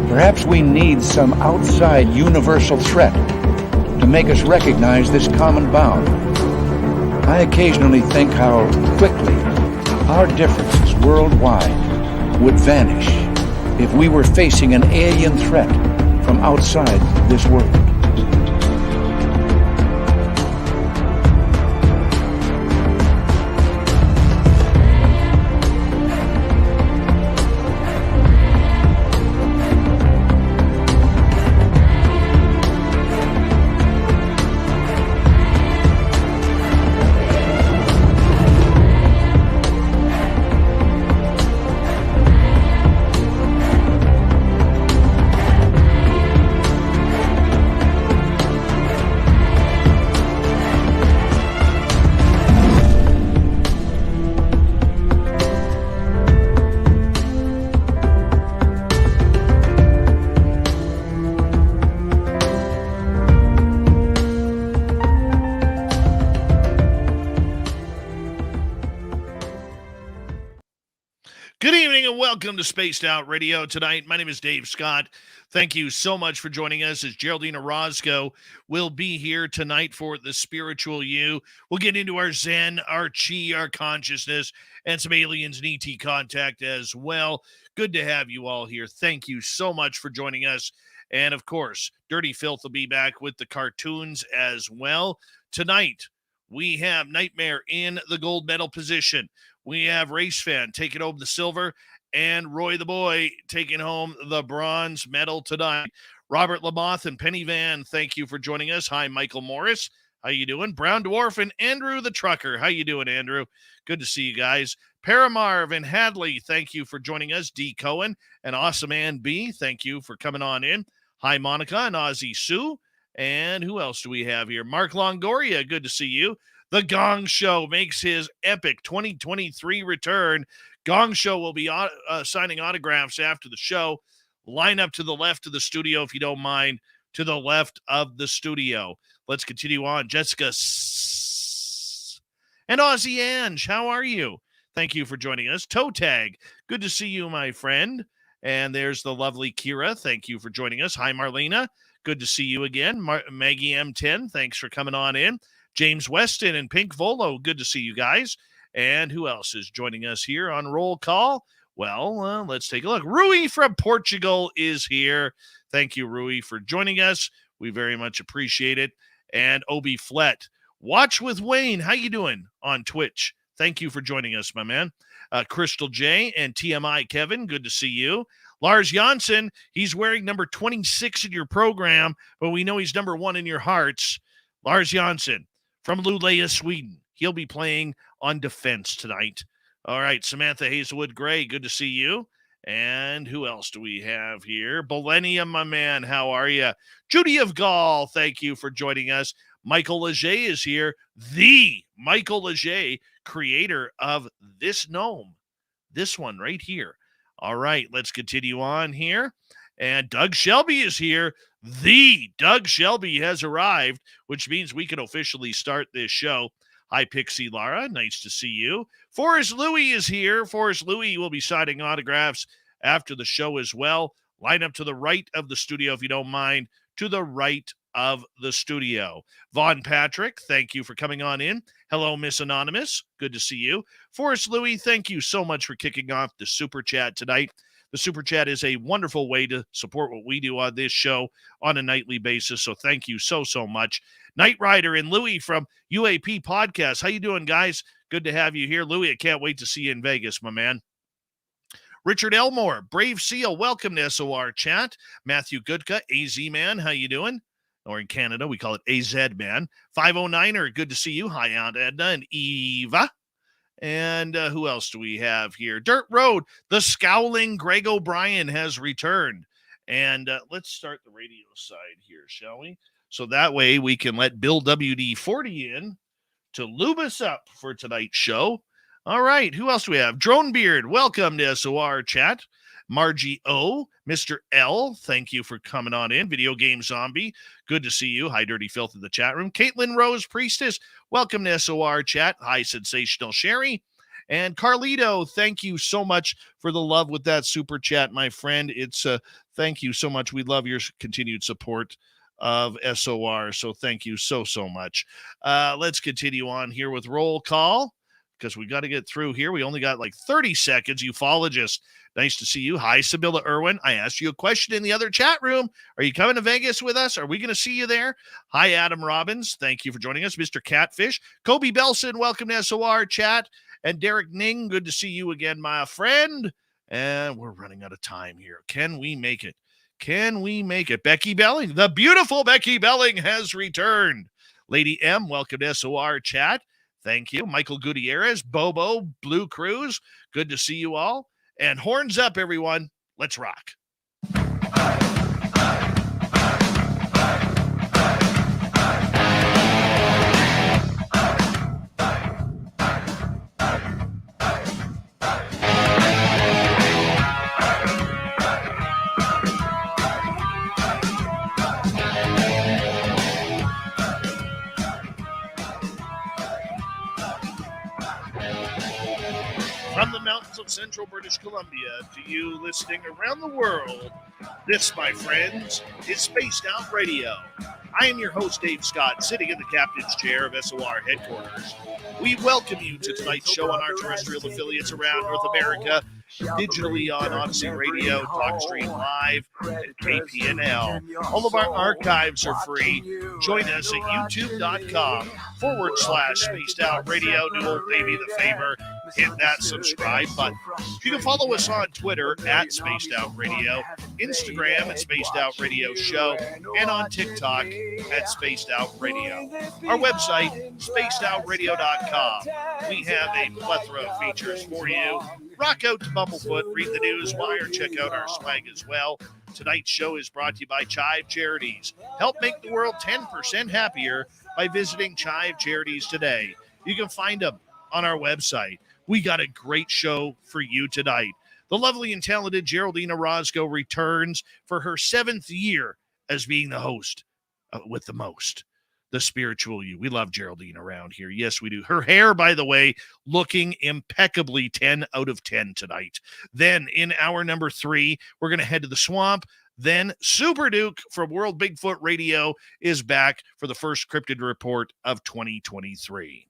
Perhaps we need some outside universal threat to make us recognize this common bound. I occasionally think how quickly our differences worldwide would vanish if we were facing an alien threat from outside this world. Welcome to Spaced Out Radio tonight. My name is Dave Scott. Thank you so much for joining us as Geraldine Orozco will be here tonight for the Spiritual You. We'll get into our Zen, our Chi, our consciousness, and some aliens and ET contact as well. Good to have you all here. Thank you so much for joining us. And of course, Dirty Filth will be back with the cartoons as well. Tonight, we have Nightmare in the gold medal position. We have Race Fan taking home the silver, and Roy the Boy taking home the bronze medal tonight. Robert Lamoth and Penny Van, thank you for joining us. Hi, Michael Morris. How you doing? Brown Dwarf and Andrew the Trucker. How you doing, Andrew? Good to see you guys. Paramarv and Hadley, thank you for joining us. D. Cohen and Awesome Ann B, thank you for coming on in. Hi, Monica and Ozzy Sue. And who else do we have here? Mark Longoria, good to see you. The Gong Show makes his epic 2023 return. Gong Show will be signing autographs after the show. Line up to the left of the studio, if you don't mind, to the left of the studio. Let's continue on. Jessica and Aussie Ange, how are you? Thank you for joining us. Toe Tag, good to see you, my friend. And there's the lovely Kira. Thank you for joining us. Hi, Marlena. Good to see you again. Maggie M10, thanks for coming on in. James Weston and Pink Volo, good to see you guys. And who else is joining us here on roll call? Well, let's take a look. Rui from Portugal is here. Thank you, Rui, for joining us. We very much appreciate it. And Obi Flett, Watch with Wayne. How you doing on Twitch? Thank you for joining us, my man. Crystal J and TMI Kevin, good to see you. Lars Janssen, he's wearing number 26 in your program, but we know he's number 1 in your hearts. Lars Janssen from Luleå, Sweden. He'll be playing on defense tonight. All right, Samantha Hazelwood Gray, good to see you. And who else do we have here? Millennium, my man, how are you? Judy of Gaul, thank you for joining us. Michael Leger is here. The Michael Leger, creator of this gnome. This one right here. All right, let's continue on here. And Doug Shelby is here. The Doug Shelby has arrived, which means we can officially start this show. Hi, Pixie Lara. Nice to see you. Forrest Louie is here. Forrest Louie will be signing autographs after the show as well. Line up to the right of the studio, if you don't mind. To the right of the studio. Vaughn Patrick, thank you for coming on in. Hello, Miss Anonymous. Good to see you. Forrest Louie, thank you so much for kicking off the Super Chat tonight. The Super Chat is a wonderful way to support what we do on this show on a nightly basis, so thank you so, so much. Knight Rider and Louie from UAP Podcast. How you doing, guys? Good to have you here. Louie, I can't wait to see you in Vegas, my man. Richard Elmore, Brave Seal, welcome to SOR Chat. Matthew Goodka, AZ Man, how you doing? Or in Canada, we call it AZ Man. 509er, good to see you. Hi, Aunt Edna and Eva. And who else do we have here? Dirt Road, the scowling Greg O'Brien has returned. And let's start the radio side here, shall we? So that way we can let Bill WD-40 in to lube us up for tonight's show. All right, who else do we have? Drone Beard, welcome to SOR Chat. Margie O, Mr. L, thank you for coming on in. Video Game Zombie, good to see you. Hi, Dirty Filth in the chat room. Caitlin Rose Priestess, welcome to SOR Chat. Hi, Sensational Sherry. And Carlito, thank you so much for the love with that super chat, my friend. It's thank you so much. We love your continued support of SOR. So thank you so much. Let's continue on here with roll call because we got to get through here. We only got like 30 seconds. Ufologist, nice to see you. Hi, Sibylla Irwin. I asked you a question in the other chat room. Are you coming to Vegas with us? Are we going to see you there? Hi, Adam Robbins. Thank you for joining us. Mr. Catfish. Kobe Belson, welcome to SOR chat. And Derek Ning, good to see you again, my friend. And we're running out of time here. Can we make it? Can we make it? Becky Belling, the beautiful Becky Belling has returned. Lady M, welcome to SOR chat. Thank you. Michael Gutierrez, Bobo, Blue Cruz, good to see you all. And horns up, everyone. Let's rock. From the mountains of central British Columbia to you listening around the world, this, my friends, is Spaced Out Radio. I am your host, Dave Scott, sitting in the captain's chair of SOR headquarters. We welcome you to tonight's show on our terrestrial affiliates around North America, digitally on Odyssey Radio, TalkStream Live, and KPNL. All of our archives are free. Join us at youtube.com/Spaced Out Radio. Do old baby the favor. Hit that subscribe button. You can follow us on Twitter at Spaced Out Radio, Instagram at Spaced Out Radio Show, and on TikTok at Spaced Out Radio. Our website, spacedoutradio.com. We have a plethora of features for you. Rock out to Bumblefoot, read the news wire, check out our swag as well. Tonight's show is brought to you by Chive Charities. Help make the world 10% happier by visiting Chive Charities today. You can find them on our website. We got a great show for you tonight. The lovely and talented Geraldine Orozco returns for her 7th year as being the host with the most, the spiritual you. We love Geraldine around here. Yes, we do. Her hair, by the way, looking impeccably 10 out of 10 tonight. Then in hour number 3, we're going to head to the swamp. Then Super Duke from World Bigfoot Radio is back for the first Cryptid report of 2023.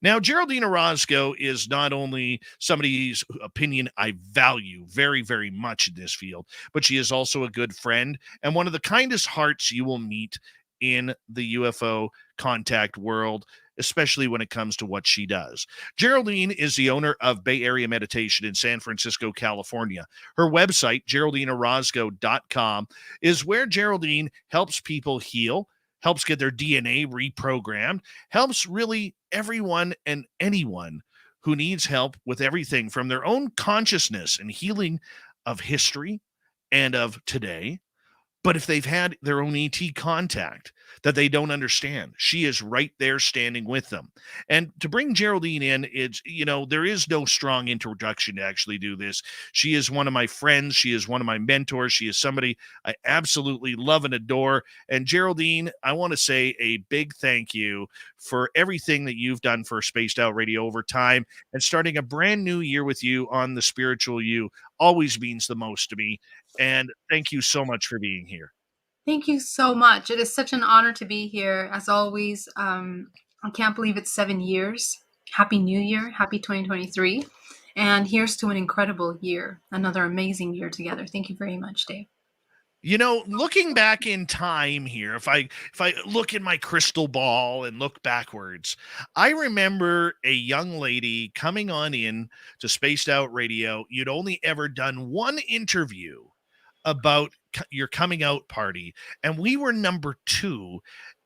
Now, Geraldine Orozco is not only somebody's opinion I value very, very much in this field, but she is also a good friend and one of the kindest hearts you will meet in the UFO contact world, especially when it comes to what she does. Geraldine is the owner of Bay Area Meditation in San Francisco, California. Her website, GeraldineOrozco.com, is where Geraldine helps people heal, helps get their DNA reprogrammed, helps really everyone and anyone who needs help with everything from their own consciousness and healing of history and of today. But if they've had their own ET contact that they don't understand, she is right there standing with them. And to bring Geraldine in, it's, there is no strong introduction to actually do this. She is one of my friends. She is one of my mentors. She is somebody I absolutely love and adore. And Geraldine, I want to say a big thank you for everything that you've done for Spaced Out Radio over time, and starting a brand new year with you on the spiritual you always means the most to me. And thank you so much for being here. Thank you so much. It is such an honor to be here. As always, I can't believe it's 7 years. Happy New Year. Happy 2023. And here's to an incredible year. Another amazing year together. Thank you very much, Dave. Looking back in time here, if I look in my crystal ball and look backwards, I remember a young lady coming on in to Spaced Out Radio. You'd only ever done one interview about your coming out party, and we were number 2,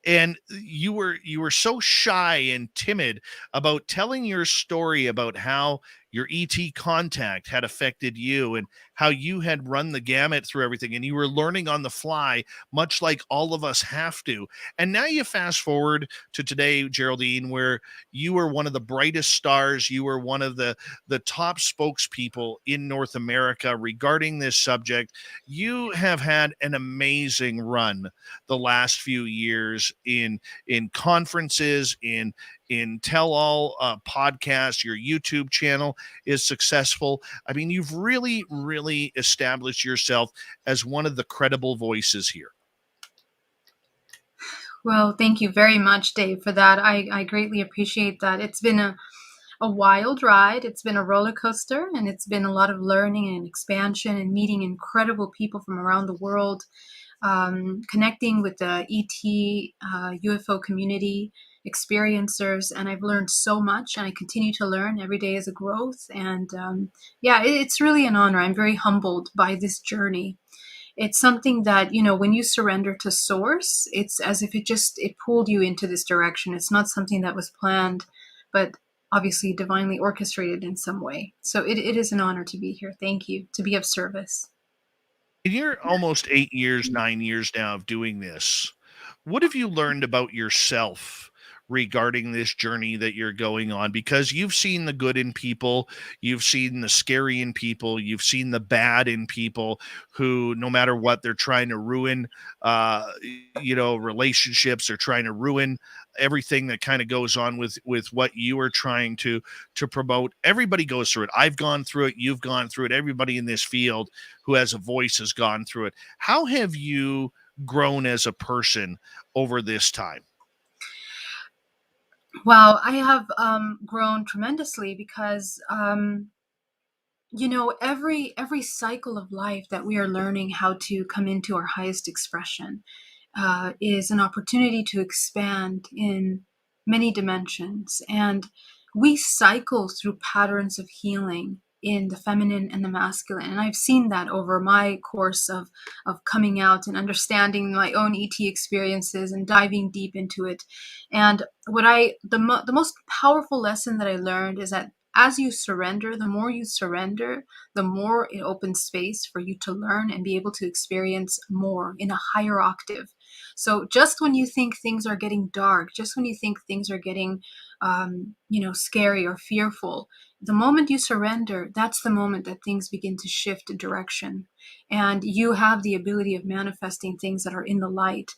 and you were so shy and timid about telling your story about how your ET contact had affected you and how you had run the gamut through everything, and you were learning on the fly, much like all of us have to. And now you fast forward to today, Geraldine, where you were one of the brightest stars. You were one of the top spokespeople in North America regarding this subject. You have had an amazing run the last few years in conferences, in in tell all podcasts. Your YouTube channel is successful. I mean, you've really, really established yourself as one of the credible voices here. Well, thank you very much, Dave, for that. I greatly appreciate that. It's been a wild ride. It's been a roller coaster, and it's been a lot of learning and expansion and meeting incredible people from around the world, connecting with the ET, UFO community, experiencers, and I've learned so much, and I continue to learn. Every day is a growth, and yeah, it's really an honor. I'm very humbled by this journey. It's something that, when you surrender to source, it's as if it pulled you into this direction. It's not something that was planned, but obviously divinely orchestrated in some way. So it is an honor to be here. Thank you, to be of service. In your almost 8 years, 9 years now of doing this, what have you learned about yourself regarding this journey that you're going on? Because you've seen the good in people, you've seen the scary in people, you've seen the bad in people who, no matter what, they're trying to ruin, relationships. They're trying to ruin everything that kind of goes on with what you are trying to promote. Everybody goes through it. I've gone through it. You've gone through it. Everybody in this field who has a voice has gone through it. How have you grown as a person over this time? Well, I have grown tremendously because every cycle of life that we are learning how to come into our highest expression is an opportunity to expand in many dimensions. And we cycle through patterns of healing in the feminine and the masculine. And I've seen that over my course of coming out and understanding my own ET experiences and diving deep into it. And the most powerful lesson that I learned is that as you surrender, the more you surrender, the more it opens space for you to learn and be able to experience more in a higher octave. So just when you think things are getting dark, just when you think things are getting, scary or fearful, the moment you surrender, that's the moment that things begin to shift direction. And you have the ability of manifesting things that are in the light.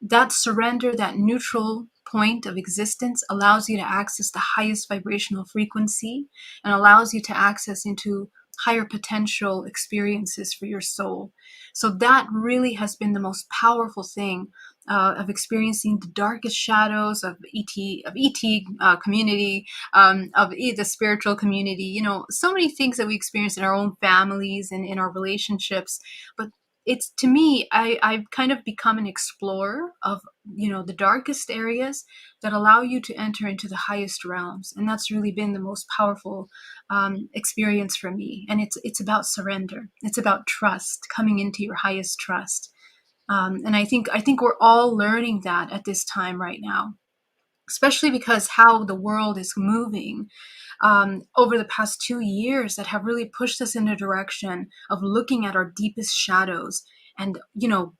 That surrender, that neutral point of existence, allows you to access the highest vibrational frequency and allows you to access into higher potential experiences for your soul. So that really has been the most powerful thing of experiencing the darkest shadows of ET community, the spiritual community. So many things that we experience in our own families and in our relationships. But it's, to me, I've kind of become an explorer of the darkest areas that allow you to enter into the highest realms, and that's really been the most powerful experience for me. And it's about surrender. It's about trust, coming into your highest trust. And I think we're all learning that at this time right now, especially because how the world is moving over the past 2 years that have really pushed us in a direction of looking at our deepest shadows and,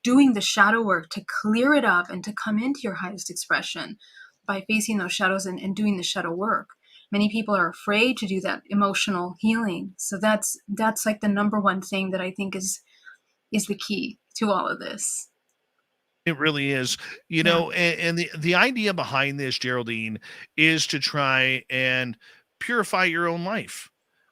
doing the shadow work to clear it up and to come into your highest expression by facing those shadows and doing the shadow work. Many people are afraid to do that emotional healing. So that's like the number one thing that I think is the key to all of this. It really is, Yeah. and the idea behind this, Geraldine, is to try and purify your own life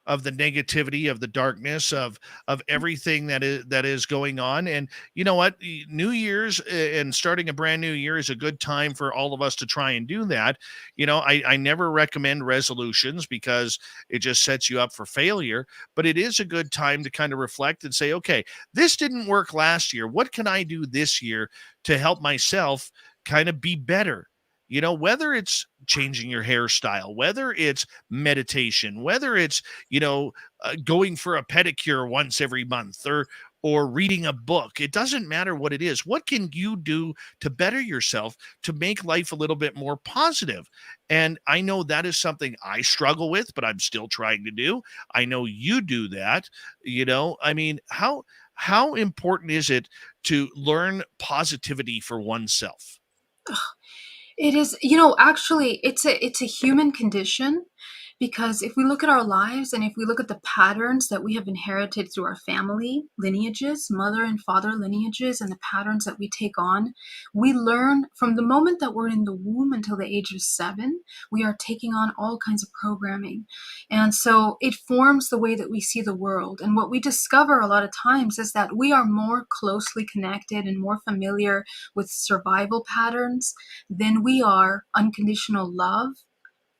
of the negativity, of the darkness, of everything that is going on. And you know what? New Year's and starting a brand new year is a good time for all of us to try and do that. I never recommend resolutions because it just sets you up for failure, but it is a good time to kind of reflect and say, okay, this didn't work last year. What can I do this year to help myself kind of be better? Whether it's changing your hairstyle, whether it's meditation, whether it's, going for a pedicure once every month, or reading a book. It doesn't matter what it is. What can you do to better yourself, to make life a little bit more positive? And I know that is something I struggle with, but I'm still trying to do. I know you do that. I mean, how important is it to learn positivity for oneself? It is, actually, it's a human condition Because if we look at our lives and if we look at the patterns that we have inherited through our family lineages, mother and father lineages, and the patterns that we take on, we learn from the moment that we're in the womb until the age of 7, we are taking on all kinds of programming. And so it forms the way that we see the world. And what we discover a lot of times is that we are more closely connected and more familiar with survival patterns than we are unconditional love,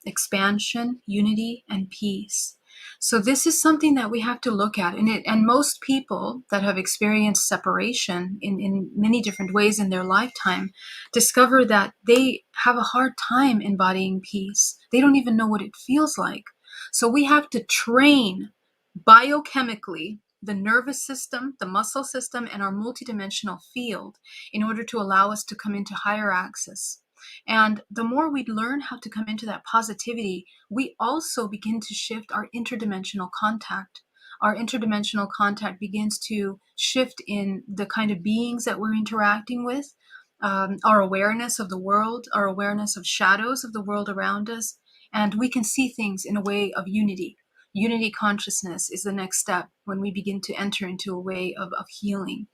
expansion, unity, and peace. So this is something that we have to look at. And most people that have experienced separation in many different ways in their lifetime discover that they have a hard time embodying peace. They don't even know what it feels like. So we have to train biochemically the nervous system, the muscle system, and our multidimensional field in order to allow us to come into higher access. And the more we learn how to come into that positivity, we also begin to shift our interdimensional contact. Our interdimensional contact begins to shift in the kind of beings that we're interacting with, our awareness of the world, our awareness of shadows of the world around us, and we can see things in a way of unity. Unity consciousness is the next step when we begin to enter into a way of healing,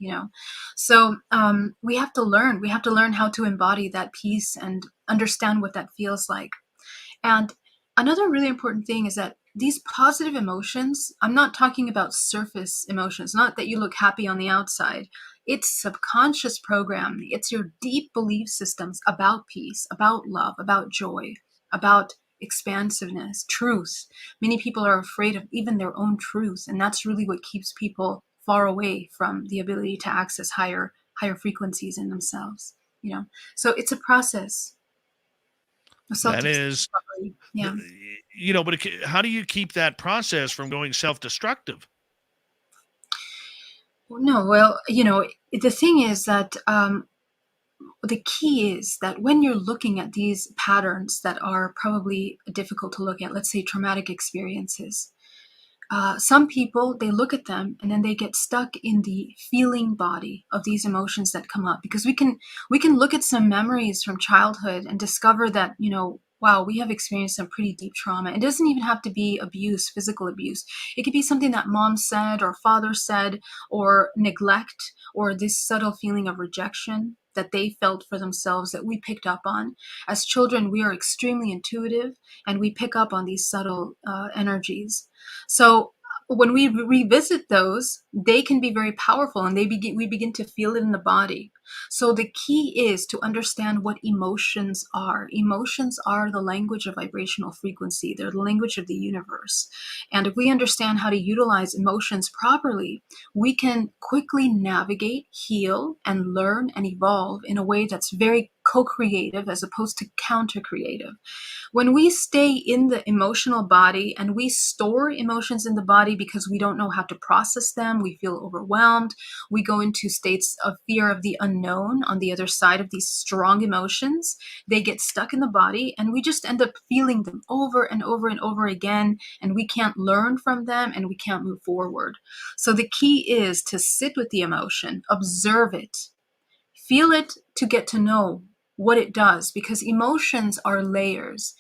So we have to learn how to embody that peace and understand what that feels like. And another really important thing is that these positive emotions, I'm not talking about surface emotions, not that you look happy on the outside. It's subconscious programming. It's your deep belief systems about peace, about love, about joy, about expansiveness, truth. Many people are afraid of even their own truth, and that's really what keeps people far away from the ability to access higher frequencies in themselves. So it's a process. That is, Yeah. but how do you keep that process from going self-destructive? No, well, the thing is that the key is that when you're looking at these patterns that are probably difficult to look at, let's say traumatic experiences, some people, they look at them and then they get stuck in the feeling body of these emotions that come up, because we can look at some memories from childhood and discover that, wow, we have experienced some pretty deep trauma. It doesn't even have to be abuse, physical abuse. It could be something that mom said or father said, or neglect, or this subtle feeling of rejection that they felt for themselves that we picked up on. As children, we are extremely intuitive and we pick up on these subtle energies. So when we revisit those, they can be very powerful, and we begin to feel it in the body. So the key is to understand what emotions are. Emotions are the language of vibrational frequency. They're the language of the universe. And if we understand how to utilize emotions properly, we can quickly navigate, heal, and learn and evolve in a way that's very co-creative as opposed to counter-creative. When we stay in the emotional body and we store emotions in the body because we don't know how to process them, we feel overwhelmed, we go into states of fear of the unknown on the other side of these strong emotions, they get stuck in the body and we just end up feeling them over and over and over again, and we can't learn from them and we can't move forward. So the key is to sit with the emotion, observe it, feel it to get to know what it does, because emotions are layers.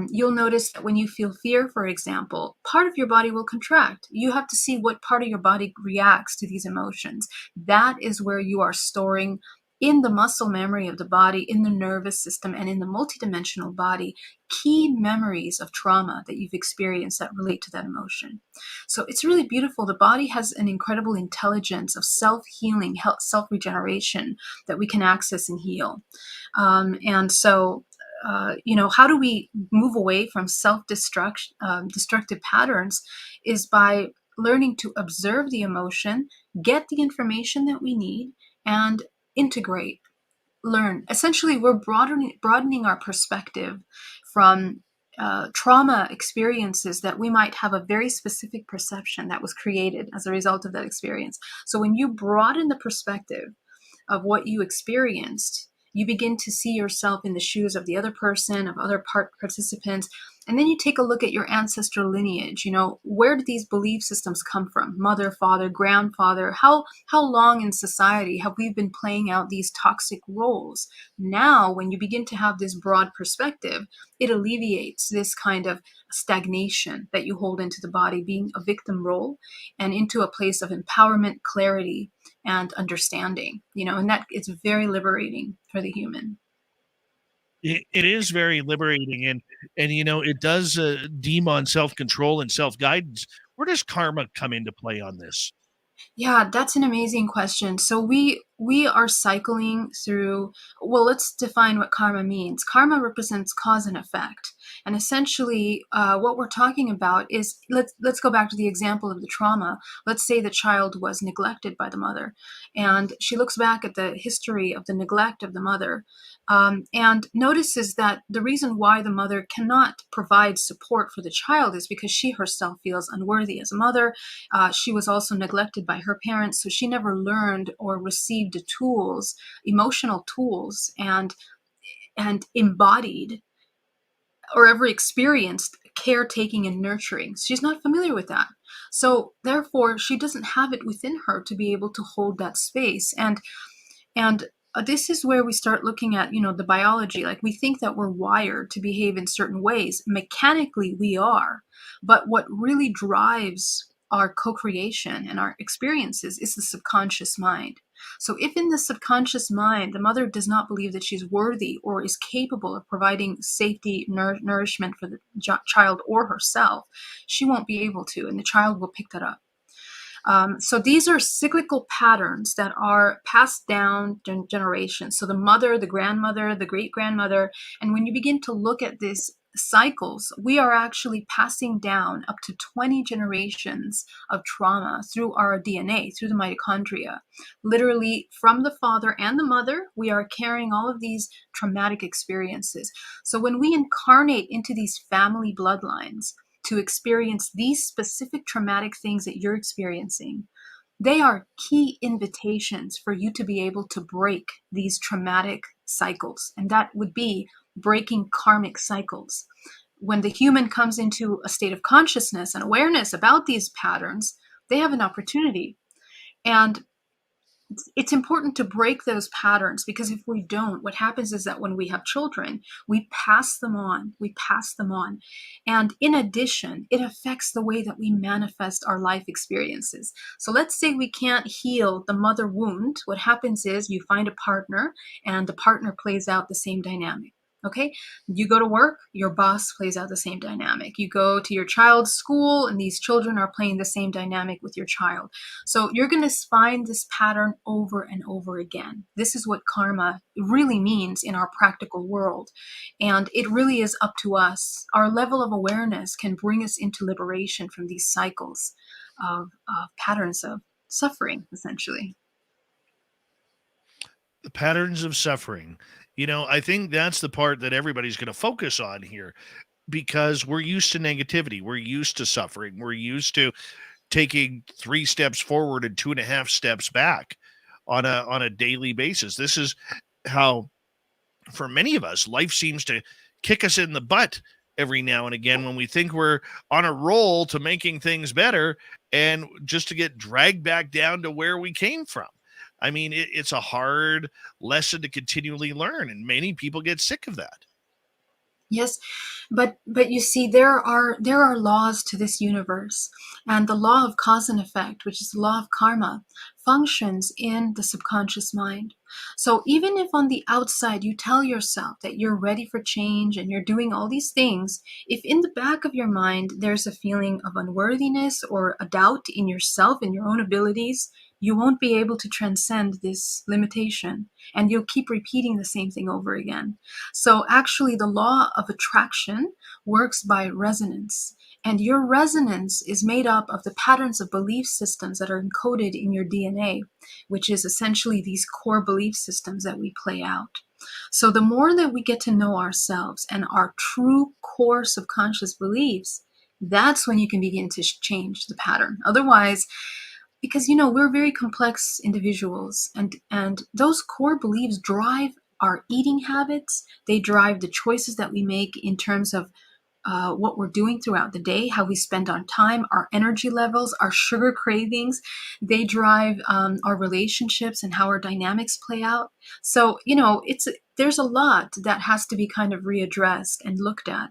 You'll notice that when you feel fear, for example, part of your body will contract. You have to see what part of your body reacts to these emotions. That is where you are storing in the muscle memory of the body, in the nervous system, and in the multidimensional body, key memories of trauma that you've experienced that relate to that emotion. So it's really beautiful. The body has an incredible intelligence of self-healing, self-regeneration that we can access and heal. And so, how do we move away from destructive patterns is by learning to observe the emotion, get the information that we need, and integrate, learn. Essentially, we're broadening our perspective from trauma experiences that we might have a very specific perception that was created as a result of that experience. So when you broaden the perspective of what you experienced, you begin to see yourself in the shoes of the other person, of other participants, And then you take a look at your ancestral lineage. Where did these belief systems come from? Mother, father, grandfather. How long in society have we been playing out these toxic roles? Now, when you begin to have this broad perspective, it alleviates this kind of stagnation that you hold into the body, being a victim role, and into a place of empowerment, clarity, and understanding. And that it's very liberating for the human. It is very liberating, and it does deem on self-control and self-guidance. Where does karma come into play on this? Yeah, that's an amazing question. So we are cycling through, well, let's define what karma means. Karma represents cause and effect. And essentially, what we're talking about is, let's go back to the example of the trauma. Let's say the child was neglected by the mother, and she looks back at the history of the neglect of the mother, and notices that the reason why the mother cannot provide support for the child is because she herself feels unworthy as a mother. She was also neglected by her parents, so she never learned or received the tools, emotional tools, and embodied or ever experienced caretaking and nurturing. She's not familiar with that. So therefore, she doesn't have it within her to be able to hold that space. And this is where we start looking at, the biology. Like, we think that we're wired to behave in certain ways. Mechanically, we are. But what really drives our co-creation and our experiences is the subconscious mind. So if in the subconscious mind, the mother does not believe that she's worthy or is capable of providing safety, nourishment for the child or herself, she won't be able to, and the child will pick that up. So these are cyclical patterns that are passed down generations. So the mother, the grandmother, the great-grandmother, and when you begin to look at these cycles, we are actually passing down up to 20 generations of trauma through our DNA, through the mitochondria. Literally, from the father and the mother, we are carrying all of these traumatic experiences. So when we incarnate into these family bloodlines, to experience these specific traumatic things that you're experiencing, they are key invitations for you to be able to break these traumatic cycles. And that would be breaking karmic cycles. When the human comes into a state of consciousness and awareness about these patterns, they have an opportunity. And it's important to break those patterns, because if we don't, what happens is that when we have children, we pass them on. And in addition, it affects the way that we manifest our life experiences. So let's say we can't heal the mother wound. What happens is you find a partner, and the partner plays out the same dynamic. Okay, you go to work, your boss plays out the same dynamic. You go to your child's school, and these children are playing the same dynamic with your child. So you're going to find this pattern over and over again. This is what karma really means in our practical world. And it really is up to us. Our level of awareness can bring us into liberation from these cycles of patterns of suffering, essentially. The patterns of suffering. I think that's the part that everybody's going to focus on here, because we're used to negativity. We're used to suffering. We're used to taking 3 steps forward and 2.5 steps back on a daily basis. This is how, for many of us, life seems to kick us in the butt every now and again when we think we're on a roll to making things better, and just to get dragged back down to where we came from. I mean, it's a hard lesson to continually learn, and many people get sick of that. Yes, but you see, there are laws to this universe, and the law of cause and effect, which is the law of karma, functions in the subconscious mind. So even if on the outside you tell yourself that you're ready for change and you're doing all these things, if in the back of your mind there's a feeling of unworthiness or a doubt in yourself and your own abilities, you won't be able to transcend this limitation, and you'll keep repeating the same thing over again. So actually, the law of attraction works by resonance, and your resonance is made up of the patterns of belief systems that are encoded in your DNA, which is essentially these core belief systems that we play out. So the more that we get to know ourselves and our true core subconscious beliefs, that's when you can begin to change the pattern. Otherwise, because we're very complex individuals, and those core beliefs drive our eating habits. They drive the choices that we make in terms of what we're doing throughout the day, how we spend on time, our energy levels, our sugar cravings. They drive our relationships and how our dynamics play out. So, there's a lot that has to be kind of readdressed and looked at.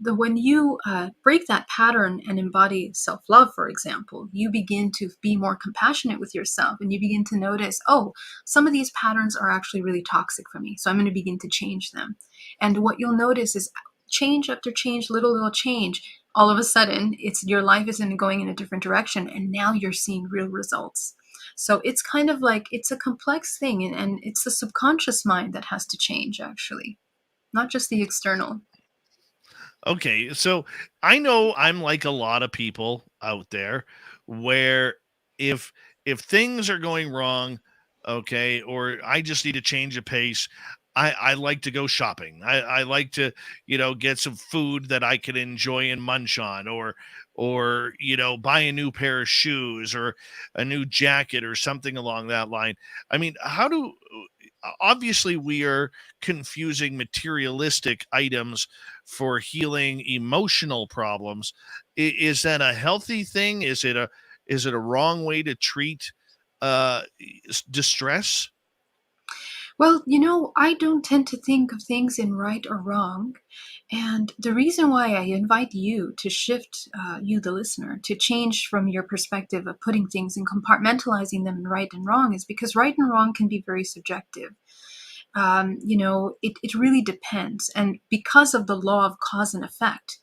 When you break that pattern and embody self-love, for example, you begin to be more compassionate with yourself, and you begin to notice, oh, some of these patterns are actually really toxic for me, so I'm going to begin to change them. And what you'll notice is change after change, little change, all of a sudden your life is going in a different direction, and now you're seeing real results. So it's kind of like, it's a complex thing, and it's the subconscious mind that has to change, actually, not just the external. Okay, so I know I'm like a lot of people out there where if things are going wrong, okay, or I just need to change a pace, I like to go shopping. I like to, get some food that I can enjoy and munch on, or buy a new pair of shoes or a new jacket or something along that line. I mean, how do obviously we are confusing materialistic items for healing emotional problems. Is that a healthy thing? Is it a wrong way to treat uh distress? Well, I don't tend to think of things in right or wrong. And the reason why I invite you to shift, you, the listener, to change from your perspective of putting things and compartmentalizing them in right and wrong is because right and wrong can be very subjective. It really depends. And because of the law of cause and effect,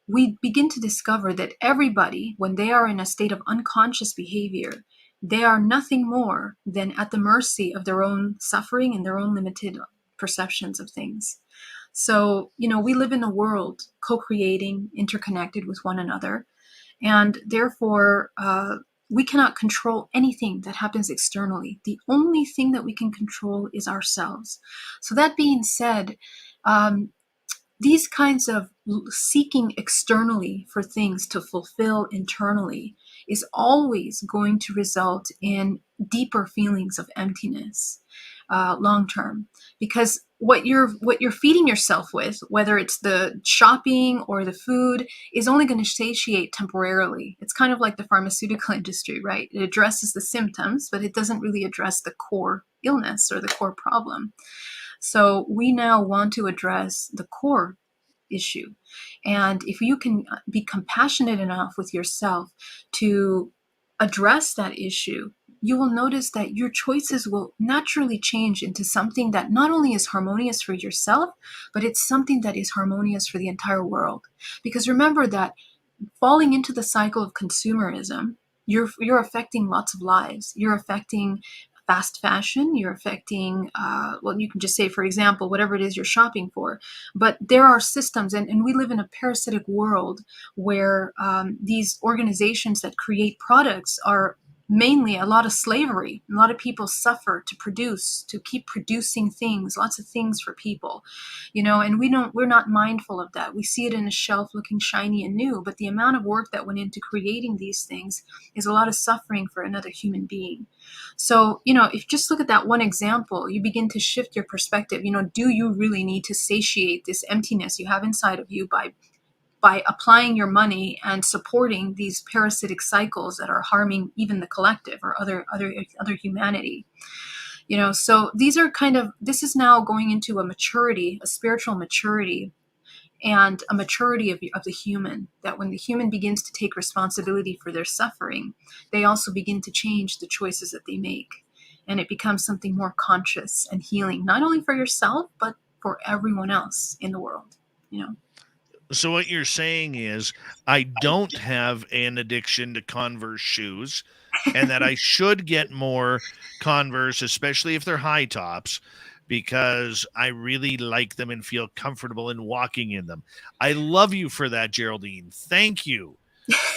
we begin to discover that everybody, when they are in a state of unconscious behavior, they are nothing more than at the mercy of their own suffering and their own limited perceptions of things. So, we live in a world co-creating, interconnected with one another, and therefore, we cannot control anything that happens externally. The only thing that we can control is ourselves. So that being said, these kinds of seeking externally for things to fulfill internally is always going to result in deeper feelings of emptiness long term, because what you're feeding yourself with, whether it's the shopping or the food, is only going to satiate temporarily. It's kind of like the pharmaceutical industry, right? It addresses the symptoms, but it doesn't really address the core illness or the core problem. So we now want to address the core issue. And if you can be compassionate enough with yourself to address that issue, you will notice that your choices will naturally change into something that not only is harmonious for yourself, but it's something that is harmonious for the entire world. Because remember that falling into the cycle of consumerism, you're affecting lots of lives. You're affecting fast fashion. You're affecting, you can just say, for example, whatever it is you're shopping for. But there are systems, and we live in a parasitic world where these organizations that create products are mainly a lot of slavery. A lot of people suffer to keep producing things, lots of things for people, and we're not mindful of that. We see it in a shelf looking shiny and new, but the amount of work that went into creating these things is a lot of suffering for another human being. So, if you just look at that one example, you begin to shift your perspective. Do you really need to satiate this emptiness you have inside of you by applying your money and supporting these parasitic cycles that are harming even the collective or other humanity? So this is now going into a maturity, a spiritual maturity, and a maturity of the human, that when the human begins to take responsibility for their suffering, they also begin to change the choices that they make. And it becomes something more conscious and healing, not only for yourself, but for everyone else in the world. So what you're saying is I don't have an addiction to Converse shoes, and that I should get more Converse, especially if they're high tops, because I really like them and feel comfortable in walking in them. I love you for that, Geraldine. Thank you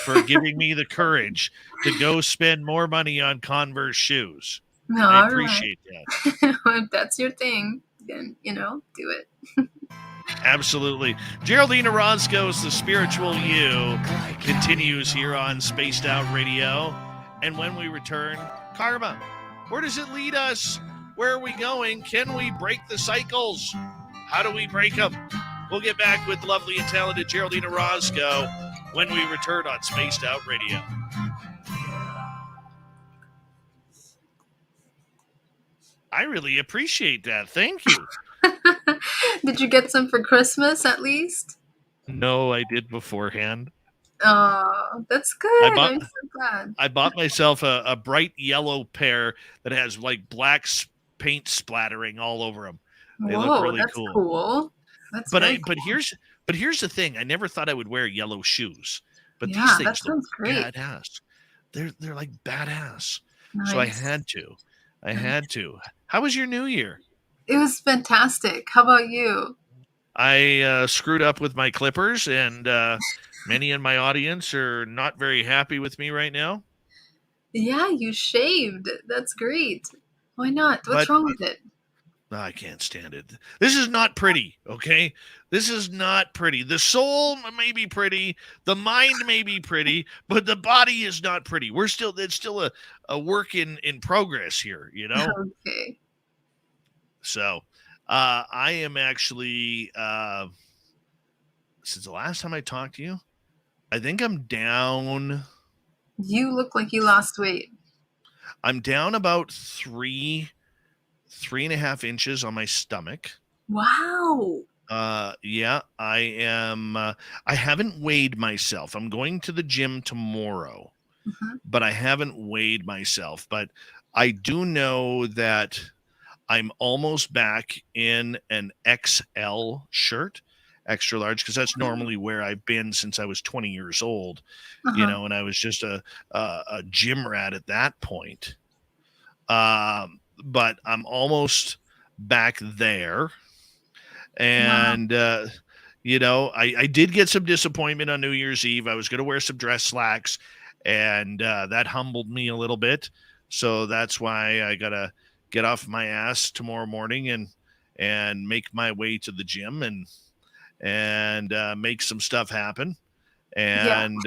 for giving me the courage to go spend more money on Converse shoes. I All right. appreciate that. If that's your thing, then, do it. Absolutely. Geraldine Orozco's The Spiritual You continues here on Spaced Out Radio. And when we return, karma, where does it lead us? Where are we going? Can we break the cycles? How do we break them? We'll get back with lovely and talented Geraldine Orozco when we return on Spaced Out Radio. I really appreciate that. Thank you. Did you get some for Christmas at least? No, I did beforehand. Oh, that's good. I'm so glad. I bought myself a bright yellow pair that has like black paint splattering all over them. They look really that's cool. That's but cool. here's the thing. I never thought I would wear yellow shoes, but Yeah, these things that sounds look great. badass. They're like badass. Nice. So I had to. How was your New Year? It was fantastic. How about you? I screwed up with my clippers, and many in my audience are not very happy with me right now. Yeah, you shaved. That's great. Why not? What's wrong with it? I can't stand it. This is not pretty, okay? This is not pretty. The soul may be pretty, the mind may be pretty, but the body is not pretty. It's still a work in progress here, you know? Okay. So I am actually, since the last time I talked to you, I think I'm down. You look like you lost weight. I'm down about 3.5 inches on my stomach. Wow. Yeah, I am. I haven't weighed myself. I'm going to the gym tomorrow, but I haven't weighed myself. But I do know that I'm almost back in an XL shirt, extra large, because that's normally where I've been since I was 20 years old, you know, and I was just a gym rat at that point. But I'm almost back there. And, you know, I did get some disappointment on New Year's Eve. I was going to wear some dress slacks, and that humbled me a little bit. So that's why I got to get off my ass tomorrow morning and make my way to the gym and make some stuff happen. And,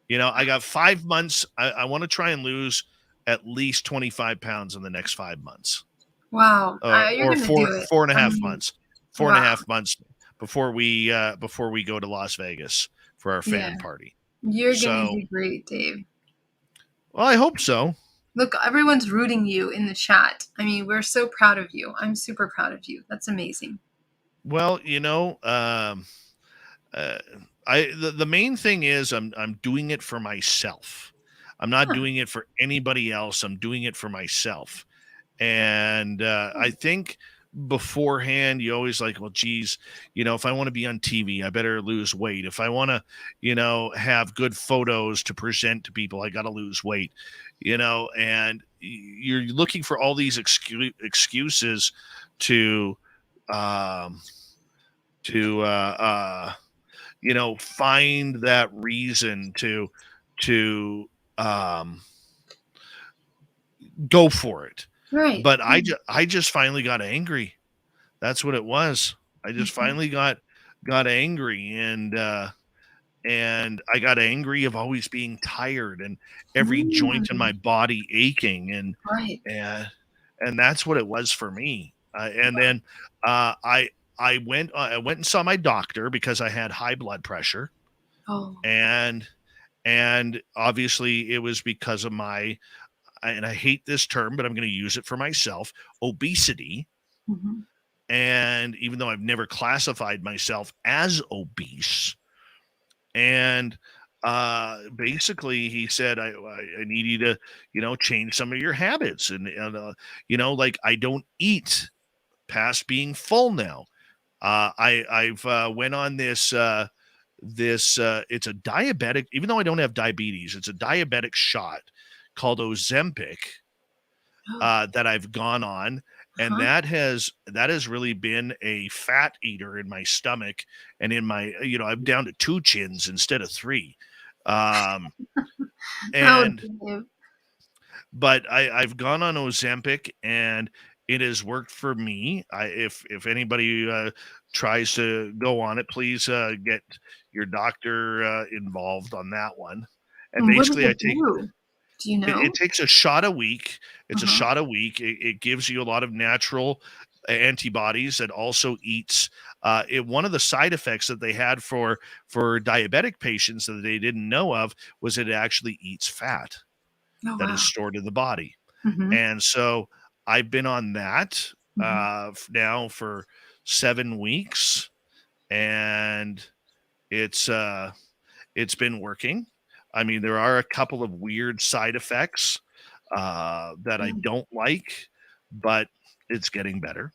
you know, I got 5 months. I want to try and lose at least 25 pounds in the next 5 months. Wow. Or 4.5 months. 4.5 months before we go to Las Vegas for our fan party. You're going to do great, Dave. Well, I hope so. Look, everyone's rooting you in the chat. I mean, we're so proud of you. I'm super proud of you. That's amazing. Well, you know, the main thing is I'm doing it for myself. I'm not doing it for anybody else. I'm doing it for myself. And I think beforehand, you always like, well, geez, you know, if I want to be on TV, I better lose weight. If I want to, you know, have good photos to present to people, I got to lose weight, you know, and you're looking for all these excuses to you know, find that reason to go for it. Right. But I just finally got angry. That's what it was. I just finally got angry, and I got angry of always being tired and every joint in my body aching, and that's what it was for me. And then I went and saw my doctor because I had high blood pressure. Oh. And obviously it was because of my, and I hate this term, but I'm going to use it for myself, obesity. And even though I've never classified myself as obese, and basically he said, I need you to, you know, change some of your habits. And you know, like I don't eat past being full now. I've went on this, it's a diabetic, even though I don't have diabetes, it's a diabetic shot called Ozempic that I've gone on. And that has really been a fat eater in my stomach and in my, you know, I'm down to 2 chins instead of 3. But I've gone on Ozempic and it has worked for me. If anybody tries to go on it, please get your doctor involved on that one. And basically, I take. Do you know? It takes a shot a week. It's a shot a week. It gives you a lot of natural antibodies that also eats. One of the side effects that they had for diabetic patients that they didn't know of was it actually eats fat Oh, that is wow. stored in the body. Mm-hmm. And so I've been on that Mm-hmm. now for 7 weeks, and it's been working. I mean, there are a couple of weird side effects that I don't like, but it's getting better.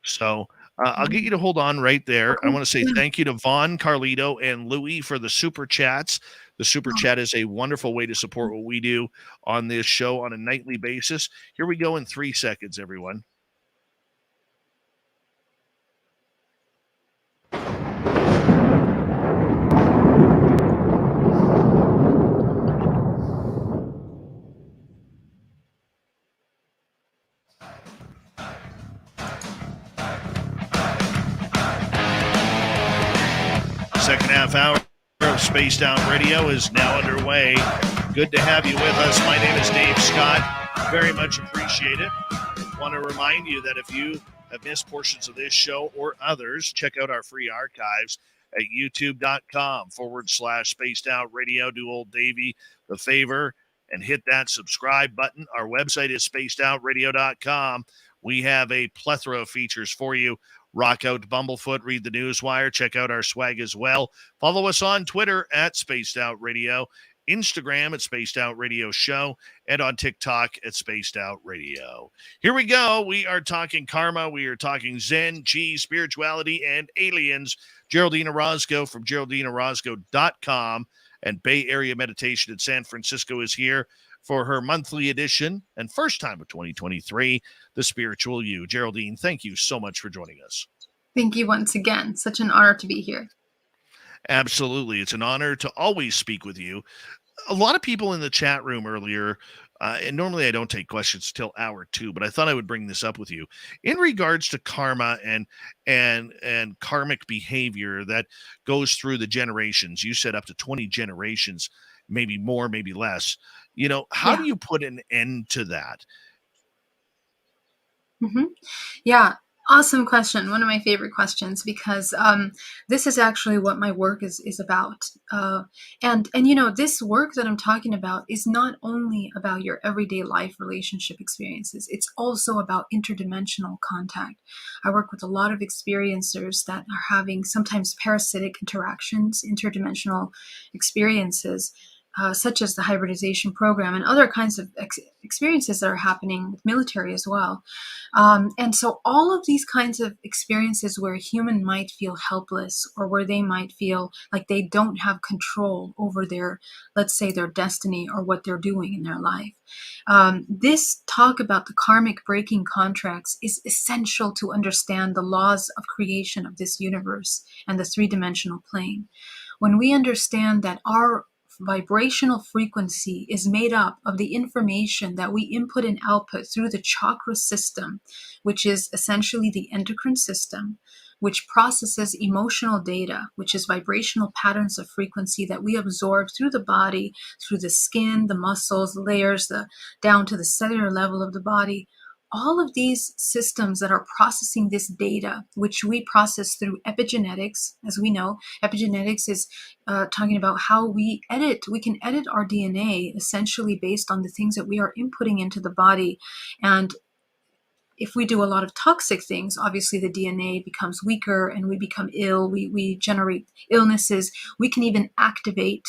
So I'll get you to hold on right there. I Okay. want to say Yeah. thank you to Vaughn, Carlito, and Louie for the super chats. The super Oh, chat is a wonderful way to support what we do on this show on a nightly basis. Here we go in 3 seconds, everyone. Second half hour of Spaced Out Radio is now underway. Good to have you with us. My name is Dave Scott. Very much appreciate it. Want to remind you that if you have missed portions of this show or others, check out our free archives at youtube.com/Spaced Out Radio. Do old Davey the favor and hit that subscribe button. Our website is spacedoutradio.com. We have a plethora of features for you. Rock out Bumblefoot, read the Newswire, check out our swag as well. Follow us on Twitter at Spaced Out Radio, Instagram at Spaced Out Radio Show, and on TikTok at Spaced Out Radio. Here we go. We are talking karma. We are talking Zen, Chi, spirituality, and aliens. Geraldine Orozco from GeraldineOrozco.com and Bay Area Meditation in San Francisco is here for her monthly edition and first time of 2023, The Spiritual You. Geraldine, thank you so much for joining us. Thank you once again. Such an honor to be here. Absolutely. It's an honor to always speak with you. A lot of people in the chat room earlier, and normally I don't take questions till hour 2, but I thought I would bring this up with you in regards to karma and karmic behavior that goes through the generations. You said up to 20 generations, maybe more, maybe less. How do you put an end to that? Mm-hmm. Yeah. Awesome question. One of my favorite questions, because this is actually what my work is about. And this work that I'm talking about is not only about your everyday life relationship experiences. It's also about interdimensional contact. I work with a lot of experiencers that are having sometimes parasitic interactions, interdimensional experiences. Such as the hybridization program and other kinds of experiences that are happening with military as well. And so all of these kinds of experiences where a human might feel helpless or where they might feel like they don't have control over their, let's say, their destiny or what they're doing in their life. This talk about the karmic breaking contracts is essential to understand the laws of creation of this universe and the three-dimensional plane. When we understand that our vibrational frequency is made up of the information that we input and output through the chakra system, which is essentially the endocrine system, which processes emotional data, which is vibrational patterns of frequency that we absorb through the body, through the skin, the muscles, layers, down to the cellular level of the body. All of these systems that are processing this data, which we process through epigenetics, as we know, epigenetics is talking about how we can edit our DNA essentially based on the things that we are inputting into the body. And if we do a lot of toxic things, obviously the DNA becomes weaker and we become ill. We generate illnesses. We can even activate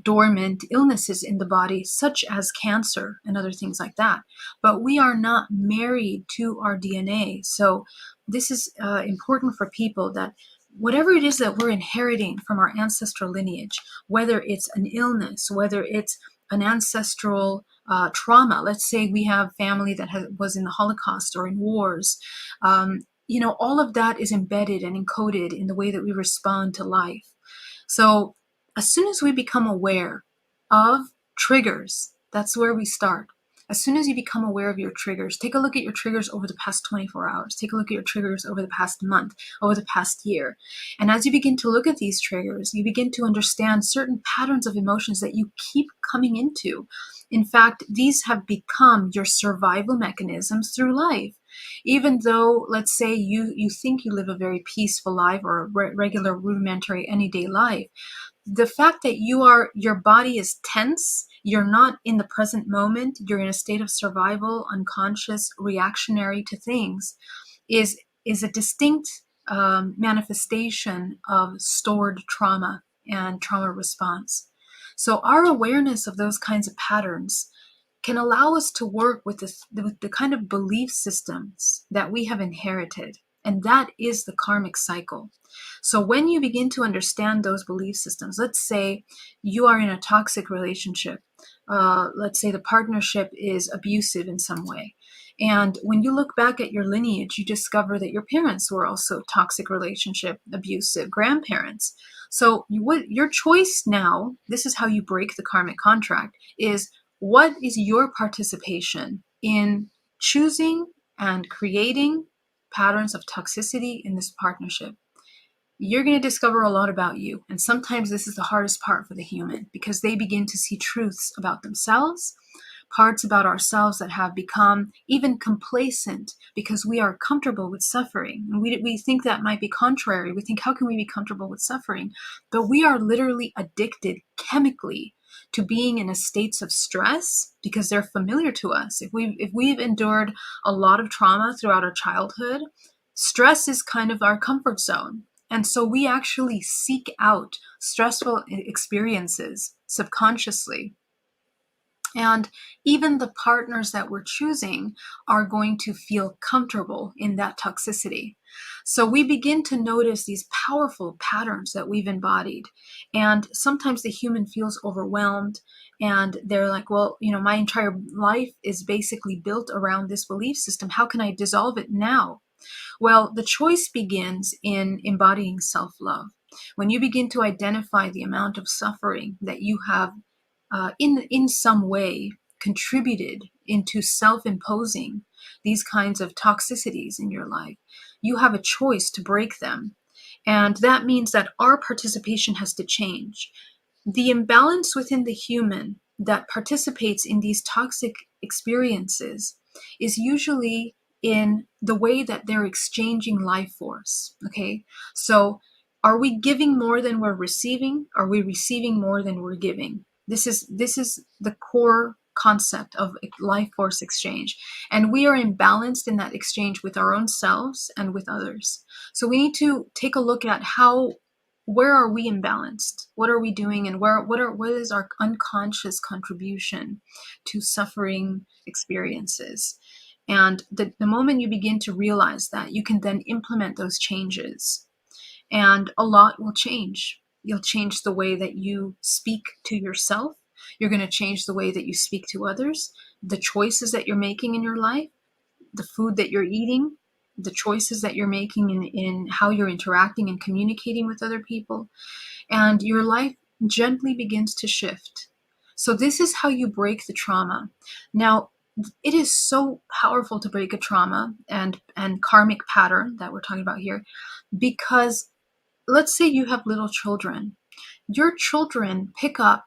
dormant illnesses in the body, such as cancer and other things like that. But we are not married to our DNA. So this is important for people that whatever it is that we're inheriting from our ancestral lineage, whether it's an illness, whether it's an ancestral trauma. Let's say we have family that was in the Holocaust or in wars. All of that is embedded and encoded in the way that we respond to life. So as soon as we become aware of triggers, that's where we start. As soon as you become aware of your triggers, take a look at your triggers over the past 24 hours. Take a look at your triggers over the past month, over the past year. And as you begin to look at these triggers, you begin to understand certain patterns of emotions that you keep coming into. In fact, these have become your survival mechanisms through life. Even though, let's say, you think you live a very peaceful life or a regular, rudimentary, anyday life, the fact that your body is tense, you're not in the present moment, you're in a state of survival, unconscious, reactionary to things, is a distinct manifestation of stored trauma and trauma response. So our awareness of those kinds of patterns can allow us to work with the kind of belief systems that we have inherited. And that is the karmic cycle. So when you begin to understand those belief systems, let's say you are in a toxic relationship. Let's say the partnership is abusive in some way. And when you look back at your lineage, you discover that your parents were also toxic relationship, abusive grandparents. So your choice now, this is how you break the karmic contract, is what is your participation in choosing and creating patterns of toxicity in this partnership? You're going to discover a lot about you. And sometimes this is the hardest part for the human, because they begin to see truths about themselves, parts about ourselves that have become even complacent because we are comfortable with suffering. And we think that might be contrary. We think, how can we be comfortable with suffering? But we are literally addicted chemically to being in a states of stress because they're familiar to us. If we've endured a lot of trauma throughout our childhood, stress is kind of our comfort zone. And so we actually seek out stressful experiences subconsciously. And even the partners that we're choosing are going to feel comfortable in that toxicity. So we begin to notice these powerful patterns that we've embodied. And sometimes the human feels overwhelmed and they're like, well, my entire life is basically built around this belief system. How can I dissolve it now? Well, the choice begins in embodying self-love. When you begin to identify the amount of suffering that you have in some way contributed into self-imposing these kinds of toxicities in your life, you have a choice to break them. And that means that our participation has to change. The imbalance within the human that participates in these toxic experiences is usually in the way that they're exchanging life force. Okay, so are we giving more than we're receiving? Are we receiving more than we're giving? This is the core concept of life force exchange. And we are imbalanced in that exchange with our own selves and with others. So we need to take a look at where are we imbalanced? What are we doing? And what is our unconscious contribution to suffering experiences? And the moment you begin to realize that, you can then implement those changes. And a lot will change. You'll change the way that you speak to yourself. You're going to change the way that you speak to others, the choices that you're making in your life, the food that you're eating, the choices that you're making in how you're interacting and communicating with other people. And your life gently begins to shift. So this is how you break the trauma. Now, it is so powerful to break a trauma and karmic pattern that we're talking about here, because let's say you have little children. Your children pick up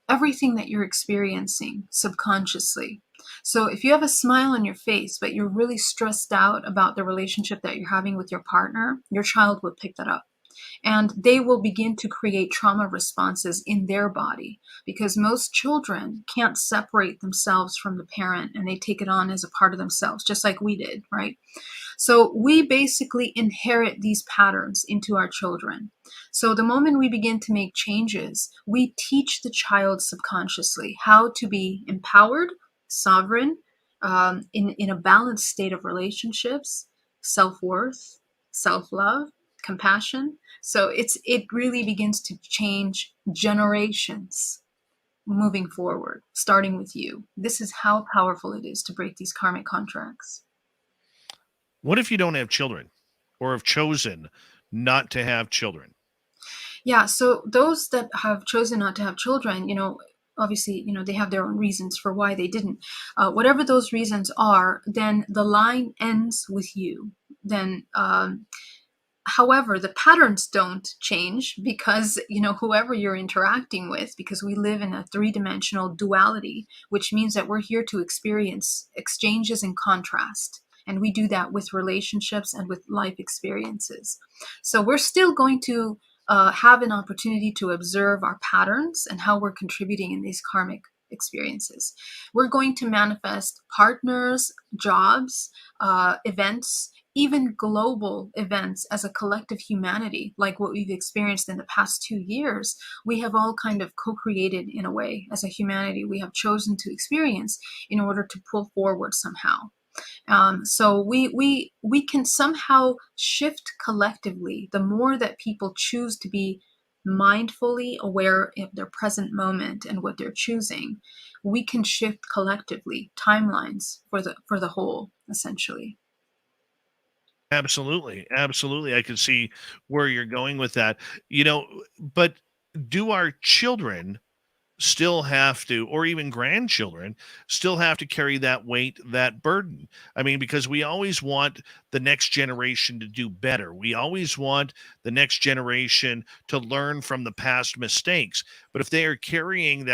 everything that you're experiencing subconsciously. So if you have a smile on your face, but you're really stressed out about the relationship that you're having with your partner, your child will pick that up. And they will begin to create trauma responses in their body, because most children can't separate themselves from the parent and they take it on as a part of themselves, just like we did, right? So we basically inherit these patterns into our children. So the moment we begin to make changes, we teach the child subconsciously how to be empowered, sovereign, in a balanced state of relationships, self-worth, self-love, compassion. So it really begins to change generations moving forward, starting with you. This is how powerful it is to break these karmic contracts. What if you don't have children or have chosen not to have children? Yeah, so those that have chosen not to have children, obviously, they have their own reasons for why they didn't. Whatever those reasons are, then the line ends with you. Then, however, the patterns don't change because, whoever you're interacting with, because we live in a three-dimensional duality, which means that we're here to experience exchanges and contrast. And we do that with relationships and with life experiences. So we're still going to have an opportunity to observe our patterns and how we're contributing in these karmic experiences. We're going to manifest partners, jobs, events, even global events as a collective humanity, like what we've experienced in the past 2 years. We have all kind of co-created in a way as a humanity. We have chosen to experience in order to pull forward somehow. So we can somehow shift collectively. The more that people choose to be mindfully aware of their present moment and what they're choosing, we can shift collectively timelines for the whole, essentially. Absolutely. Absolutely. I can see where you're going with that. You know, but do our children still have to, or even grandchildren, still have to carry that weight, that burden? I mean, because we always want the next generation to do better. We always want the next generation to learn from the past mistakes. But if they are carrying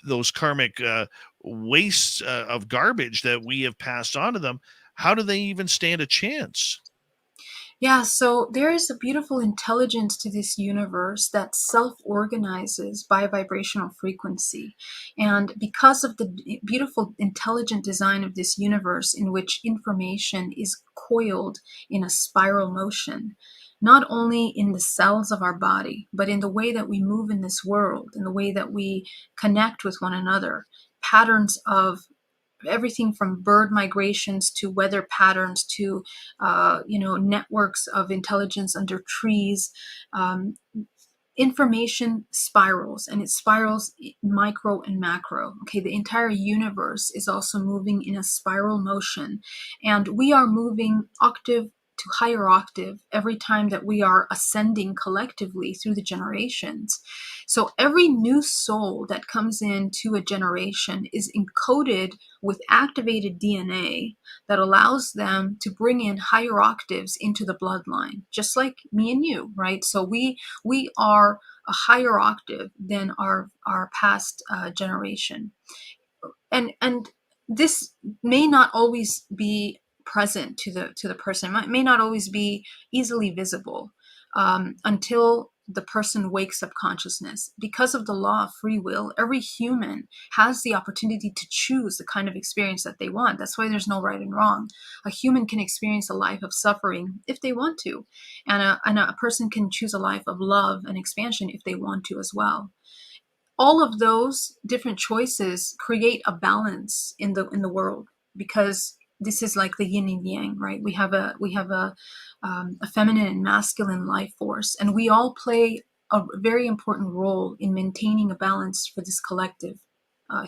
those karmic wastes of garbage that we have passed on to them, how do they even stand a chance? Yeah, so there is a beautiful intelligence to this universe that self organizes by vibrational frequency. And because of the beautiful, intelligent design of this universe, in which information is coiled in a spiral motion, not only in the cells of our body, but in the way that we move in this world, in the way that we connect with one another, patterns of everything from bird migrations to weather patterns to networks of intelligence under trees. um, Information spirals, and it spirals micro and macro. Okay, the entire universe is also moving in a spiral motion, and we are moving octave to higher octave every time that we are ascending collectively through the generations. So every new soul that comes into a generation is encoded with activated DNA that allows them to bring in higher octaves into the bloodline, just like me and you, right? So we are a higher octave than our past generation, and this may not always be present to the person. It may not always be easily visible until the person wakes up consciousness. Because of the law of free will, every human has the opportunity to choose the kind of experience that they want. That's why there's no right and wrong. A human can experience a life of suffering if they want to, and a person can choose a life of love and expansion if they want to as well. All of those different choices create a balance in the world, because this is like the yin and yang, right? We have a feminine and masculine life force, and we all play a very important role in maintaining a balance for this collective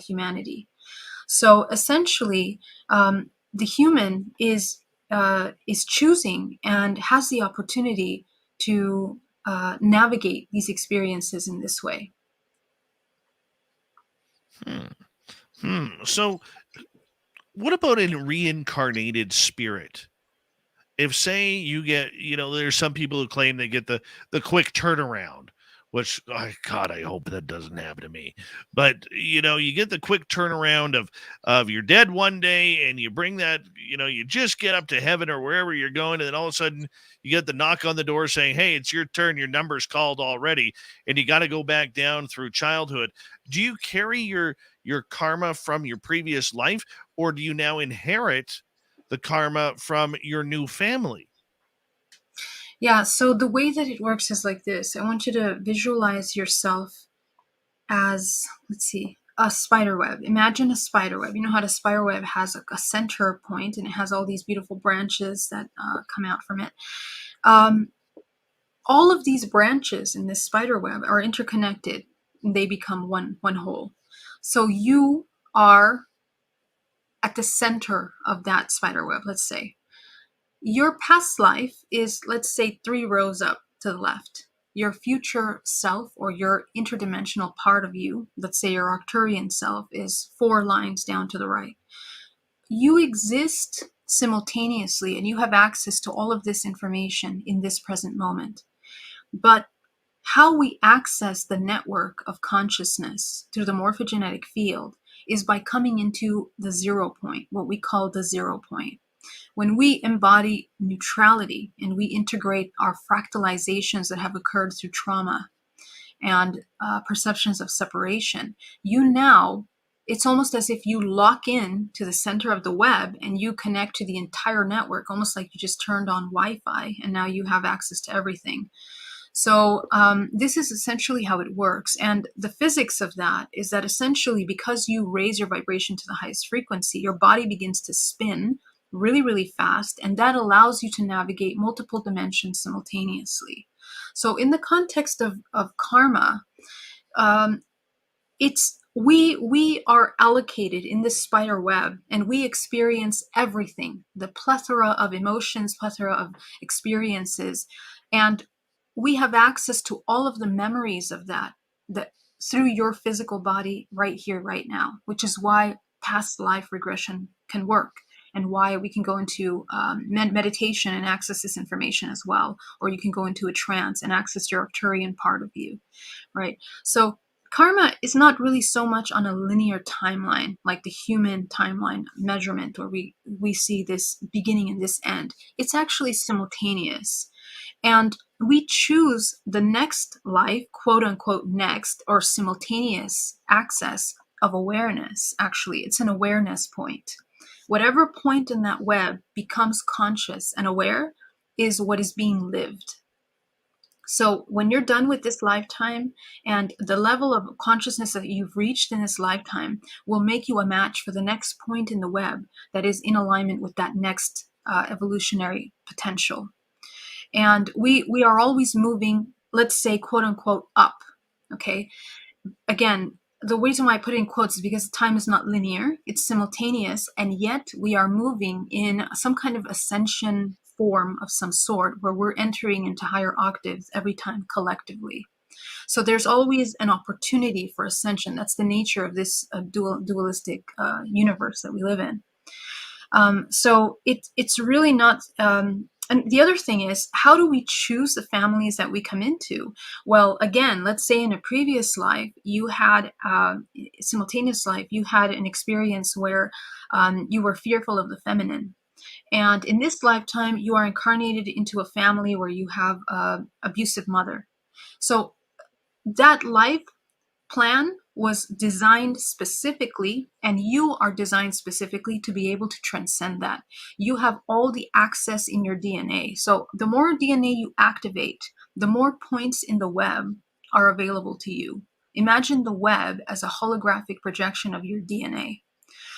humanity. So essentially, the human is choosing and has the opportunity to navigate these experiences in this way. Hmm. So, what about a reincarnated spirit? If, say, you get, there's some people who claim they get the quick turnaround, which, God, I hope that doesn't happen to me. But you get the quick turnaround of you're dead one day, and you bring that, you just get up to heaven or wherever you're going, and then all of a sudden you get the knock on the door saying, "Hey, it's your turn. Your number's called already," and you got to go back down through childhood. Do you carry your karma from your previous life, or do you now inherit the karma from your new family? Yeah, so the way that it works is like this. I want you to visualize yourself as, let's see, a spider web. Imagine a spider web. You know how the spider web has a center point, and it has all these beautiful branches that come out from it. Um, all of these branches in this spider web are interconnected. And they become one whole. So you are at the center of that spider web, let's say. Your past life is, let's say, 3 rows up to the left. Your future self, or your interdimensional part of you, let's say your Arcturian self, is 4 lines down to the right. You exist simultaneously, and you have access to all of this information in this present moment. But how we access the network of consciousness through the morphogenetic field is by coming into the 0 point, what we call the 0 point. When we embody neutrality and we integrate our fractalizations that have occurred through trauma and perceptions of separation, it's almost as if you lock in to the center of the web and you connect to the entire network, almost like you just turned on Wi-Fi and now you have access to everything. So this is essentially how it works. And the physics of that is that essentially because you raise your vibration to the highest frequency, your body begins to spin really, really fast. And that allows you to navigate multiple dimensions simultaneously. So in the context of karma, we are allocated in this spider web and we experience everything, the plethora of emotions, plethora of experiences, and we have access to all of the memories of that through your physical body right here, right now, which is why past life regression can work and why we can go into meditation and access this information as well, or you can go into a trance and access your Arcturian part of you, right? So karma is not really so much on a linear timeline, like the human timeline measurement, where we see this beginning and this end. It's actually simultaneous. And we choose the next life, quote unquote, next or simultaneous access of awareness. Actually, it's an awareness point. Whatever point in that web becomes conscious and aware is what is being lived. So when you're done with this lifetime and the level of consciousness that you've reached in this lifetime will make you a match for the next point in the web that is in alignment with that next evolutionary potential. And we are always moving, let's say, quote unquote, up. Okay. Again, the reason why I put it in quotes is because time is not linear, it's simultaneous, and yet we are moving in some kind of ascension form of some sort where we're entering into higher octaves every time collectively. So there's always an opportunity for ascension. That's the nature of this dualistic universe that we live in. So it's really not... and the other thing is, how do we choose the families that we come into? Well, again, let's say in a previous life, you had simultaneous life, you had an experience where you were fearful of the feminine. And in this lifetime, you are incarnated into a family where you have an abusive mother. So that life plan was designed specifically, and you are designed specifically to be able to transcend that. You have all the access in your DNA. So the more DNA you activate, the more points in the web are available to you. Imagine the web as a holographic projection of your DNA.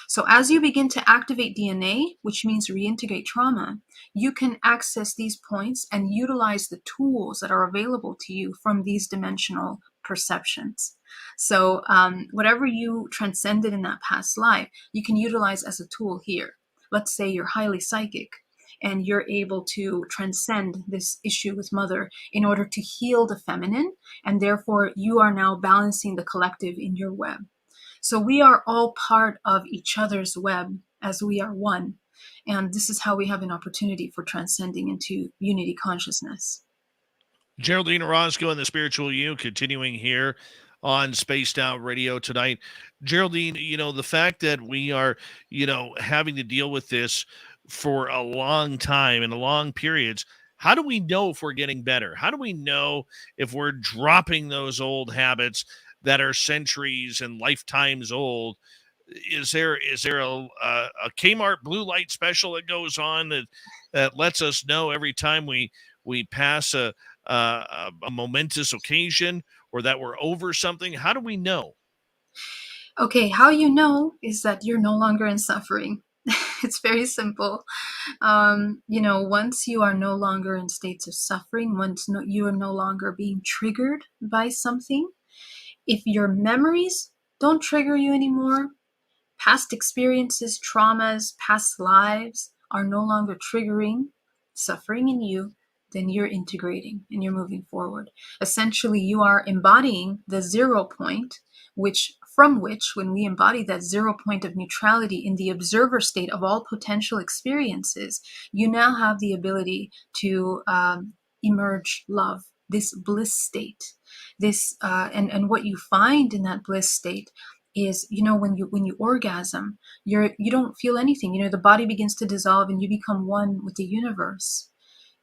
So as you begin to activate DNA, which means reintegrate trauma, you can access these points and utilize the tools that are available to you from these dimensional perceptions. So whatever you transcended in that past life, you can utilize as a tool here. Let's say you're highly psychic and you're able to transcend this issue with mother in order to heal the feminine, and therefore you are now balancing the collective in your web. So we are all part of each other's web as we are one. And this is how we have an opportunity for transcending into unity consciousness. Geraldine Orozco and the Spiritual You continuing here on Spaced Out Radio tonight. Geraldine, the fact that we are, having to deal with this for a long time and long periods, how do we know if we're getting better? How do we know if we're dropping those old habits that are centuries and lifetimes old? Is there a Kmart blue light special that goes on that lets us know every time we pass a momentous occasion or that we're over something? How do we know? Okay, how you know is that you're no longer in suffering. It's very simple. Once you are no longer in states of suffering, you are no longer being triggered by something, if your memories don't trigger you anymore, past experiences, traumas, past lives are no longer triggering suffering in you, then you're integrating and you're moving forward. Essentially, you are embodying the 0 point, from which, when we embody that 0 point of neutrality in the observer state of all potential experiences, you now have the ability to emerge love, this bliss state. And what you find in that bliss state is, when you orgasm, you don't feel anything. The body begins to dissolve and you become one with the universe.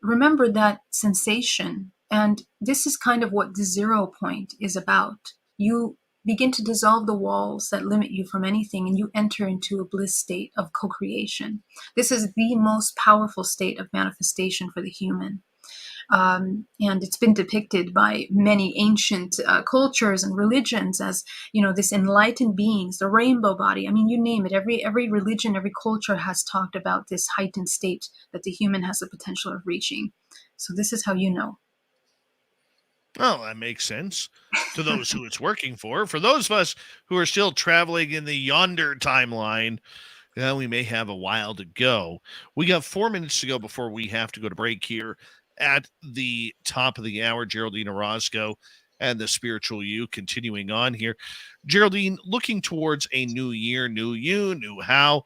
Remember that sensation. And this is kind of what the 0 point is about. You begin to dissolve the walls that limit you from anything, and you enter into a bliss state of co-creation. This is the most powerful state of manifestation for the human. And it's been depicted by many ancient cultures and religions as, this enlightened beings, the rainbow body. I mean, you name it. Every religion, every culture has talked about this heightened state that the human has the potential of reaching. So this is how you know. Well, that makes sense to those who it's working for. For those of us who are still traveling in the yonder timeline, we may have a while to go. We got 4 minutes to go before we have to go to break here at the top of the hour. Geraldine Orozco and the Spiritual You continuing on here. Geraldine, looking towards a new year, new you, new how.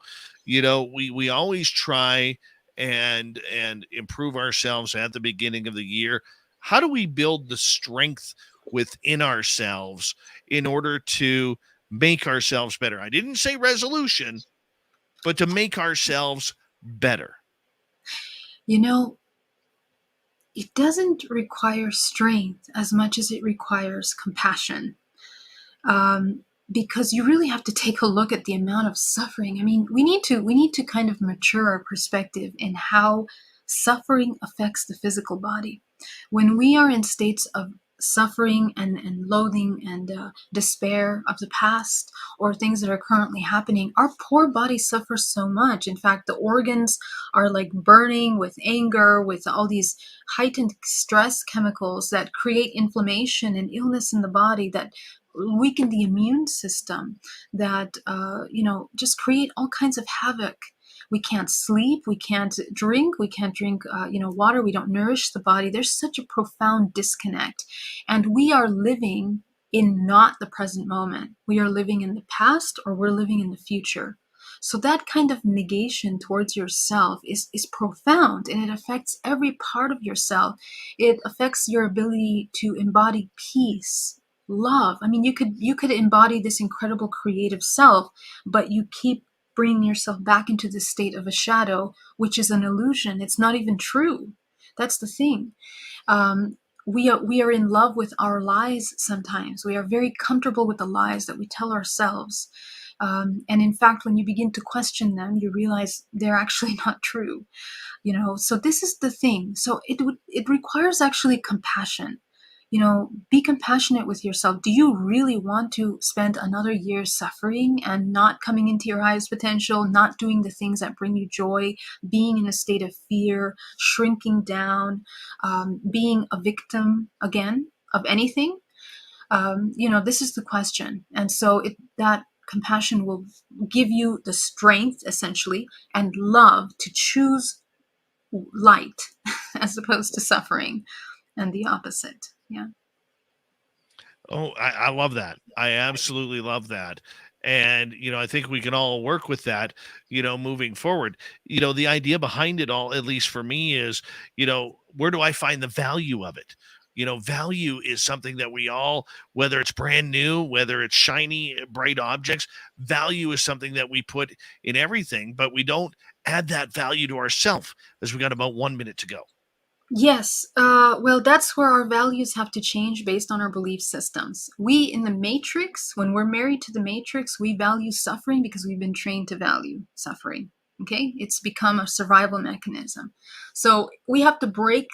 We always try and improve ourselves at the beginning of the year. How do we build the strength within ourselves in order to make ourselves better? I didn't say resolution, but to make ourselves better. It doesn't require strength as much as it requires compassion. Because you really have to take a look at the amount of suffering. I mean, we need to kind of mature our perspective in how suffering affects the physical body. When we are in states of suffering and loathing and despair of the past or things that are currently happening, our poor body suffers so much. In fact, the organs are like burning with anger, with all these heightened stress chemicals that create inflammation and illness in the body, that weaken the immune system, that just create all kinds of havoc. We can't sleep, we can't drink water, we don't nourish the body. There's such a profound disconnect. And we are living in not the present moment. We are living in the past, or we're living in the future. So that kind of negation towards yourself is profound, and it affects every part of yourself. It affects your ability to embody peace, love. I mean, you could embody this incredible creative self, but you keep bringing yourself back into this state of a shadow, which is an illusion. It's not even true. That's the thing. We are in love with our lies sometimes. We are very comfortable with the lies that we tell ourselves. And in fact, when you begin to question them, you realize they're actually not true. So this is the thing. So it requires actually compassion. Be compassionate with yourself. Do you really want to spend another year suffering and not coming into your highest potential, not doing the things that bring you joy, being in a state of fear, shrinking down, being a victim again of anything? This is the question. And so that compassion will give you the strength, essentially, and love to choose light as opposed to suffering, and the opposite. Yeah. Oh, I love that. I absolutely love that. And, I think we can all work with that, moving forward. The idea behind it all, at least for me, is, where do I find the value of it? Value is something that we all, whether it's brand new, whether it's shiny, bright objects, value is something that we put in everything, but we don't add that value to ourselves, as we got about 1 minute to go. Yes. Well, that's where our values have to change based on our belief systems. We in the Matrix, when we're married to the Matrix, we value suffering because we've been trained to value suffering. Okay? It's become a survival mechanism. So we have to break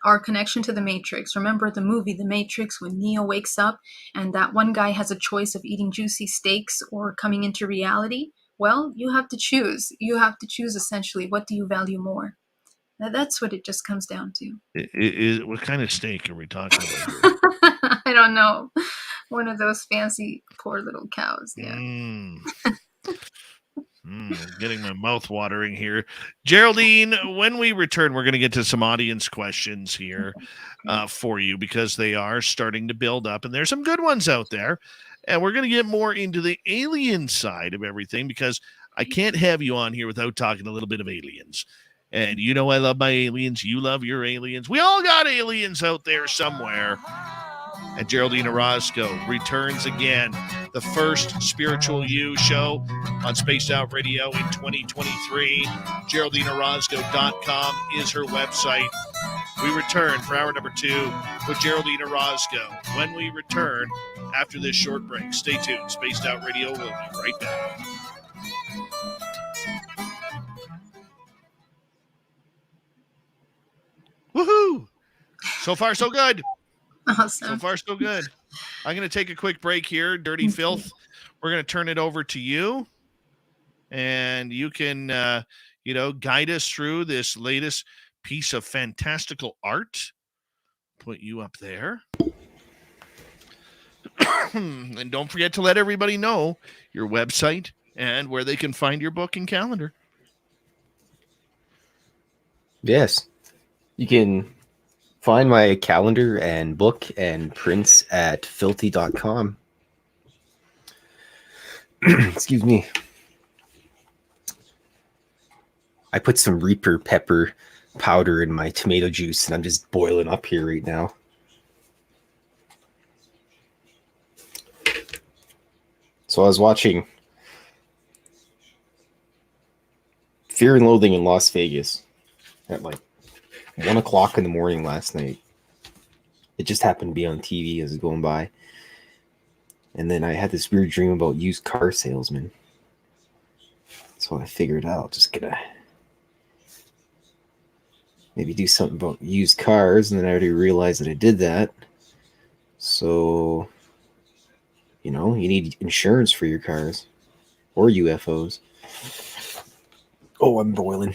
our connection to the Matrix. Remember the movie The Matrix, when Neo wakes up and that one guy has a choice of eating juicy steaks or coming into reality? Well, you have to choose. You have to choose, essentially, what do you value more? That's what it just comes down to. What kind of steak are we talking about here? I don't know. One of those fancy poor little cows. Yeah. Getting my mouth watering here. Geraldine, when we return, we're going to get to some audience questions here for you, because they are starting to build up, and there's some good ones out there. And we're going to get more into the alien side of everything, because I can't have you on here without talking a little bit of aliens. And I love my aliens. You love your aliens. We all got aliens out there somewhere. And Geraldine Orozco returns again. The first Spiritual You show on Spaced Out Radio in 2023. GeraldineOrozco.com is her website. We return for hour number 2 with Geraldine Orozco. When we return after this short break, stay tuned. Spaced Out Radio will be right back. Woohoo! So far, so good. Awesome. So far, so good. I'm going to take a quick break here. Dirty Filth, we're going to turn it over to you. And you can, guide us through this latest piece of fantastical art. Put you up there. And don't forget to let everybody know your website and where they can find your book and calendar. Yes. You can find my calendar and book and prints at filthy.com. Excuse me. I put some Reaper pepper powder in my tomato juice, and I'm just boiling up here right now. So I was watching Fear and Loathing in Las Vegas at like 1 o'clock in the morning last night. It just happened to be on TV as it was going by. And then I had this weird dream about used car salesmen. So I figured out just gonna maybe do something about used cars, and then I already realized that I did that. So, you need insurance for your cars or UFOs. Oh, I'm boiling.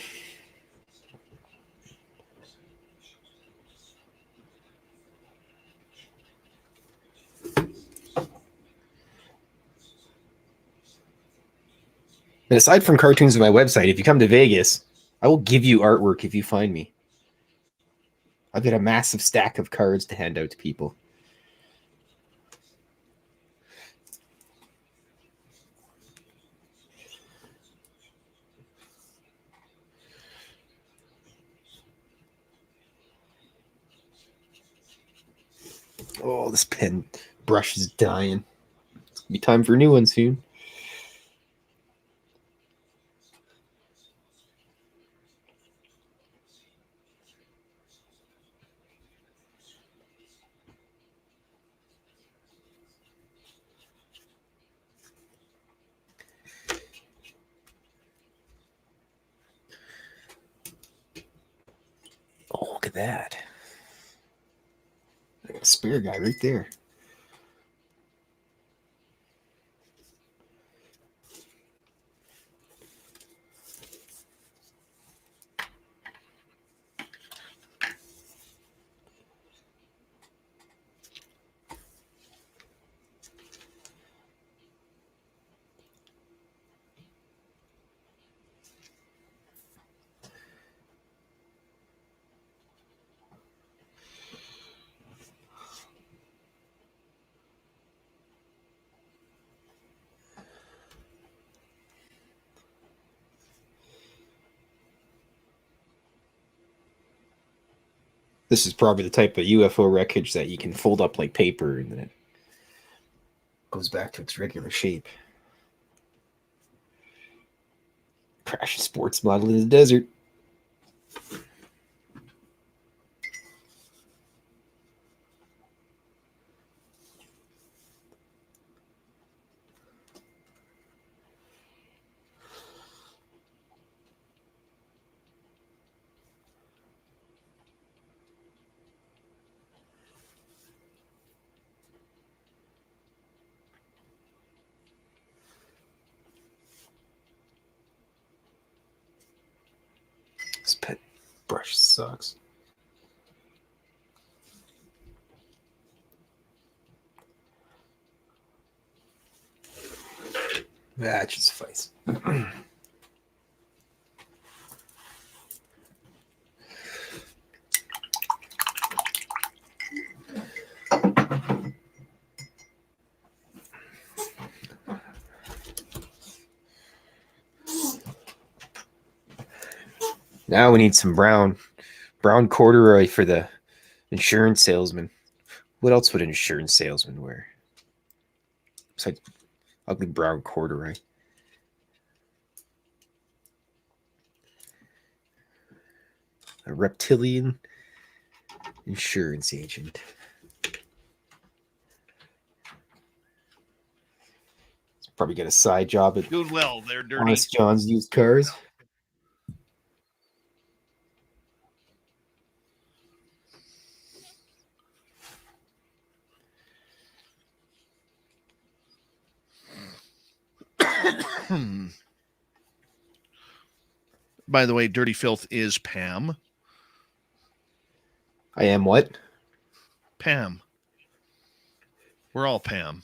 And aside from cartoons on my website, if you come to Vegas, I will give you artwork if you find me. I've got a massive stack of cards to hand out to people. Oh, this pen brush is dying. It's gonna be time for a new one soon. Oh, look at that. I got a spare guy right there. This is probably the type of UFO wreckage that you can fold up like paper and then it goes back to its regular shape. Crash a sports model in the desert. This pet brush sucks. That should suffice. Now we need some brown corduroy for the insurance salesman. What else would an insurance salesman wear? It's like ugly brown corduroy. A reptilian insurance agent. He's probably got a side job at Doing well. They're dirty. Honest John's used cars. By the way, Dirty Filth is Pam. I am what? Pam. We're all Pam.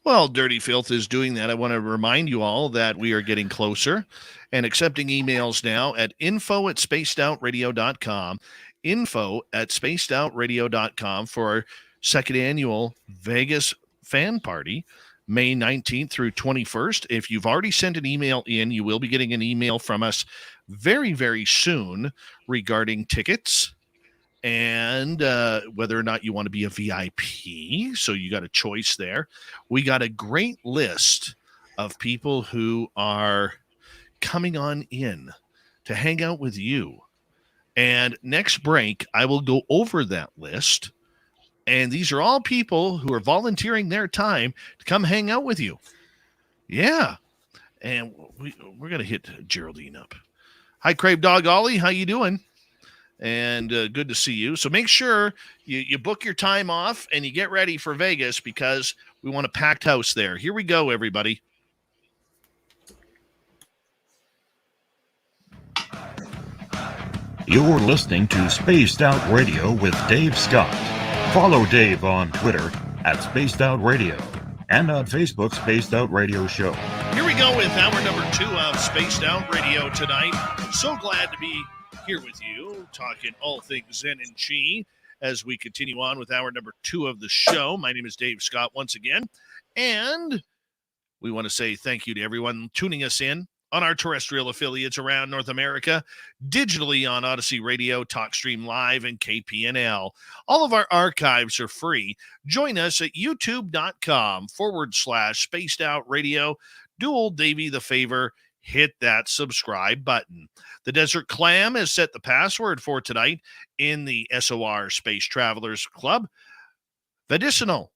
Well, Dirty Filth is doing that. I want to remind you all that we are getting closer and accepting emails now at info@spacedoutradio.com. Info@spacedoutradio.com for our second annual Vegas fan party, May 19th through 21st. If you've already sent an email in, you will be getting an email from us very, very soon regarding tickets and whether or not you want to be a VIP. So you got a choice there. We got a great list of people who are coming on in to hang out with you. And next break, I will go over that list. And these are all people who are volunteering their time to come hang out with you. Yeah. And we're going to hit Geraldine up. Hi, Crave Dog Ollie. How you doing? And good to see you. So make sure you book your time off and you get ready for Vegas because we want a packed house there. Here we go, everybody. You're listening to Spaced Out Radio with Dave Scott. Follow Dave on Twitter at Spaced Out Radio and on Facebook, Spaced Out Radio Show. Here we go with hour number 2 of Spaced Out Radio tonight. So glad to be here with you, talking all things Zen and Chi as we continue on with hour number 2 of the show. My name is Dave Scott once again, and we want to say thank you to everyone tuning us in on our terrestrial affiliates around North America, digitally on Odyssey Radio, TalkStream Live, and KPNL. All of our archives are free. Join us at youtube.com/Spaced Out Radio. Do old Davey the favor, hit that subscribe button. The Desert Clam has set the password for tonight in the SOR Space Travelers Club. Medicinal.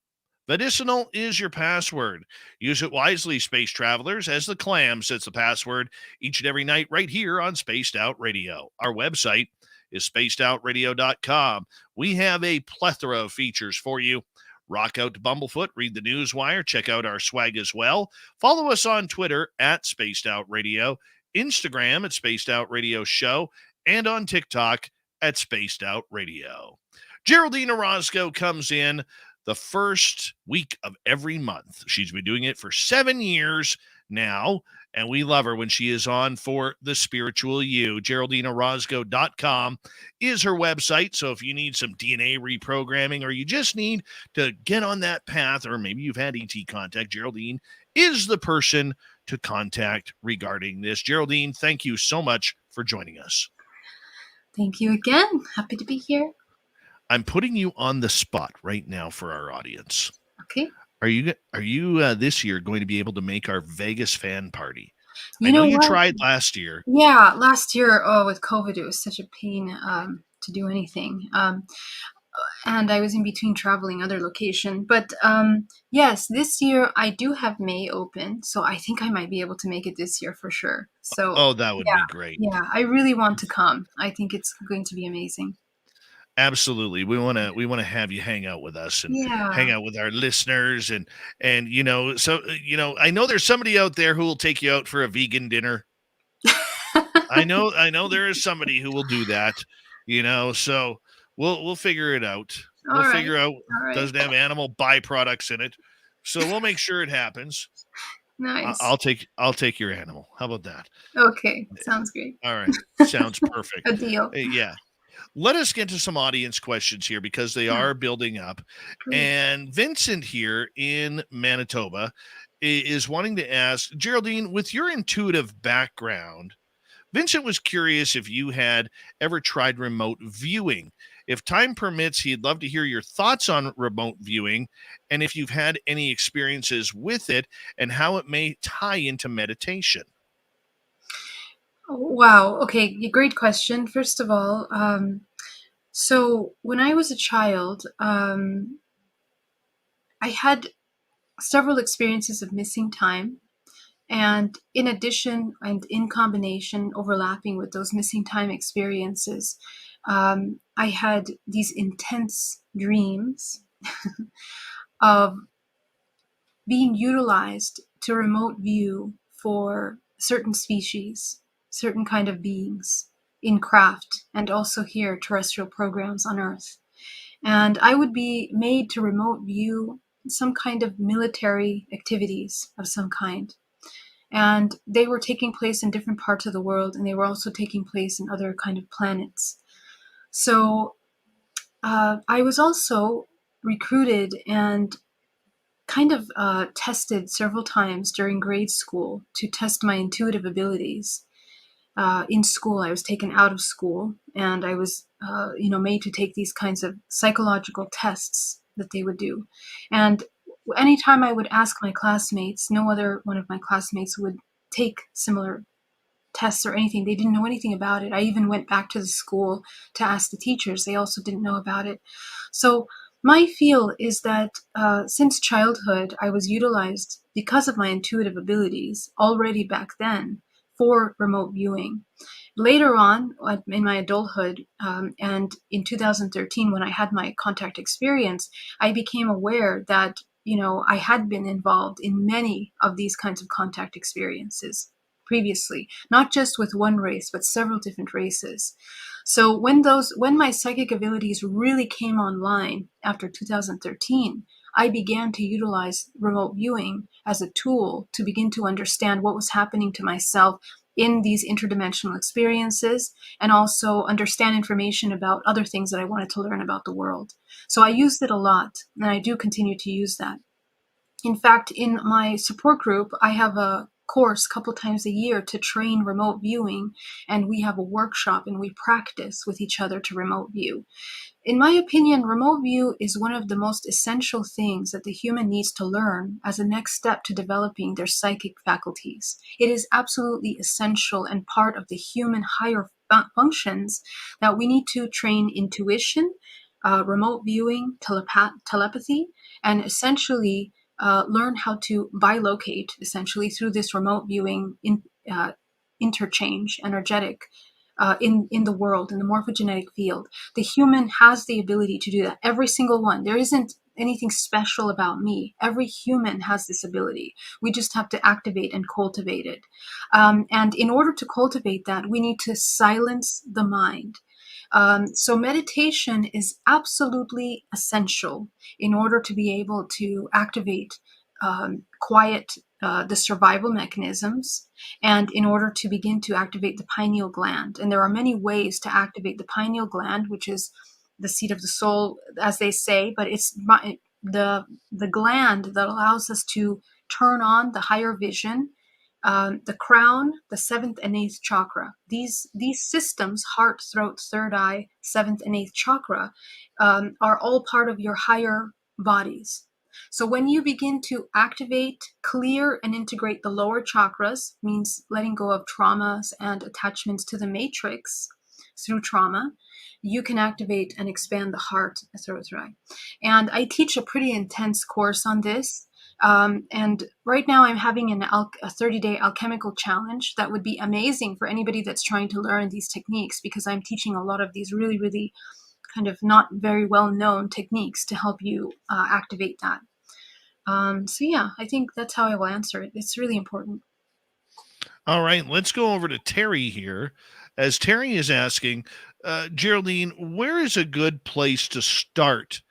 Medicinal is your password. Use it wisely, Space Travelers, as the Clam sets the password each and every night right here on Spaced Out Radio. Our website is spacedoutradio.com. We have a plethora of features for you. Rock out to Bumblefoot, read the Newswire, check out our swag as well. Follow us on Twitter at Spaced Out Radio, Instagram at Spaced Out Radio Show, and on TikTok at Spaced Out Radio. Geraldine Orozco comes in the first week of every month. She's been doing it for 7 years now, and we love her when she is on for The Spiritual You. GeraldineOrozco.com is her website, so if you need some DNA reprogramming or you just need to get on that path, or maybe you've had ET contact, Geraldine is the person to contact regarding this. Geraldine, thank you so much for joining us. Thank you again. Happy to be here. I'm putting you on the spot right now for our audience. Okay. Are you this year going to be able to make our Vegas fan party? You I know know you what? tried last year. Yeah, last year, with COVID, it was such a pain to do anything. And I was in between traveling other location. But yes, this year I do have May open, so I think I might be able to make it this year for sure. So Oh, that would be great. yeah, I really want to come. I think it's going to be amazing. Absolutely. We want to have you hang out with us and Yeah. hang out with our listeners and I know there's somebody out there who will take you out for a vegan dinner. I know there is somebody who will do that, so we'll figure it out. All right. Figure out All right. doesn't have animal byproducts in it. So we'll make sure it happens. Nice. I'll take your animal. How about that? Okay. Sounds great. All right. Sounds perfect. A deal. Yeah. Let us get to some audience questions here because they are building up. Great. And Vincent here in Manitoba is wanting to ask, Geraldine, with your intuitive background, Vincent was curious if you had ever tried remote viewing. If time permits, he'd love to hear your thoughts on remote viewing and if you've had any experiences with it and how it may tie into meditation. Wow. Okay. Great question. First of all, so when I was a child, I had several experiences of missing time. And in addition and in combination, overlapping with those missing time experiences, I had these intense dreams of being utilized to remote view for certain species, certain kind of beings in craft, and also here terrestrial programs on Earth. And I would be made to remote view some kind of military activities of some kind. And they were taking place in different parts of the world, and they were also taking place in other kind of planets. So I was also recruited and kind of tested several times during grade school to test my intuitive abilities. In school, I was taken out of school, and I was, made to take these kinds of psychological tests that they would do. And anytime I would ask my classmates, no other one of my classmates would take similar tests or anything. They didn't know anything about it. I even went back to the school to ask the teachers. They also didn't know about it. So my feel is that since childhood, I was utilized because of my intuitive abilities already back then for remote viewing. Later on, in my adulthood, and in 2013, when I had my contact experience, I became aware that, I had been involved in many of these kinds of contact experiences previously, not just with one race, but several different races. So when my psychic abilities really came online after 2013, I began to utilize remote viewing as a tool to begin to understand what was happening to myself in these interdimensional experiences, and also understand information about other things that I wanted to learn about the world. So I used it a lot, and I do continue to use that. In fact, in my support group, I have a course a couple times a year to train remote viewing, and we have a workshop and we practice with each other to remote view. In my opinion, remote view is one of the most essential things that the human needs to learn as a next step to developing their psychic faculties. It is absolutely essential and part of the human higher functions that we need to train intuition, remote viewing, telepathy, and essentially learn how to bilocate, essentially through this remote viewing interchange, energetic, in the world, in the morphogenetic field. The human has the ability to do that. Every single one. There isn't anything special about me. Every human has this ability. We just have to activate and cultivate it. And in order to cultivate that, we need to silence the mind. So meditation is absolutely essential in order to be able to activate quiet the survival mechanisms, and in order to begin to activate the pineal gland. And there are many ways to activate the pineal gland, which is the seat of the soul, as they say, but it's the gland that allows us to turn on the higher vision, the crown, the seventh and eighth chakra. These systems, heart, throat, third eye, seventh and eighth chakra, are all part of your higher bodies. So when you begin to activate, clear, and integrate the lower chakras, means letting go of traumas and attachments to the matrix through trauma, you can activate and expand the heart, throat, eye. And I teach a pretty intense course on this. And right now I'm having a 30-day alchemical challenge that would be amazing for anybody that's trying to learn these techniques, because I'm teaching a lot of these really, really kind of not very well-known techniques to help you activate that. So yeah, I think that's how I will answer it. It's really important. All right, let's go over to Terry here. As Terry is asking, Geraldine, where is a good place to start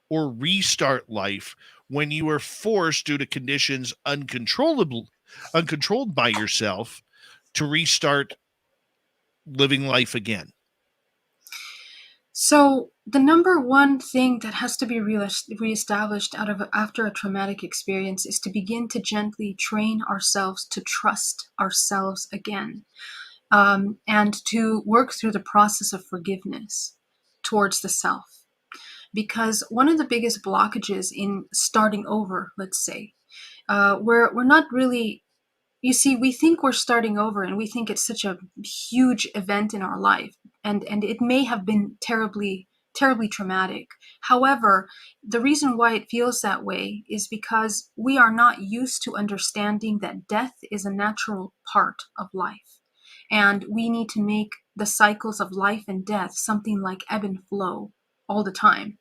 or restart life when you are forced due to conditions uncontrolled by yourself to restart living life again? So the number one thing that has to be reestablished after a traumatic experience is to begin to gently train ourselves to trust ourselves again. and to work through the process of forgiveness towards the self. Because one of the biggest blockages in starting over, let's say, we're not really, you see, we think we're starting over and we think it's such a huge event in our life, and it may have been terribly traumatic. However, the reason why it feels that way is because we are not used to understanding that death is a natural part of life. And we need to make the cycles of life and death something like ebb and flow all the time.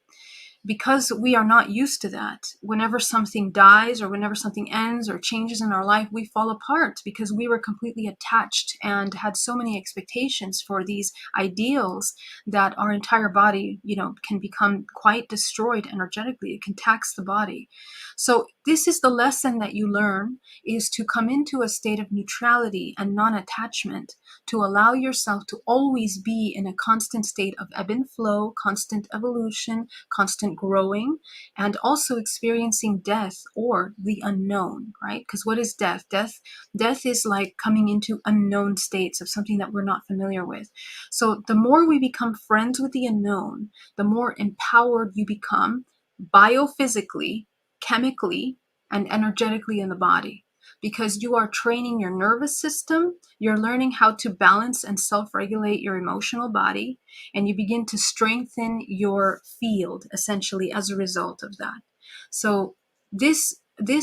Because we are not used to that, whenever something dies or whenever something ends or changes in our life, we fall apart because we were completely attached and had so many expectations for these ideals that our entire body, can become quite destroyed energetically. It can tax the body. So this is the lesson that you learn, is to come into a state of neutrality and non-attachment, to allow yourself to always be in a constant state of ebb and flow, constant evolution, constant growing, and also experiencing death or the unknown, right? Because what is death? Death is like coming into unknown states of something that we're not familiar with. So the more we become friends with the unknown, the more empowered you become biophysically, chemically, and energetically in the body. Because you are training your nervous system, you're learning how to balance and self-regulate your emotional body, and you begin to strengthen your field, essentially, as a result of that. So this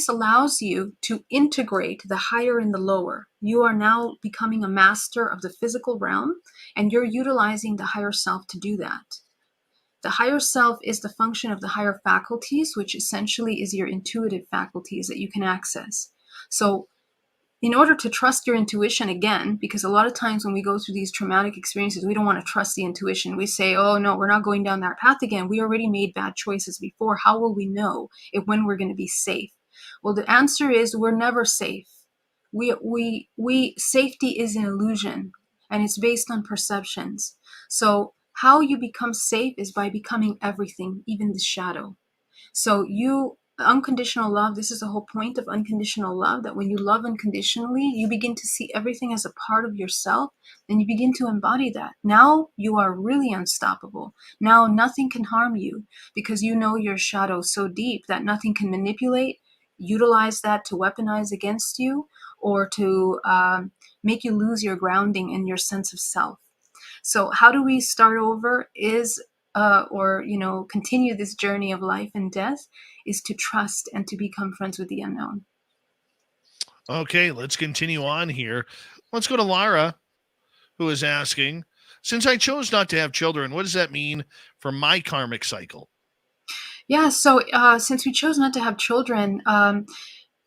allows you to integrate the higher and the lower. You are now becoming a master of the physical realm, and you're utilizing the higher self to do that. The higher self is the function of the higher faculties, which essentially is your intuitive faculties that you can access. So in order to trust your intuition again, because a lot of times when we go through these traumatic experiences, we don't want to trust the intuition. We say, oh no, we're not going down that path again. We already made bad choices before. How will we know when we're going to be safe? Well, the answer is we're never safe. Safety is an illusion, and it's based on perceptions. So how you become safe is by becoming everything, even the shadow. So unconditional love, this is the whole point of unconditional love, that when you love unconditionally, you begin to see everything as a part of yourself, and you begin to embody that. Now you are really unstoppable. Now nothing can harm you, because you know your shadow so deep that nothing can manipulate, utilize that to weaponize against you, or to make you lose your grounding and your sense of self. So how do we start over continue this journey of life and death, is to trust and to become friends with the unknown. Okay, let's continue on here. Let's go to Lara, who is asking, since I chose not to have children, what does that mean for my karmic cycle? Yeah, so since we chose not to have children,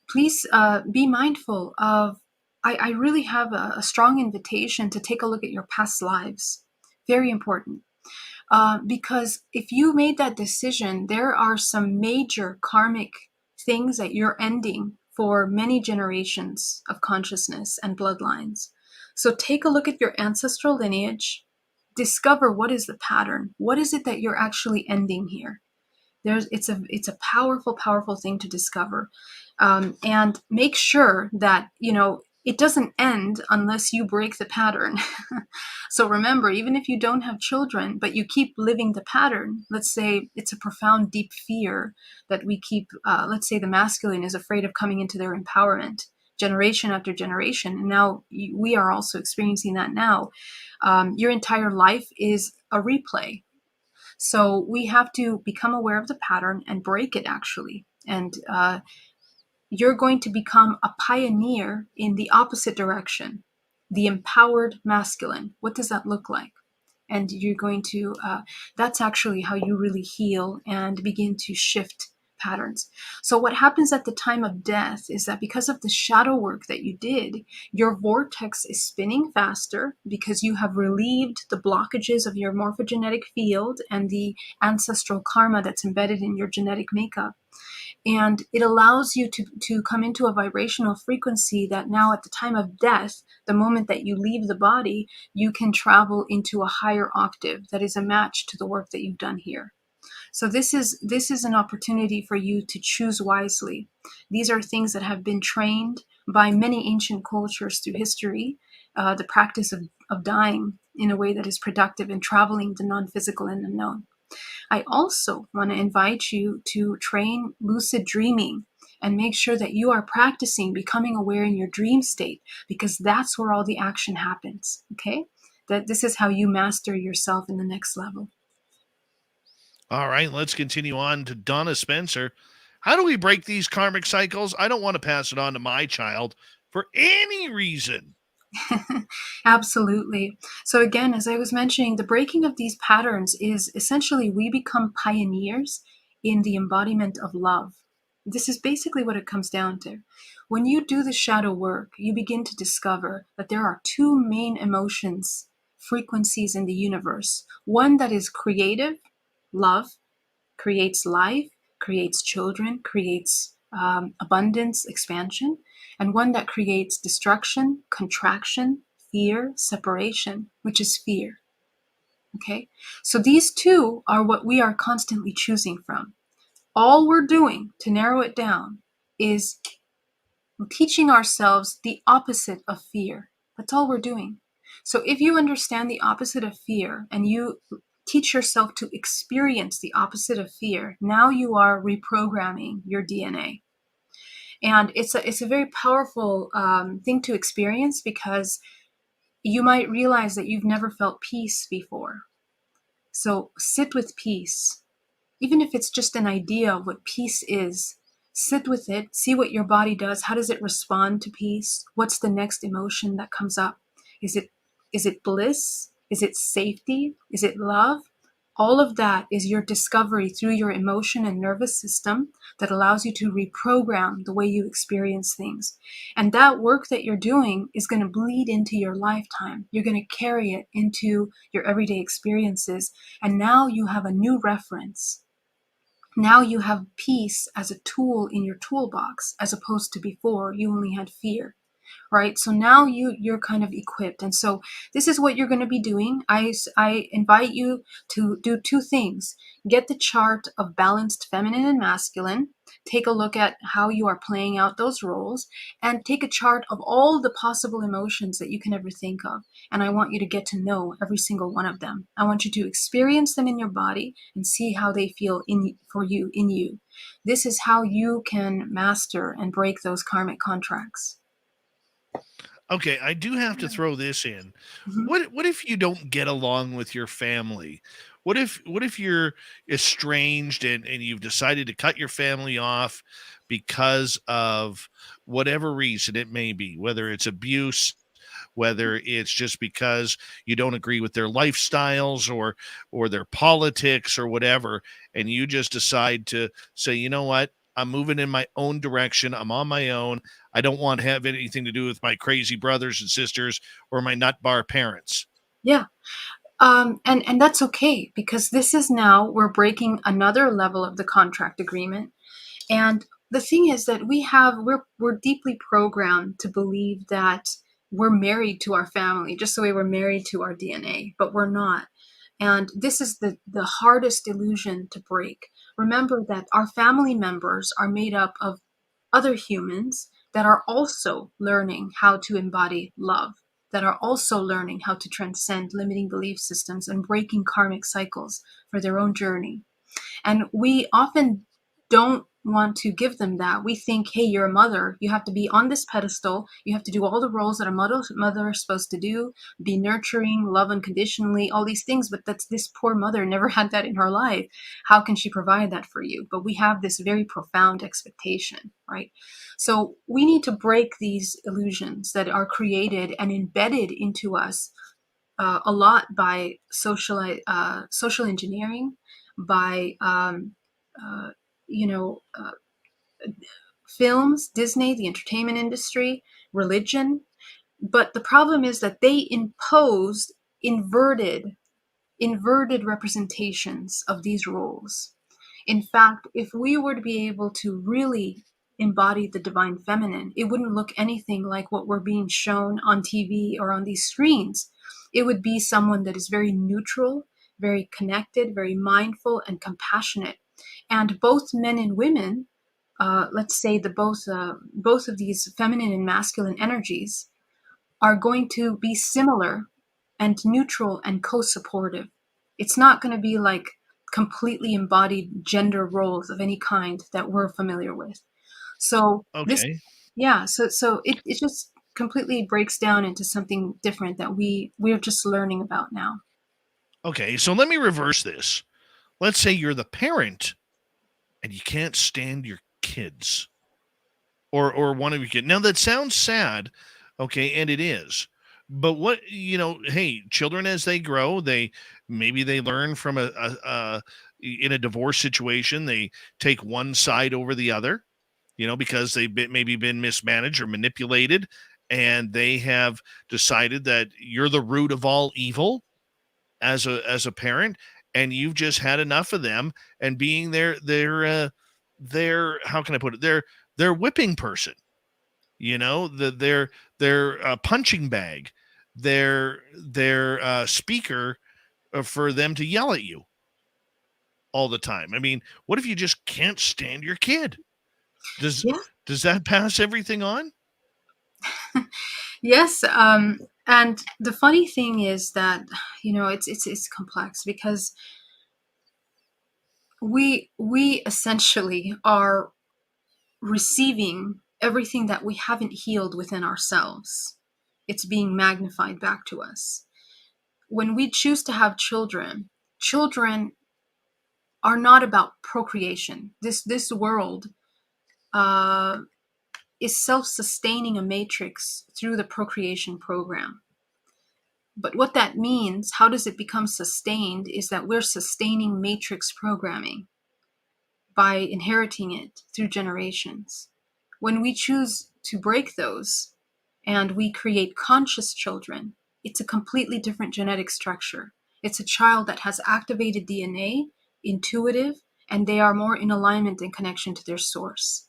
please be mindful of, I really have a strong invitation to take a look at your past lives. Very important. Because if you made that decision, there are some major karmic things that you're ending for many generations of consciousness and bloodlines. So take a look at your ancestral lineage, discover what is the pattern. What is it that you're actually ending here? It's a powerful thing to discover, and make sure that it doesn't end unless you break the pattern. So remember, even if you don't have children, but you keep living the pattern, let's say it's a profound, deep fear that we keep, let's say the masculine is afraid of coming into their empowerment generation after generation. And now we are also experiencing that now. Your entire life is a replay. So we have to become aware of the pattern and break it, actually. And you're going to become a pioneer in the opposite direction, the empowered masculine. What does that look like? And you're going to, that's actually how you really heal and begin to shift patterns. So what happens at the time of death is that because of the shadow work that you did, your vortex is spinning faster because you have relieved the blockages of your morphogenetic field and the ancestral karma that's embedded in your genetic makeup. And it allows you to come into a vibrational frequency that now at the time of death, the moment that you leave the body, you can travel into a higher octave that is a match to the work that you've done here. So this is an opportunity for you to choose wisely. These are things that have been trained by many ancient cultures through history, the practice of dying in a way that is productive and traveling the non-physical and unknown. I also want to invite you to train lucid dreaming and make sure that you are practicing becoming aware in your dream state, because that's where all the action happens. Okay? That this is how you master yourself in the next level. All right, let's continue on to Donna Spencer. How do we break these karmic cycles? I don't want to pass it on to my child for any reason. Absolutely. So again, as I was mentioning, the breaking of these patterns is essentially we become pioneers in the embodiment of love. This is basically what it comes down to. When you do the shadow work, you begin to discover that there are two main emotions, frequencies in the universe. One that is creative, love, creates life, creates children, creates abundance, expansion, and one that creates destruction, contraction, fear, separation, which is fear. Okay? So these two are what we are constantly choosing from. All we're doing to narrow it down is teaching ourselves the opposite of fear. That's all we're doing. So if you understand the opposite of fear and you teach yourself to experience the opposite of fear, now you are reprogramming your DNA. And it's a very powerful thing to experience, because you might realize that you've never felt peace before. So sit with peace. Even if it's just an idea of what peace is, sit with it, see what your body does. How does it respond to peace? What's the next emotion that comes up? Is it bliss? Is it safety? Is it love? All of that is your discovery through your emotion and nervous system that allows you to reprogram the way you experience things. And that work that you're doing is going to bleed into your lifetime. You're going to carry it into your everyday experiences. And now you have a new reference. Now you have peace as a tool in your toolbox, as opposed to before you only had fear. Right? So now you're kind of equipped. And so this is what you're going to be doing. I invite you to do two things. Get the chart of balanced feminine and masculine. Take a look at how you are playing out those roles, and take a chart of all the possible emotions that you can ever think of. And I want you to get to know every single one of them. I want you to experience them in your body and see how they feel in you. This is how you can master and break those karmic contracts. Okay, I do have to throw this in. Mhm. What if you don't get along with your family? What if you're estranged and you've decided to cut your family off because of whatever reason it may be, whether it's abuse, whether it's just because you don't agree with their lifestyles or their politics or whatever, and you just decide to say, you know what? I'm moving in my own direction. I'm on my own. I don't want to have anything to do with my crazy brothers and sisters or my nut bar parents. Yeah. And that's okay, because this is now we're breaking another level of the contract agreement. And the thing is that we're deeply programmed to believe that we're married to our family, just the way we're married to our DNA, but we're not. And this is the hardest illusion to break. Remember that our family members are made up of other humans that are also learning how to embody love, that are also learning how to transcend limiting belief systems and breaking karmic cycles for their own journey. And we often don't want to give them that. We think, hey, you're a mother. You have to be on this pedestal. You have to do all the roles that a mother is supposed to do, be nurturing, love unconditionally, all these things. But that's this poor mother never had that in her life. How can she provide that for you? But we have this very profound expectation, right? So we need to break these illusions that are created and embedded into us a lot by social engineering, by films, Disney, the entertainment industry, religion. But the problem is that they imposed inverted representations of these roles. In fact, if we were to be able to really embody the divine feminine, it wouldn't look anything like what we're being shown on TV or on these screens. It would be someone that is very neutral, very connected, very mindful, and compassionate. And both men and women, let's say both of these feminine and masculine energies, are going to be similar and neutral and co-supportive. It's not going to be like completely embodied gender roles of any kind that we're familiar with. So this, Okay. yeah, so it just completely breaks down into something different that we're just learning about now. Okay. So let me reverse this. Let's say you're the parent and you can't stand your kids or one of your kids. Now that sounds sad, okay, and it is. But what hey, children as they grow, maybe they learn from a in a divorce situation, they take one side over the other, because they've maybe been mismanaged or manipulated, and they have decided that you're the root of all evil as a parent, and you've just had enough of them and being their how can I put it, their whipping person, their punching bag, their speaker for them to yell at you all the time. I mean, what if you just can't stand your kid? Does Yeah. does that pass everything on? Yes, and the funny thing is that it's complex because we essentially are receiving everything that we haven't healed within ourselves. It's being magnified back to us. When we choose to have children, children are not about procreation. This world uh, is self-sustaining a matrix through the procreation program. But what that means, how does it become sustained, is that we're sustaining matrix programming by inheriting it through generations. When we choose to break those and we create conscious children, it's a completely different genetic structure. It's a child that has activated DNA, intuitive, and they are more in alignment and connection to their source.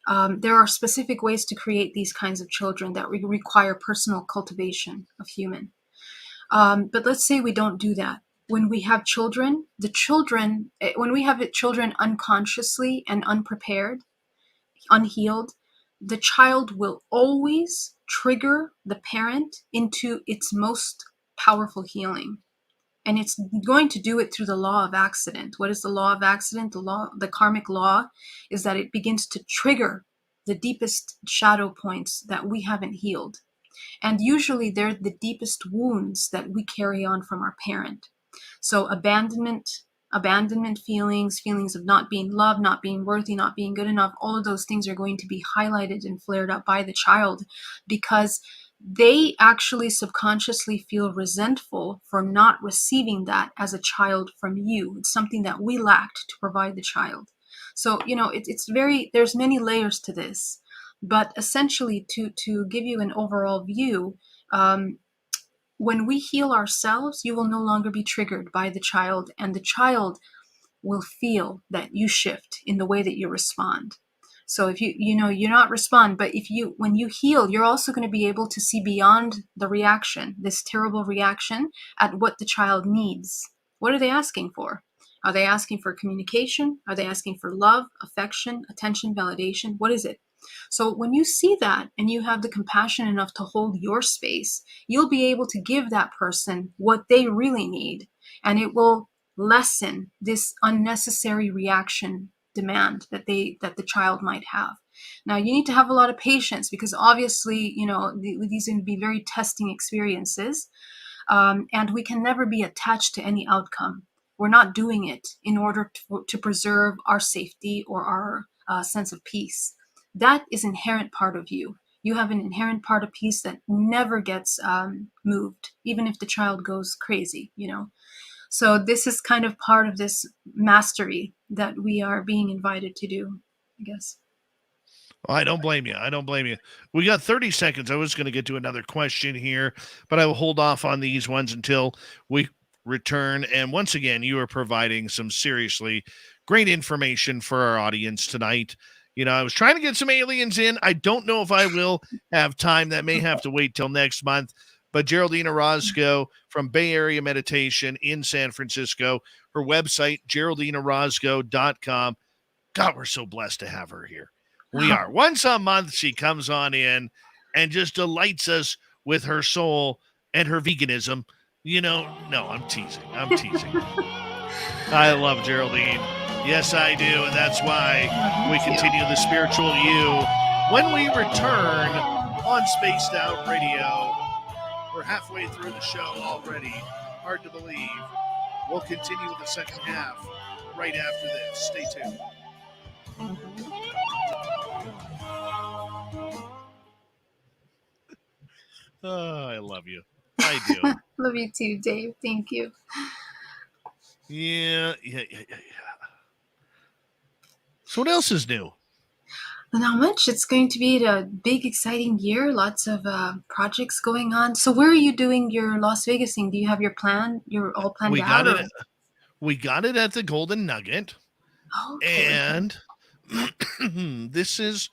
There are specific ways to create these kinds of children that require personal cultivation of human. But let's say we don't do that. When we have children, when we have children unconsciously and unprepared, unhealed, the child will always trigger the parent into its most powerful healing. And it's going to do it through the law of accident. What is the law of accident? The karmic law is that it begins to trigger the deepest shadow points that we haven't healed. And usually they're the deepest wounds that we carry on from our parent. So abandonment feelings of not being loved, not being worthy, not being good enough, all of those things are going to be highlighted and flared up by the child because they actually subconsciously feel resentful for not receiving that as a child from you. It's something that we lacked to provide the child. So, there's many layers to this. But essentially, to give you an overall view, when we heal ourselves, you will no longer be triggered by the child, and the child will feel that you shift in the way that you respond. So if you're not respond, but when you heal, you're also going to be able to see beyond the reaction, this terrible reaction, at what the child needs. What are they asking for? Are they asking for communication? Are they asking for love, affection, attention, validation? What is it? So when you see that and you have the compassion enough to hold your space, you'll be able to give that person what they really need, and it will lessen this unnecessary reaction demand that the child might have. Now you need to have a lot of patience because obviously, these are going to be very testing experiences, and we can never be attached to any outcome. We're not doing it in order to preserve our safety or our sense of peace. That is inherent part of you. You have an inherent part of peace that never gets moved, even if the child goes crazy, So this is kind of part of this mastery that we are being invited to do, I guess. I don't blame you. I don't blame you. We got 30 seconds. I was going to get to another question here, but I will hold off on these ones until we return. And once again, you are providing some seriously great information for our audience tonight. I was trying to get some aliens in. I don't know if I will have time. That may have to wait till next month. But Geraldine Orozco from Bay Area Meditation in San Francisco, her website, GeraldineOrozco.com. God, we're so blessed to have her here. We are. Once a month, she comes on in and just delights us with her soul and her veganism. No, I'm teasing. I love Geraldine. Yes, I do. And that's why we continue the spiritual you when we return on Spaced Out Radio. We're halfway through the show already. Hard to believe. We'll continue with the second half right after this. Stay tuned. Oh, I love you. I do. Love you too, Dave. Thank you. Yeah. So what else is new? Not much. It's going to be a big, exciting year. Lots of projects going on. So where are you doing your Las Vegas thing? Do you have your plan? You're all planned We out? got it at the Golden Nugget. Okay. And this is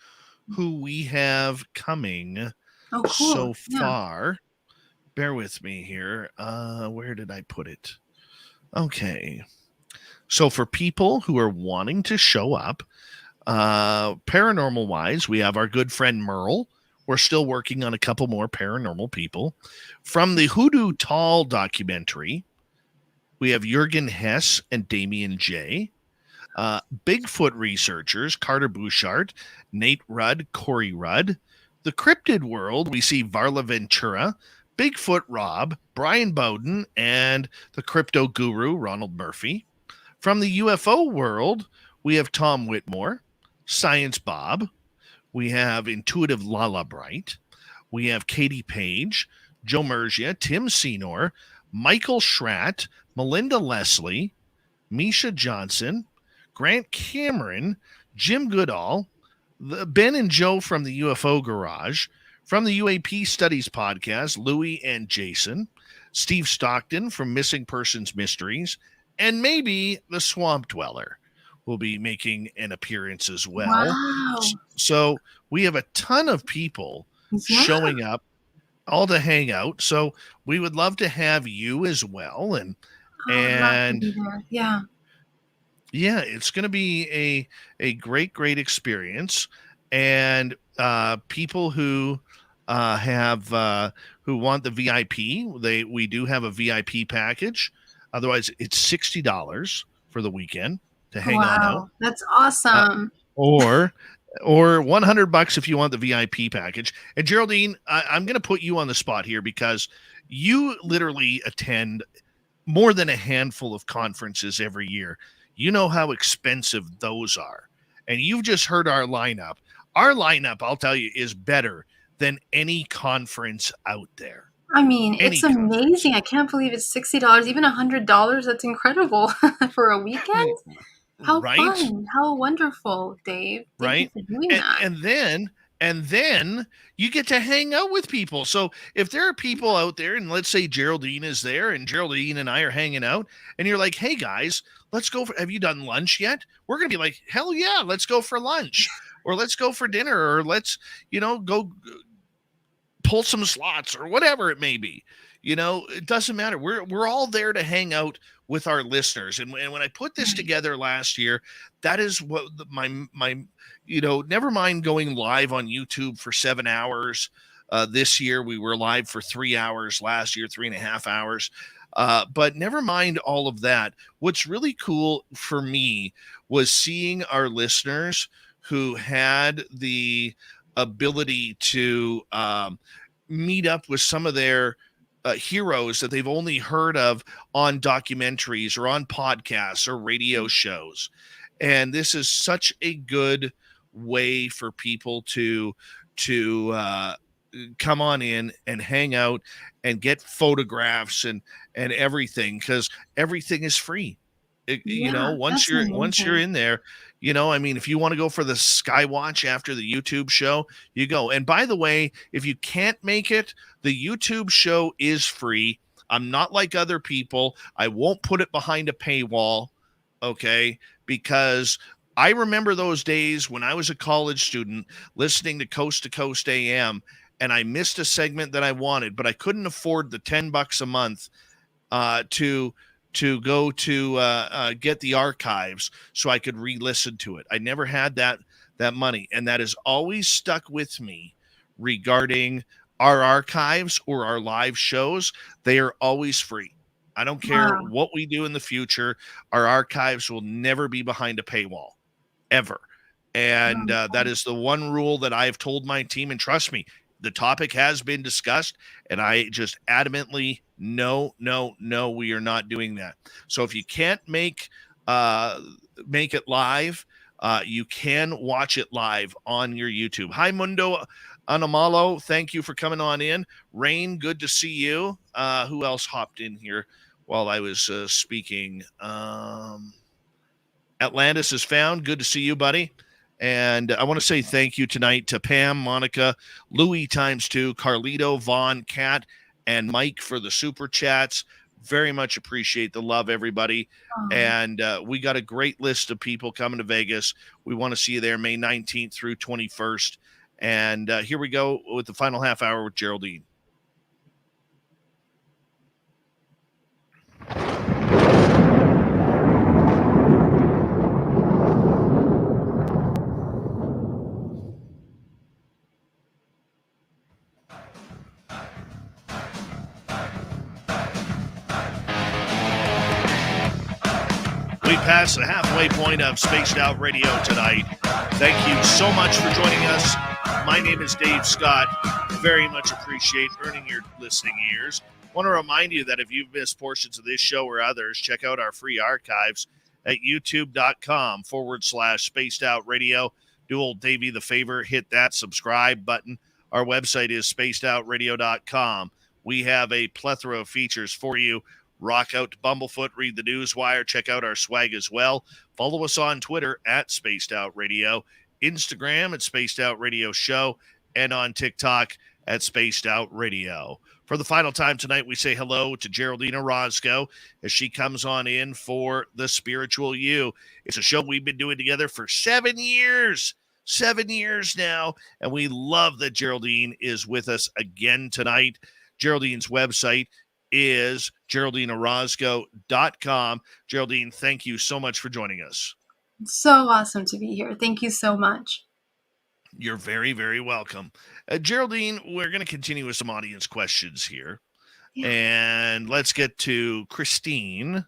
who we have coming cool. so far. Bear with me here. Where did I put it? Okay. So for people who are wanting to show up, paranormal wise, we have our good friend Merle. We're still working on a couple more paranormal people. From the Hoodoo Tall documentary, we have Jürgen Hess and Damien J. Bigfoot researchers, Carter Bouchard, Nate Rudd, Corey Rudd. The Cryptid world, we see Varla Ventura, Bigfoot Rob, Brian Bowden, and the crypto guru, Ronald Murphy. From the UFO world, we have Tom Whitmore, Science Bob. We have Intuitive Lala Bright. We have Katie Page, Joe Mergia, Tim Senor, Michael Schratt, Melinda Leslie, Misha Johnson, Grant Cameron, Jim Goodall, Ben and Joe from the UFO Garage, from the UAP Studies podcast, Louie and Jason, Steve Stockton from Missing Persons Mysteries, and maybe the Swamp Dweller will be making an appearance as well. Wow. So we have a ton of people showing up, all to hang out. So we would love to have you as well. And yeah, it's going to be a great experience. And people who who want the VIP, we do have a VIP package. Otherwise, it's $60 for the weekend to hang on out. That's awesome. Or $100 if you want the VIP package. And Geraldine, I'm going to put you on the spot here because you literally attend more than a handful of conferences every year. You know how expensive those are. And you've just heard our lineup. Our lineup, I'll tell you, is better than any conference out there. I mean, it's amazing. I can't believe it's $60, even $100. That's incredible for a weekend. How fun. How wonderful, Dave. Thank you for doing that. And then you get to hang out with people. So if there are people out there, and let's say Geraldine is there, and Geraldine and I are hanging out, and you're like, hey, guys, let's go have you done lunch yet? We're going to be like, hell yeah, let's go for lunch. Or let's go for dinner, or let's, go pull some slots, or whatever it may be. It doesn't matter. We're all there to hang out with our listeners. And when I put this together last year, that is what my never mind going live on YouTube for 7 hours. This year we were live for 3 hours, last year 3.5 hours. But never mind all of that. What's really cool for me was seeing our listeners who had the ability to meet up with some of their heroes that they've only heard of on documentaries or on podcasts or radio shows. And this is such a good way for people to come on in and hang out and get photographs and everything, because everything is free. Once you're in there, if you want to go for the Skywatch after the YouTube show, you go. And by the way, if you can't make it, the YouTube show is free. I'm not like other people. I won't put it behind a paywall. Okay. Because I remember those days when I was a college student listening to Coast AM, and I missed a segment that I wanted, but I couldn't afford the $10 a month to go to get the archives so I could re-listen to it. I never had that money, and that has always stuck with me regarding our archives or our live shows, they are always free. I don't care Wow. what we do in the future. Our archives will never be behind a paywall, ever. And that is the one rule that I've told my team. And trust me, the topic has been discussed, and I just adamantly, no, we are not doing that. So if you can't make it live, you can watch it live on your YouTube. Hi, Mundo Anamalo. Thank you for coming on in. Rain, good to see you. Who else hopped in here while I was speaking? Atlantis is found. Good to see you, buddy. And I want to say thank you tonight to Pam, Monica, Louie ×2, Carlito, Vaughn, Kat, and Mike for the super chats. Very much appreciate the love, everybody. And we got a great list of people coming to Vegas. We want to see you there May 19th through 21st. And here we go with the final half hour with Geraldine. We passed the halfway point of Spaced Out Radio tonight. Thank you so much for joining us. My name is Dave Scott. Very much appreciate earning your listening ears. I want to remind you that if you've missed portions of this show or others, check out our free archives at youtube.com/Spaced Out Radio. Do old Davey the favor, hit that subscribe button. Our website is spacedoutradio.com. We have a plethora of features for you. Rock out to Bumblefoot, read the Newswire, check out our swag as well. Follow us on Twitter at Spaced Out Radio, Instagram at Spaced Out Radio Show, and on TikTok at Spaced Out Radio. For the final time tonight, we say hello to Geraldine Orozco as she comes on in for The Spiritual You. It's a show we've been doing together for 7 years. 7 years now, and we love that Geraldine is with us again tonight. Geraldine's website is GeraldineOrozco.com. Geraldine, thank you so much for joining us. It's so awesome to be here. Thank you so much. You're very, very welcome. Geraldine, we're going to continue with some audience questions here. Yeah. And let's get to Christine.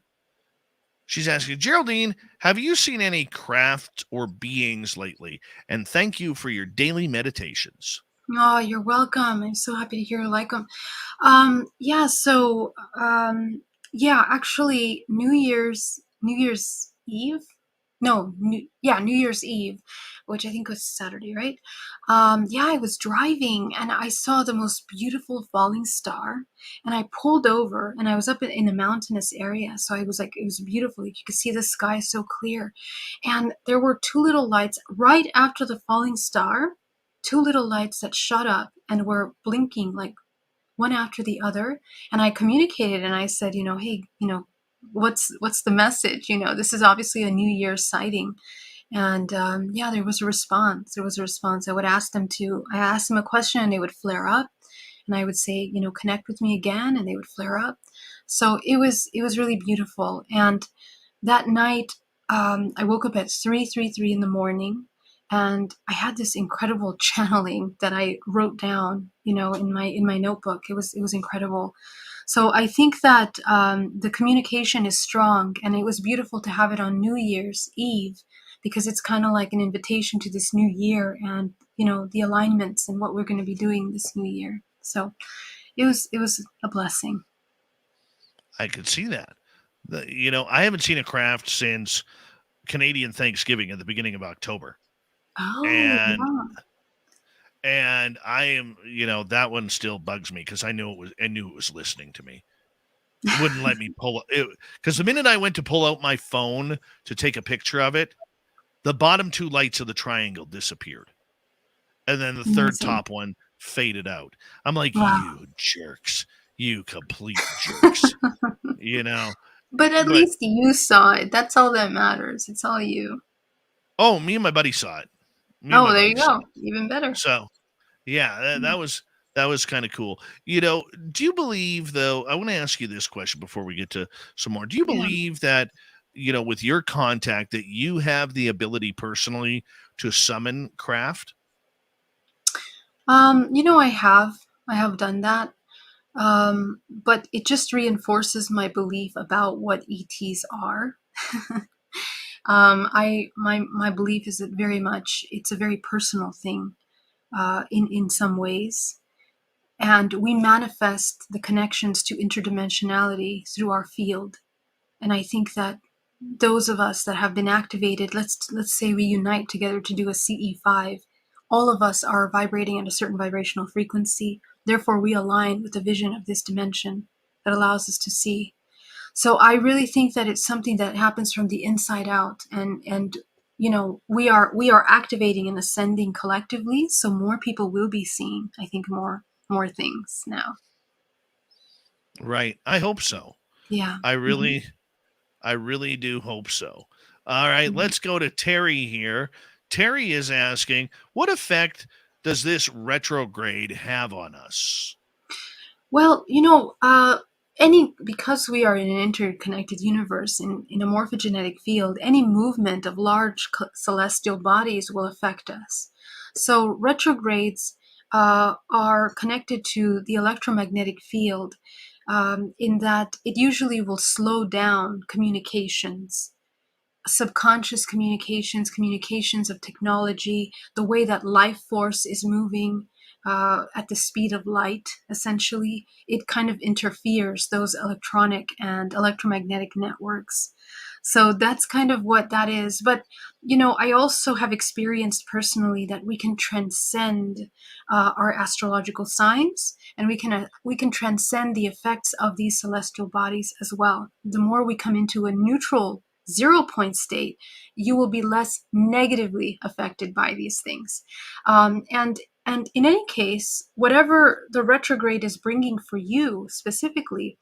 She's asking, Geraldine, have you seen any craft or beings lately? And thank you for your daily meditations. Oh, you're welcome. I'm so happy to hear you like them. Actually, New Year's Eve. New Year's Eve, which I think was Saturday, right? I was driving and I saw the most beautiful falling star, and I pulled over and I was up in a mountainous area. So I was like, it was beautiful. You could see the sky so clear. And there were two little lights right after the falling star, two little lights that shot up and were blinking like one after the other. And I communicated and I said, hey, what's the message? This is obviously a New Year's sighting. And there was a response. I asked them a question and they would flare up. And I would say, connect with me again, and they would flare up. So it was really beautiful. And that night, I woke up at 3:33 in the morning. And I had this incredible channeling that I wrote down, in my notebook. It was incredible. So I think that the communication is strong, and it was beautiful to have it on New Year's Eve, because it's kind of like an invitation to this new year and, the alignments and what we're going to be doing this new year. So it was a blessing. I could see that. I haven't seen a craft since Canadian Thanksgiving at the beginning of October. Oh, and I am, that one still bugs me because I knew it was listening to me. It wouldn't let me pull it, because the minute I went to pull out my phone to take a picture of it, the bottom two lights of the triangle disappeared, and then the third top one faded out. I'm like, wow. You jerks, you complete jerks, But at least you saw it. That's all that matters. It's all you. Oh, me and my buddy saw it. There you go. Even better. So, yeah, that was kind of cool. Do you believe, though, I want to ask you this question before we get to some more. Do you believe that, with your contact, that you have the ability personally to summon craft? I have. I have done that. But it just reinforces my belief about what ETs are. My belief is that very much it's a very personal thing in some ways, and we manifest the connections to interdimensionality through our field. And I think that those of us that have been activated, let's say we unite together to do a CE5, all of us are vibrating at a certain vibrational frequency. Therefore, we align with the vision of this dimension that allows us to see. So I really think that it's something that happens from the inside out, and you know, we are activating and ascending collectively. So more people will be seeing, I think, more things now. Right. I hope so. Yeah. I really, I really do hope so. All right, Mhm. let's go to Terry here. Terry is asking, what effect does this retrograde have on us? Well, because we are in an interconnected universe in a morphogenetic field, any movement of large celestial bodies will affect us. So retrogrades are connected to the electromagnetic field, in that it usually will slow down communications, subconscious communications, communications of technology, the way that life force is moving at the speed of light, essentially. It kind of interferes those electronic and electromagnetic networks. So that's kind of what that is. But, I also have experienced personally that we can transcend our astrological signs, and we can transcend the effects of these celestial bodies as well. The more we come into a neutral 0 point state, you will be less negatively affected by these things. And in any case, whatever the retrograde is bringing for you specifically,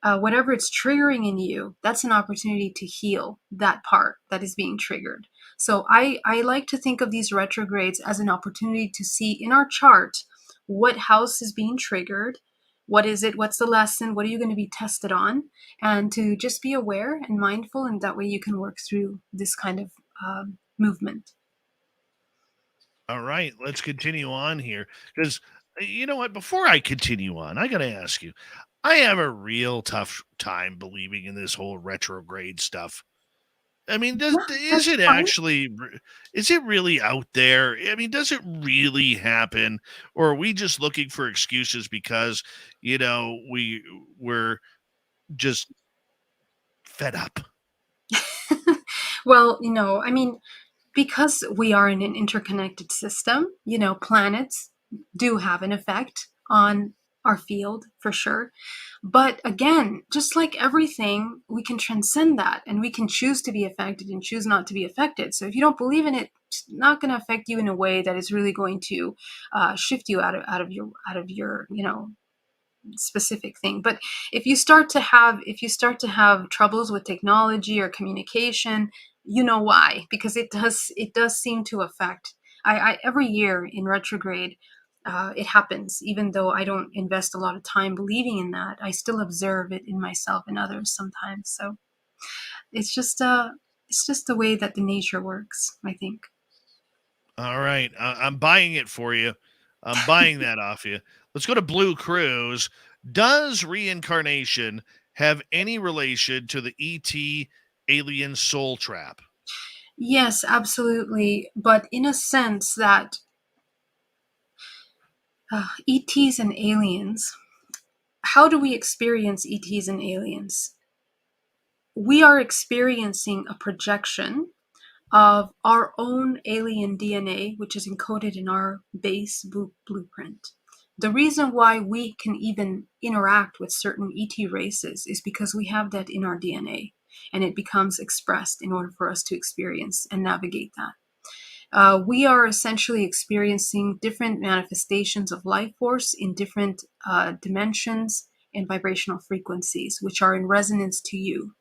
whatever it's triggering in you, that's an opportunity to heal that part that is being triggered. So I like to think of these retrogrades as an opportunity to see in our chart what house is being triggered, what is it, what's the lesson, what are you going to be tested on, and to just be aware and mindful, and that way you can work through this kind of movement. All right, let's continue on here. Because you know what? Before I continue on, I got to ask you, I have a real tough time believing in this whole retrograde stuff. I mean, Yeah, is that's it fine. actually, is it really out there? I mean, does it really happen? Or are we just looking for excuses because, we're just fed up? Well, I mean, because we are in an interconnected system, planets do have an effect on our field for sure. But again, just like everything, we can transcend that, and we can choose to be affected and choose not to be affected. So if you don't believe in it, it's not going to affect you in a way that is really going to shift you out of your specific thing. But if you start to have troubles with technology or communication, you know why, because it does seem to affect. I every year in retrograde, it happens. Even though I don't invest a lot of time believing in that, I still observe it in myself and others sometimes. So it's just the way that the nature works, I think. All right, I'm buying it for you. I'm buying that off you. Let's go to Blue Cruise. Does reincarnation have any relation to the ET alien soul trap? Yes, absolutely. But in a sense that ETs and aliens, how do we experience ETs and aliens? We are experiencing a projection of our own alien DNA, which is encoded in our base blueprint. The reason why we can even interact with certain ET races is because we have that in our DNA, and it becomes expressed in order for us to experience and navigate that. We are essentially experiencing different manifestations of life force in different dimensions and vibrational frequencies, which are in resonance to you.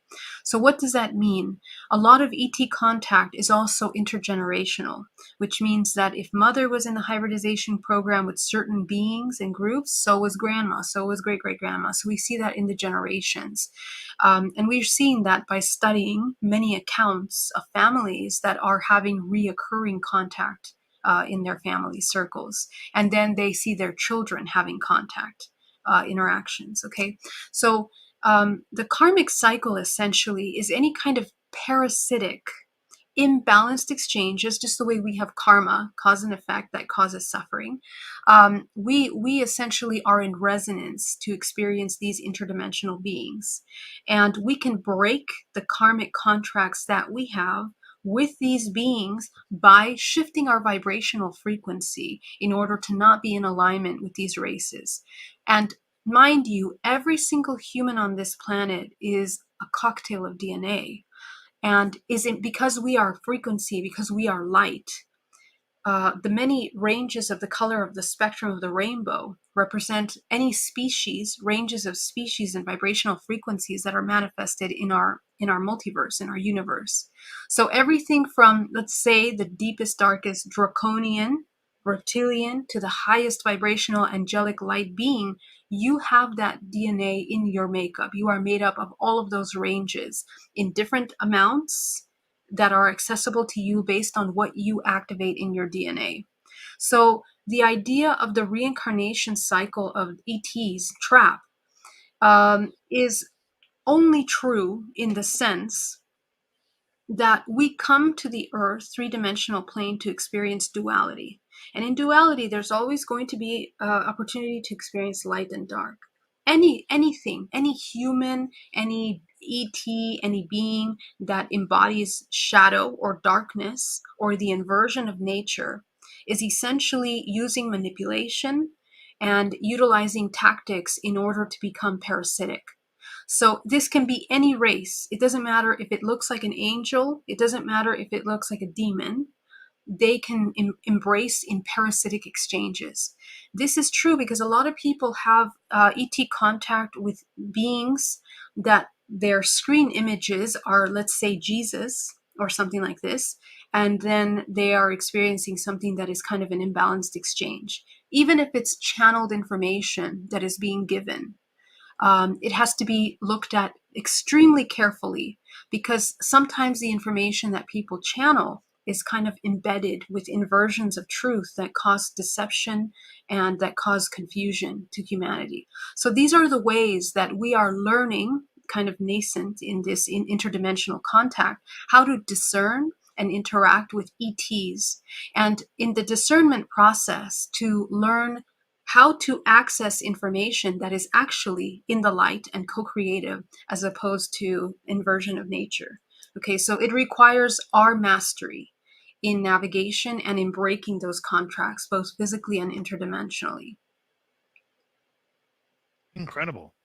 So, what does that mean? A lot of ET contact is also intergenerational, which means that if mother was in the hybridization program with certain beings and groups, so was grandma, so was great great grandma. So, we see that in the generations. And we're seeing that by studying many accounts of families that are having reoccurring contact in their family circles. And then they see their children having contact interactions. Okay. So the karmic cycle essentially is any kind of parasitic imbalanced exchanges, just the way we have karma, cause and effect, that causes suffering. We essentially are in resonance to experience these interdimensional beings, and we can break the karmic contracts that we have with these beings by shifting our vibrational frequency in order to not be in alignment with these races. And mind you, every single human on this planet is a cocktail of DNA. And isn't because we are frequency, because we are light, the many ranges of the color of the spectrum of the rainbow represent any species, ranges of species and vibrational frequencies that are manifested in our multiverse, in our universe. So everything from, let's say, the deepest, darkest draconian, reptilian, to the highest vibrational angelic light being, you have that DNA in your makeup. You are made up of all of those ranges in different amounts that are accessible to you based on what you activate in your DNA. So the idea of the reincarnation cycle of ET's trap is only true in the sense that we come to the earth three-dimensional plane to experience duality. And in duality, there's always going to be opportunity to experience light and dark. Anything, any human, any ET, any being that embodies shadow or darkness or the inversion of nature is essentially using manipulation and utilizing tactics in order to become parasitic. So this can be any race. It doesn't matter if it looks like an angel. It doesn't matter if it looks like a demon. They can embrace in parasitic exchanges. This is true because a lot of people have ET contact with beings that their screen images are, let's say, Jesus or something like this, and then they are experiencing something that is kind of an imbalanced exchange. Even if it's channeled information that is being given, it has to be looked at extremely carefully, because sometimes the information that people channel is kind of embedded with inversions of truth that cause deception and that cause confusion to humanity. So these are the ways that we are learning, kind of nascent in this interdimensional contact, how to discern and interact with ETs. And in the discernment process, to learn how to access information that is actually in the light and co-creative, as opposed to inversion of nature. Okay, so it requires our mastery in navigation and in breaking those contracts, both physically and interdimensionally. Incredible.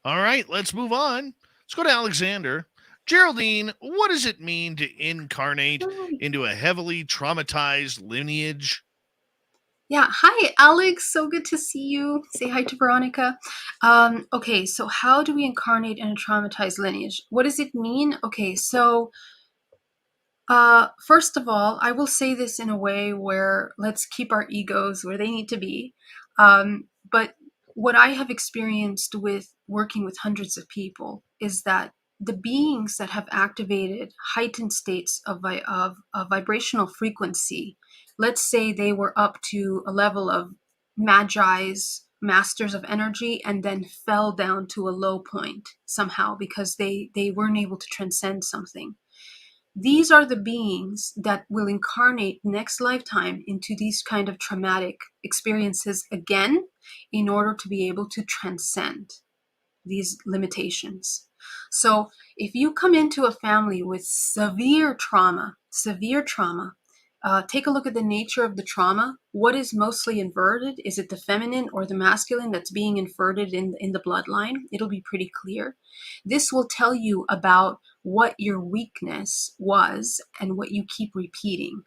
All right, let's move on. Let's go to Alexander. Geraldine, what does it mean to incarnate into a heavily traumatized lineage? Yeah, hi, Alex. So good to see you. Say hi to Veronica. Okay, so how do we incarnate in a traumatized lineage? What does it mean? Okay, so first of all, I will say this in a way where let's keep our egos where they need to be. But what I have experienced with working with hundreds of people is that the beings that have activated heightened states of vibrational frequency, let's say they were up to a level of magi's, masters of energy, and then fell down to a low point somehow because they weren't able to transcend something. These are the beings that will incarnate next lifetime into these kind of traumatic experiences again in order to be able to transcend these limitations. So if you come into a family with severe trauma, take a look at the nature of the trauma. What is mostly inverted? Is it the feminine or the masculine that's being inverted in the bloodline? It'll be pretty clear. This will tell you about what your weakness was and what you keep repeating.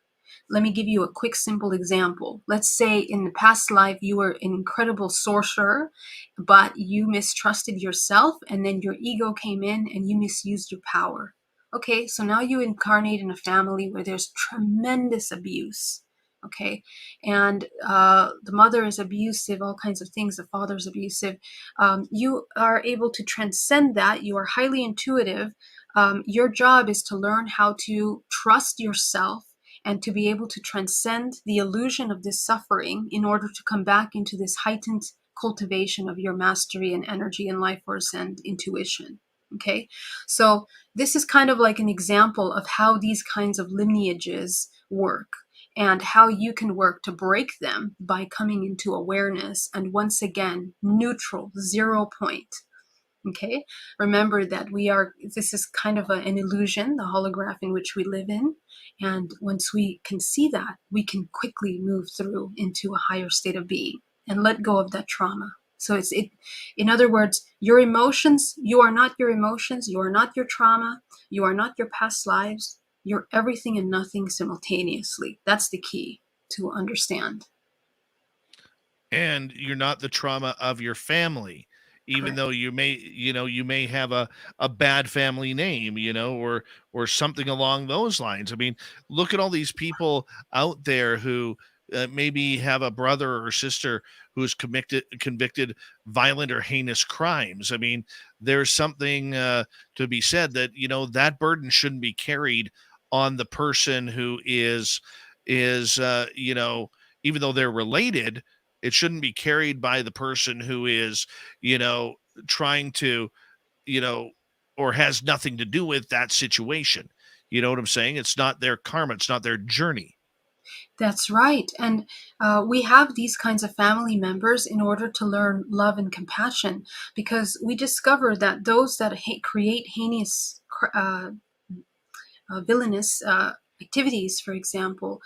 Let me give you a quick, simple example. Let's say in the past life, you were an incredible sorcerer, but you mistrusted yourself, and then your ego came in and you misused your power. Okay, so now you incarnate in a family where there's tremendous abuse. Okay, and the mother is abusive, all kinds of things. The father is abusive. You are able to transcend that. You are highly intuitive. Your job is to learn how to trust yourself and to be able to transcend the illusion of this suffering in order to come back into this heightened cultivation of your mastery and energy and life force and intuition. Okay, so this is kind of like an example of how these kinds of lineages work and how you can work to break them by coming into awareness and once again, neutral, 0 point. Okay, remember that this is kind of an illusion, the holograph in which we live in. And once we can see that, we can quickly move through into a higher state of being and let go of that trauma. So in other words, your emotions, you are not your emotions, you are not your trauma, you are not your past lives, you're everything and nothing simultaneously. That's the key to understand. And you're not the trauma of your family, even Correct. though you may have a bad family name, or something along those lines. I mean, look at all these people out there who maybe have a brother or sister who's convicted violent or heinous crimes. I mean, there's something to be said that that burden shouldn't be carried on the person who is even though they're related, it shouldn't be carried by the person who is, trying to, or has nothing to do with that situation. You know what I'm saying? It's not their karma. It's not their journey. That's right. And we have these kinds of family members in order to learn love and compassion, because we discover that those that create heinous, villainous activities, for example,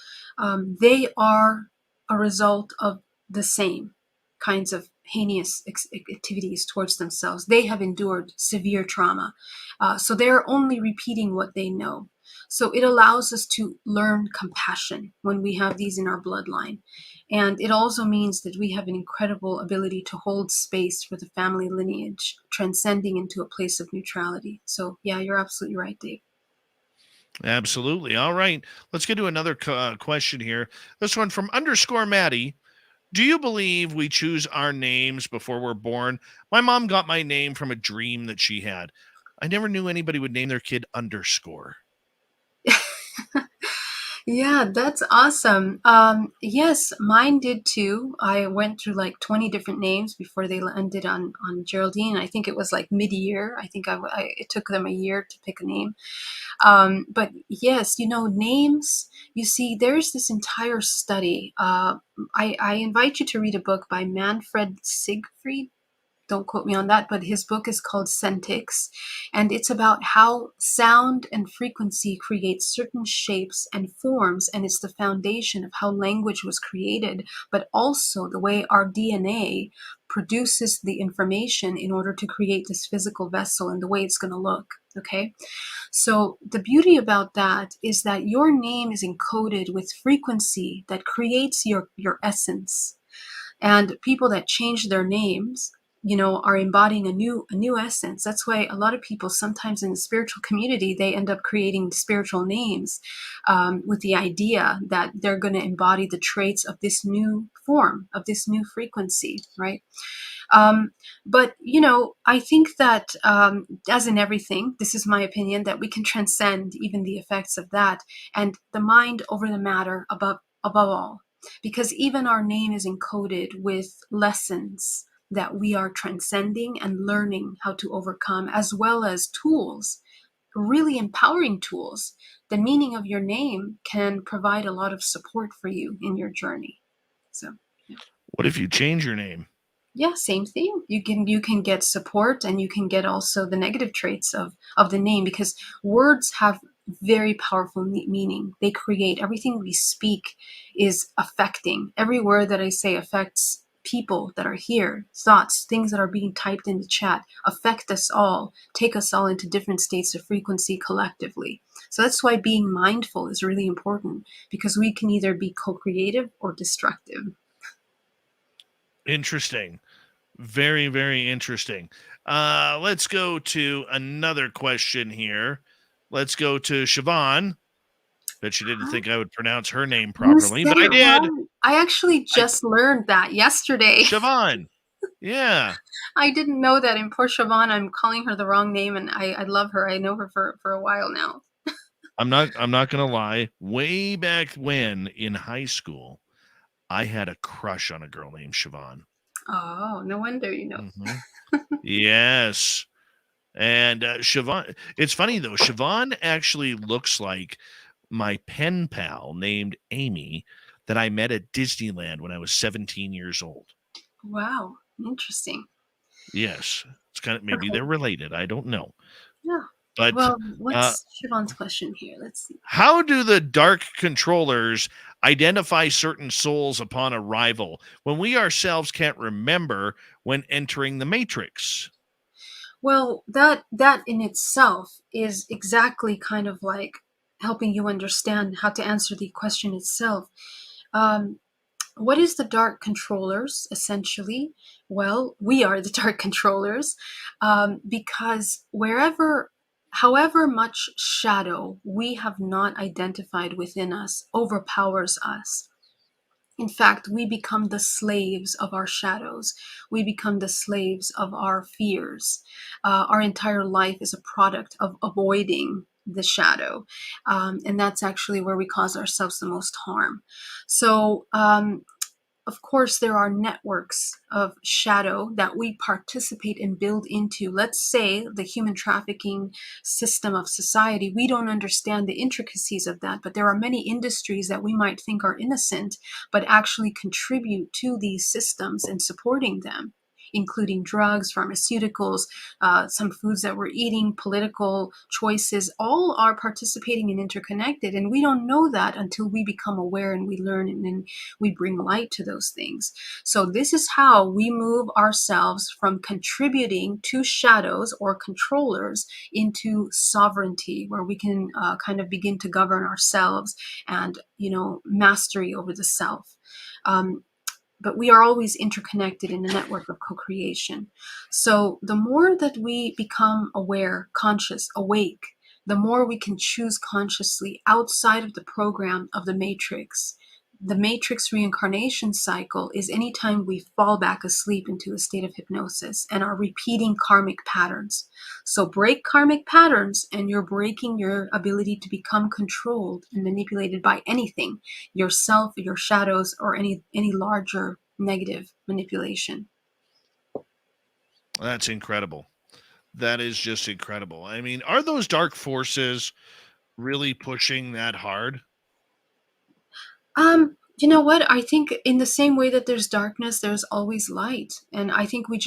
they are a result of the same kinds of heinous activities towards themselves. They have endured severe trauma. So they're only repeating what they know. So it allows us to learn compassion when we have these in our bloodline. And it also means that we have an incredible ability to hold space for the family lineage, transcending into a place of neutrality. So yeah, you're absolutely right, Dave. Absolutely. All right. Let's get to another question here. This one from _Maddie. Do you believe we choose our names before we're born? My mom got my name from a dream that she had. I never knew anybody would name their kid _. Yeah, that's awesome. Yes, mine did too. I went through like 20 different names before they ended on Geraldine. I think it was like mid-year. I think it took them a year to pick a name. But yes, names, you see, there's this entire study. I invite you to read a book by Manfred Siegfried. Don't quote me on that, but his book is called Sentix, and it's about how sound and frequency create certain shapes and forms, and it's the foundation of how language was created, but also the way our DNA produces the information in order to create this physical vessel and the way it's going to look. Okay, so the beauty about that is that your name is encoded with frequency that creates your essence, and people that change their names are embodying a new essence. That's why a lot of people sometimes in the spiritual community, they end up creating spiritual names with the idea that they're going to embody the traits of this new form, of this new frequency, right? But I think that as in everything, this is my opinion, that we can transcend even the effects of that, and the mind over the matter above all, because even our name is encoded with lessons that we are transcending and learning how to overcome, as well as tools, really empowering tools. The meaning of your name can provide a lot of support for you in your journey. So, yeah. What if you change your name? Yeah, same thing. You can get support, and you can get also the negative traits of the name, because words have very powerful meaning. They create everything we speak is affecting. Every word that I say affects people that are here, thoughts, things that are being typed in the chat affect us all, take us all into different states of frequency collectively. So that's why being mindful is really important, because we can either be co-creative or destructive. Interesting. Very, very interesting. Let's go to another question here. Let's go to Siobhan. Bet she didn't think I would pronounce her name properly, but I did. I actually just learned that yesterday. Siobhan. Yeah. I didn't know that. And poor Siobhan, I'm calling her the wrong name, and I love her. I know her for a while now. I'm not gonna lie. Way back when in high school, I had a crush on a girl named Siobhan. Oh, no wonder you know. Hmm. Yes. And Siobhan, it's funny though, Siobhan actually looks like my pen pal named Amy that I met at Disneyland when I was 17 years old. Wow, interesting. Yes. It's kind of, maybe they're Okay, related. I don't know. yeah. But Well, uh, what's Siobhan's question here? Let's see. how do the dark controllers identify certain souls upon arrival when we ourselves can't remember when entering the Matrix? Well, that in itself is exactly kind of like helping you understand how to answer the question itself. Um, what is the dark controllers essentially? Well, we are the dark controllers, because however much shadow we have not identified within us overpowers us. In fact, we become the slaves of our shadows. We become the slaves of our fears. Our entire life is a product of avoiding the shadow. And that's actually where we cause ourselves the most harm. So, of course, there are networks of shadow that we participate and build into. Let's say the human trafficking system of society. We don't understand the intricacies of that, but there are many industries that we might think are innocent, but actually contribute to these systems and supporting them, including drugs, pharmaceuticals, some foods that we're eating, political choices, all are participating and interconnected. And we don't know that until we become aware and we learn and then we bring light to those things. So this is how we move ourselves from contributing to shadows or controllers into sovereignty, where we can kind of begin to govern ourselves and, mastery over the self. Um, but we are always interconnected in a network of co-creation. So the more that we become aware, conscious, awake, the more we can choose consciously outside of the program of the matrix. The matrix reincarnation cycle is anytime we fall back asleep into a state of hypnosis and are repeating karmic patterns. So break karmic patterns and you're breaking your ability to become controlled and manipulated by anything, yourself, your shadows, or any larger negative manipulation. That's incredible. That is just incredible. I mean, are those dark forces really pushing that hard? You know what? I think in the same way that there's darkness, there's always light. And I think it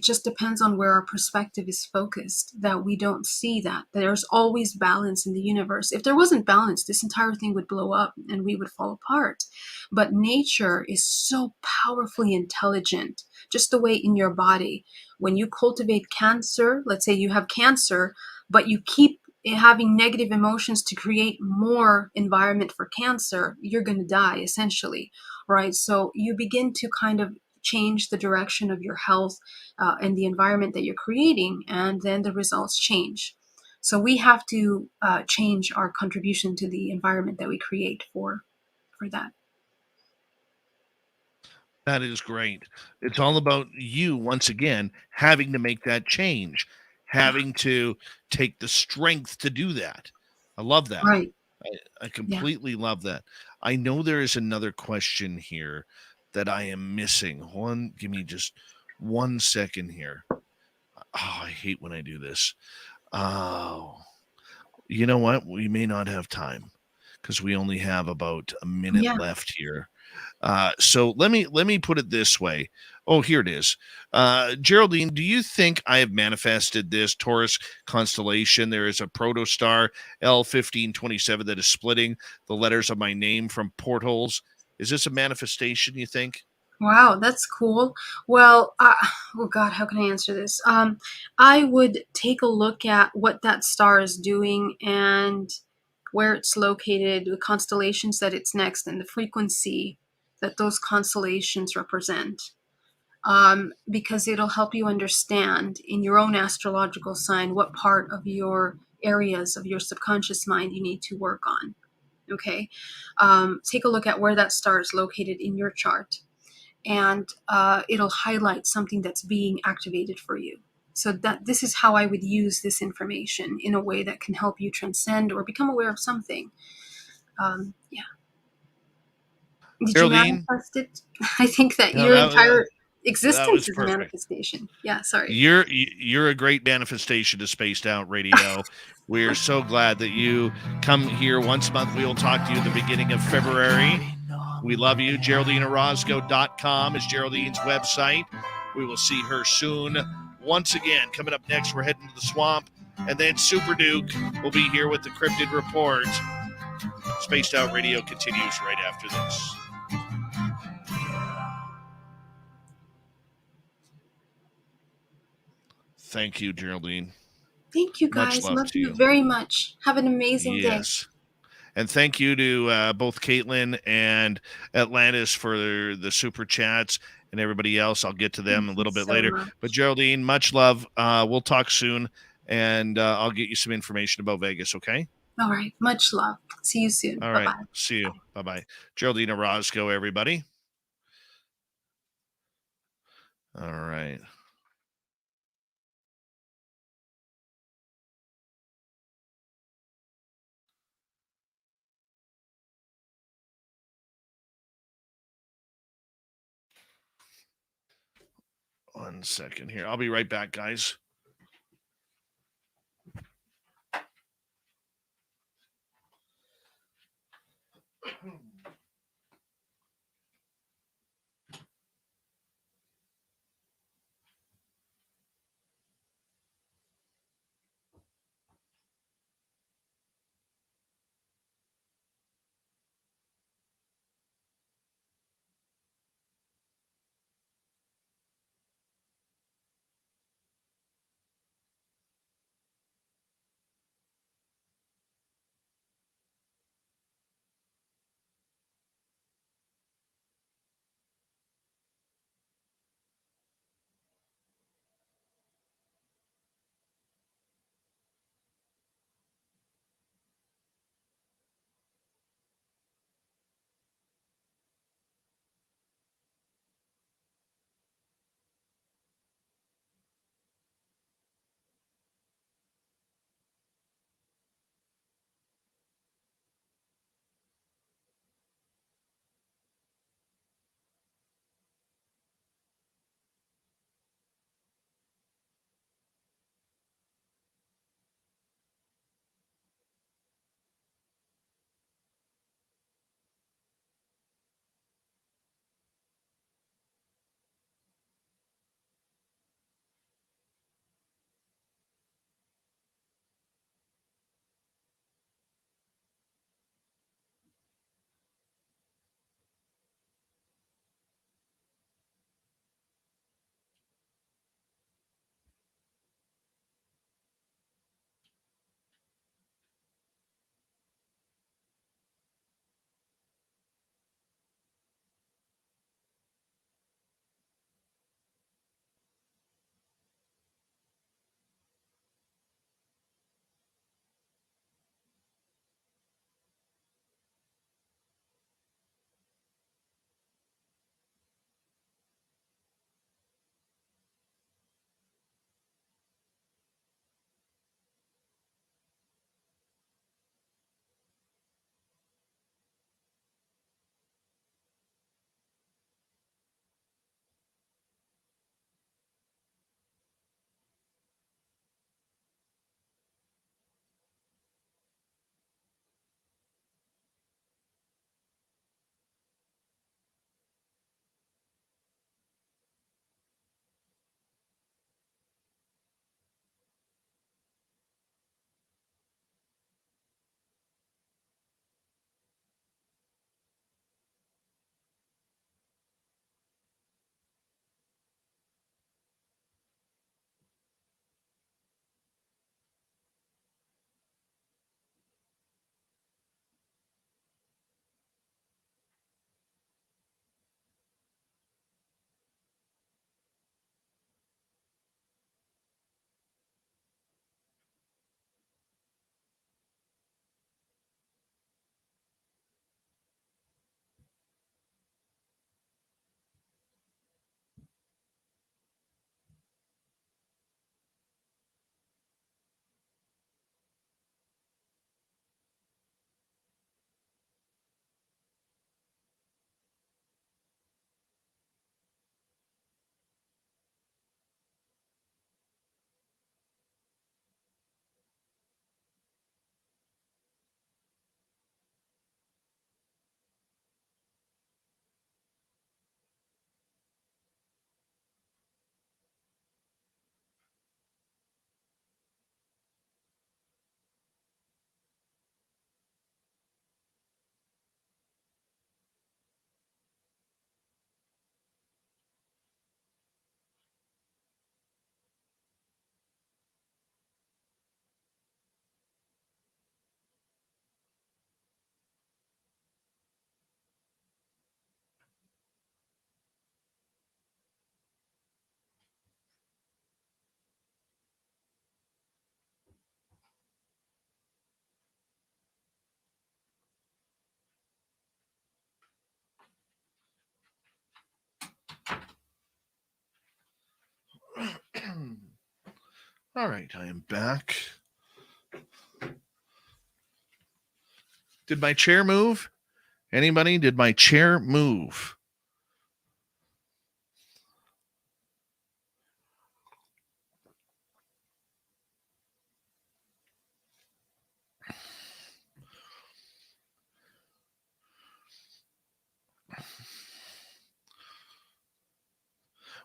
just depends on where our perspective is focused, that we don't see that. There's always balance in the universe. If there wasn't balance, this entire thing would blow up and we would fall apart. But nature is so powerfully intelligent, just the way in your body. When you cultivate cancer, let's say you have cancer, but you keep having negative emotions to create more environment for cancer, you're going to die essentially, right? So you begin to kind of change the direction of your health and the environment that you're creating, and then the results change. So we have to change our contribution to the environment that we create for that. That is great. It's all about you, once again, having to make that change, Yeah, having to take the strength to do that. I love that. right. I Yeah. completely love that. I know there is another question here that I am missing. Give me just 1 second here. Oh, I hate when I do this. Oh, you know what? We may not have time because we only have about a minute Yeah. left here. So let me put it this way. Oh, here it is. Geraldine, do you think I have manifested this Taurus constellation? There is a protostar L1527 that is splitting the letters of my name from portholes. Is this a manifestation, you think? Wow, that's cool. Well, oh God, how can I answer this? I would take a look at what that star is doing and where it's located, the constellations that it's next, and the frequency that those constellations represent. Because it'll help you understand in your own astrological sign what part of your areas of your subconscious mind you need to work on. Okay. Take a look at where that star is located in your chart, and it'll highlight something that's being activated for you. So that this is how I would use this information in a way that can help you transcend or become aware of something. Yeah. Did you Geraldine, manifest it? I think that no, your entire that existence was is a perfect. manifestation. Yeah, sorry. You're a great manifestation to Spaced Out Radio. We're so glad that you come here once a month. We will talk to you at the beginning of February. We love you. GeraldineOrozco.com is Geraldine's website. We will see her soon. Once again, coming up next, we're heading to the swamp. And then Super Duke will be here with the Cryptid Report. Spaced Out Radio continues right after this. Thank you, Geraldine. Thank you Much guys. love Love to you you. very much. Have an amazing day. Yes. And thank you to both Caitlin and Atlantis for the super chats and everybody else. I'll get to them Thank a you little bit so later. much. But Geraldine, much love. We'll talk soon, and I'll get you some information about Vegas, okay? All right. Much love. See you soon. All right. Bye-bye. See you. Bye-bye. Geraldine Orozco, everybody. All right. One second here. I'll be right back, guys. All right, I am back. Did my chair move? Anybody? Did my chair move?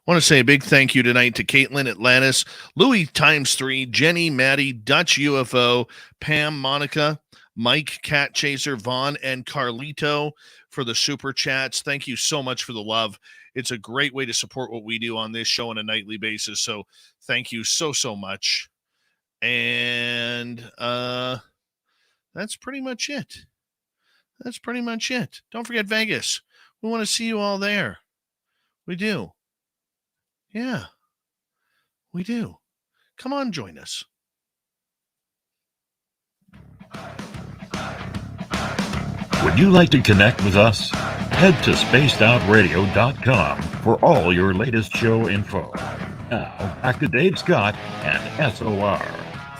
I want to say a big thank you tonight to Caitlin Atlantis, Louis ×3, Jenny, Maddie, Dutch UFO, Pam, Monica, Mike, Cat Chaser, Vaughn, and Carlito for the super chats. Thank you so much for the love. It's a great way to support what we do on this show on a nightly basis. So thank you so much. And that's pretty much it. Don't forget Vegas. We want to see you all there. We do. Yeah, we do. Come on, join us. Would you like to connect with us? Head to spacedoutradio.com for all your latest show info. Now, back to Dave Scott and SOR.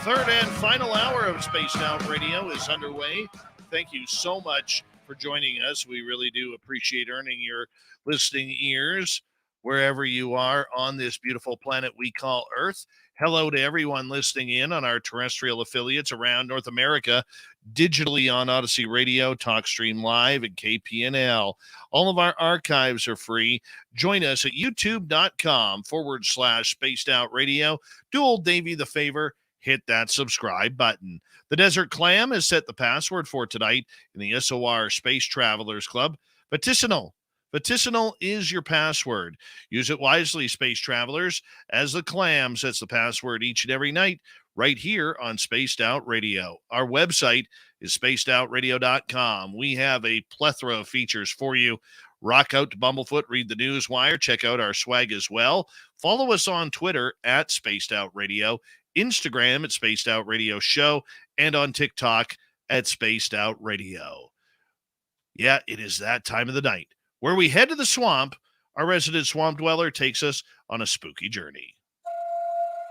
Third and final hour of Spaced Out Radio is underway. Thank you so much for joining us. We really do appreciate earning your listening ears wherever you are on this beautiful planet we call Earth. Hello to everyone listening in on our terrestrial affiliates around North America, digitally on Odyssey Radio, TalkStream Live, and KPNL. All of our archives are free. Join us at youtube.com/Spaced Out Radio. Do old Davey the favor, hit that subscribe button. The Desert Clam has set the password for tonight in the SOR Space Travelers Club. Vaticinal is your password. Use it wisely, space travelers, as the Clam sets the password each and every night right here on Spaced Out Radio. Our website is spacedoutradio.com. We have a plethora of features for you. Rock out to Bumblefoot, read the news wire, check out our swag as well. Follow us on Twitter at Spaced Out Radio, Instagram at Spaced Out Radio Show, and on TikTok at Spaced Out Radio. Yeah, it is that time of the night where we head to the swamp. Our resident swamp dweller takes us on a spooky journey.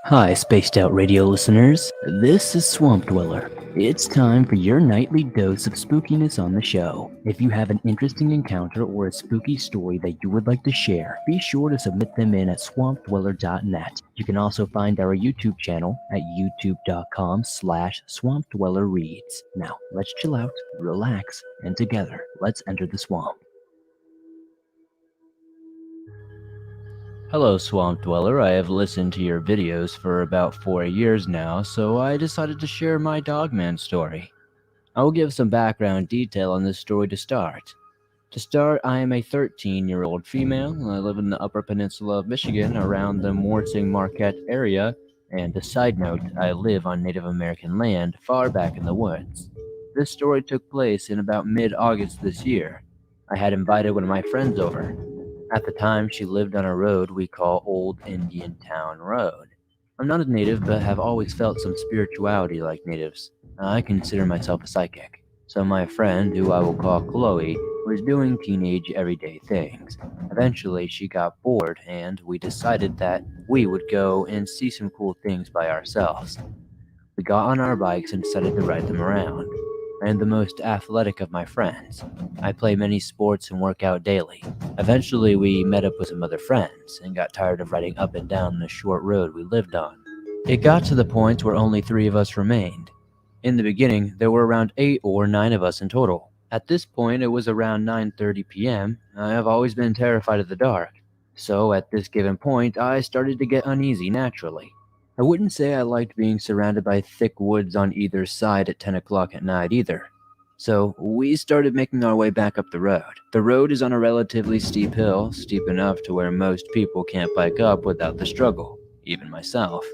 Hi, Spaced Out Radio listeners. This is Swamp Dweller. It's time for your nightly dose of spookiness on the show. If you have an interesting encounter or a spooky story that you would like to share, be sure to submit them in at swampdweller.net. You can also find our YouTube channel at youtube.com/swampdwellerreads. Now, let's chill out, relax, and together, let's enter the swamp. Hello, Swamp Dweller. I have listened to your videos for about 4 years now, so I decided to share my Dogman story. I will give some background detail on this story to start. I am a 13-year-old female. I live in the Upper Peninsula of Michigan around the Morsing-Marquette area, and a side note, I live on Native American land far back in the woods. This story took place in about mid-August this year. I had invited one of my friends over. At the time, she lived on a road we call Old Indian Town Road. I'm not a native, but have always felt some spirituality like natives. I consider myself a psychic. So my friend, who I will call Chloe, was doing teenage everyday things. Eventually, she got bored, and we decided that we would go and see some cool things by ourselves. We got on our bikes and decided to ride them around. I am the most athletic of my friends. I play many sports and work out daily. Eventually, we met up with some other friends and got tired of riding up and down the short road we lived on. It got to the point where only 3 of us remained. In the beginning, there were around 8 or 9 of us in total. At this point, it was around 9:30 p.m. I have always been terrified of the dark. So at this given point, I started to get uneasy naturally. I wouldn't say I liked being surrounded by thick woods on either side at 10 o'clock at night either. So we started making our way back up the road. The road is on a relatively steep hill, steep enough to where most people can't bike up without the struggle, even myself.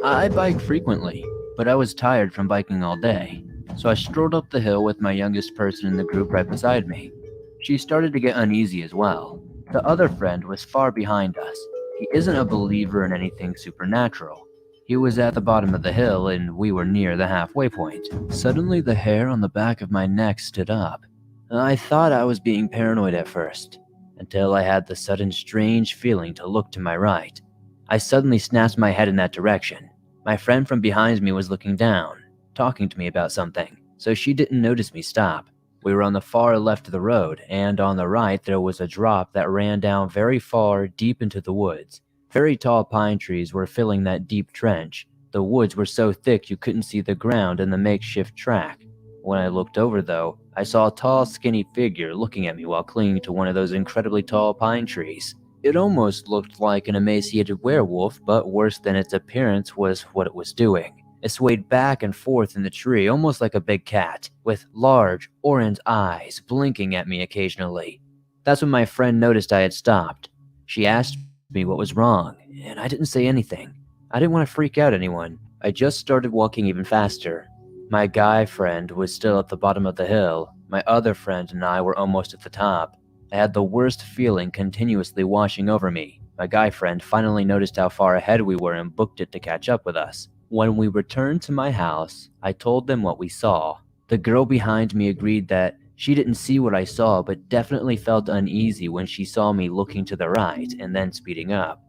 I bike frequently, but I was tired from biking all day, so I strolled up the hill with my youngest person in the group right beside me. She started to get uneasy as well. The other friend was far behind us. He isn't a believer in anything supernatural. He was at the bottom of the hill, and we were near the halfway point. Suddenly, the hair on the back of my neck stood up. I thought I was being paranoid at first, until I had the sudden strange feeling to look to my right. I suddenly snapped my head in that direction. My friend from behind me was looking down, talking to me about something, so she didn't notice me stop. We were on the far left of the road, and on the right there was a drop that ran down very far deep into the woods. Very tall pine trees were filling that deep trench. The woods were so thick you couldn't see the ground and the makeshift track. When I looked over, though, I saw a tall, skinny figure looking at me while clinging to one of those incredibly tall pine trees. It almost looked like an emaciated werewolf, but worse than its appearance was what it was doing. It swayed back and forth in the tree, almost like a big cat, with large, orange eyes blinking at me occasionally. That's when my friend noticed I had stopped. She asked me what was wrong, and I didn't say anything. I didn't want to freak out anyone. I just started walking even faster. My guy friend was still at the bottom of the hill. My other friend and I were almost at the top. I had the worst feeling continuously washing over me. My guy friend finally noticed how far ahead we were and booked it to catch up with us. When we returned to my house, I told them what we saw. The girl behind me agreed that she didn't see what I saw, but definitely felt uneasy when she saw me looking to the right and then speeding up.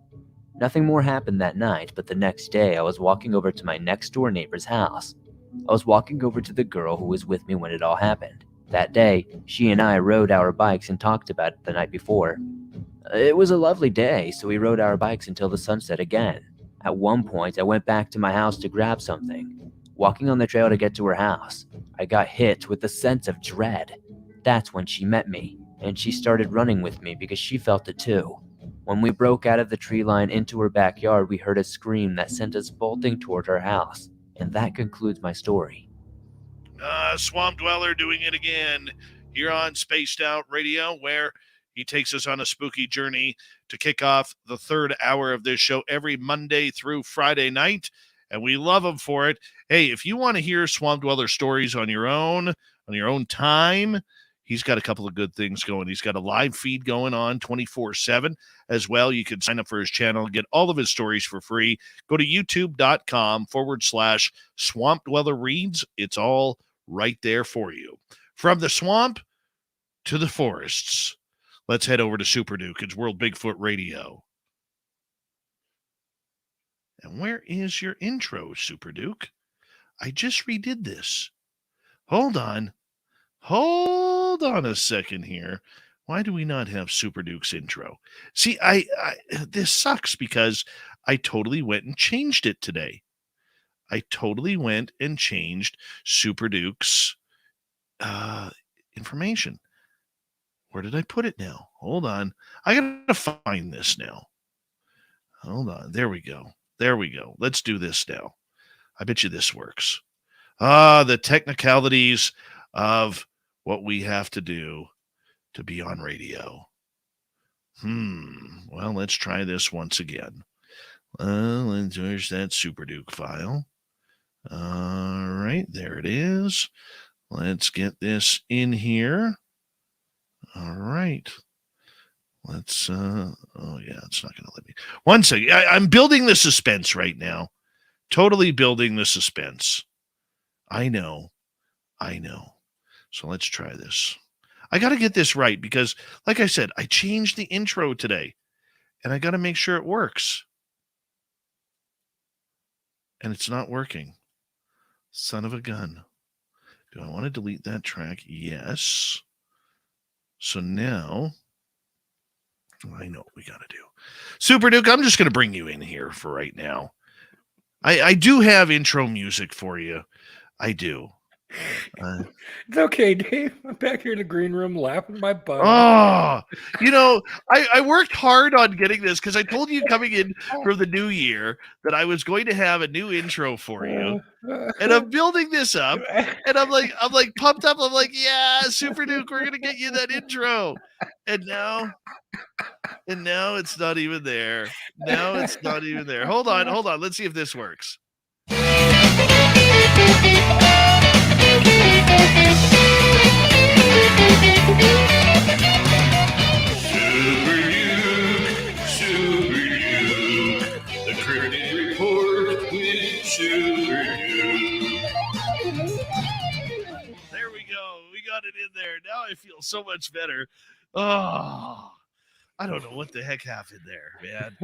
Nothing more happened that night, but the next day I was walking over to my next door neighbor's house. I was walking over to the girl who was with me when it all happened. That day, she and I rode our bikes and talked about it the night before. It was a lovely day, so we rode our bikes until the sunset again. At one point, I went back to my house to grab something. Walking on the trail to get to her house, I got hit with a sense of dread. That's when she met me, and she started running with me because she felt it too. When we broke out of the tree line into her backyard, we heard a scream that sent us bolting toward her house. And that concludes my story. Swamp Dweller doing it again here on Spaced Out Radio, where he takes us on a spooky journey to kick off the third hour of this show every Monday through Friday night, and we love him for it. Hey, if you want to hear Swamp Dweller stories on your own time, he's got a couple of good things going. He's got a live feed going on 24/7 as well. You can sign up for his channel and get all of his stories for free. Go to youtube.com/Swamp Dweller Reads. It's all right there for you. From the swamp to the forests, let's head over to Super Duke. It's World Bigfoot Radio. And where is your intro, Super Duke? I just redid this. Hold on a second here. Why do we not have Super Duke's intro? See, I this sucks because I totally went and changed it today. I totally went and changed Super Duke's information. Where did I put it now? Hold on. I gotta find this now. Hold on. There we go. Let's do this now. I bet you this works. The technicalities of what we have to do to be on radio. Well, let's try this once again. There's that Super Duke file. All right, there it is. Let's get this in here. All right. Let's, oh yeah, it's not going to let me. One second. I'm building the suspense right now. Totally building the suspense. I know. So let's try this. I got to get this right because, like I said, I changed the intro today and I got to make sure it works. And it's not working. Son of a gun. Do I want to delete that track? Yes. So now I know what we got to do. Super Duke, I'm just going to bring you in here for right now. I do have intro music for you. I do. It's okay, Dave. I'm back here in the green room laughing my butt off. I worked hard on getting this because I told you coming in from the new year that I was going to have a new intro for you. And I'm building this up, and I'm like pumped up. I'm like, yeah, Super Duke, we're gonna get you that intro. And now it's not even there. Hold on. Let's see if this works. Super Duke, the Cryptid Report with Super Duke. There we go. We got it in there. Now I feel so much better. Oh, I don't know what the heck happened there, man.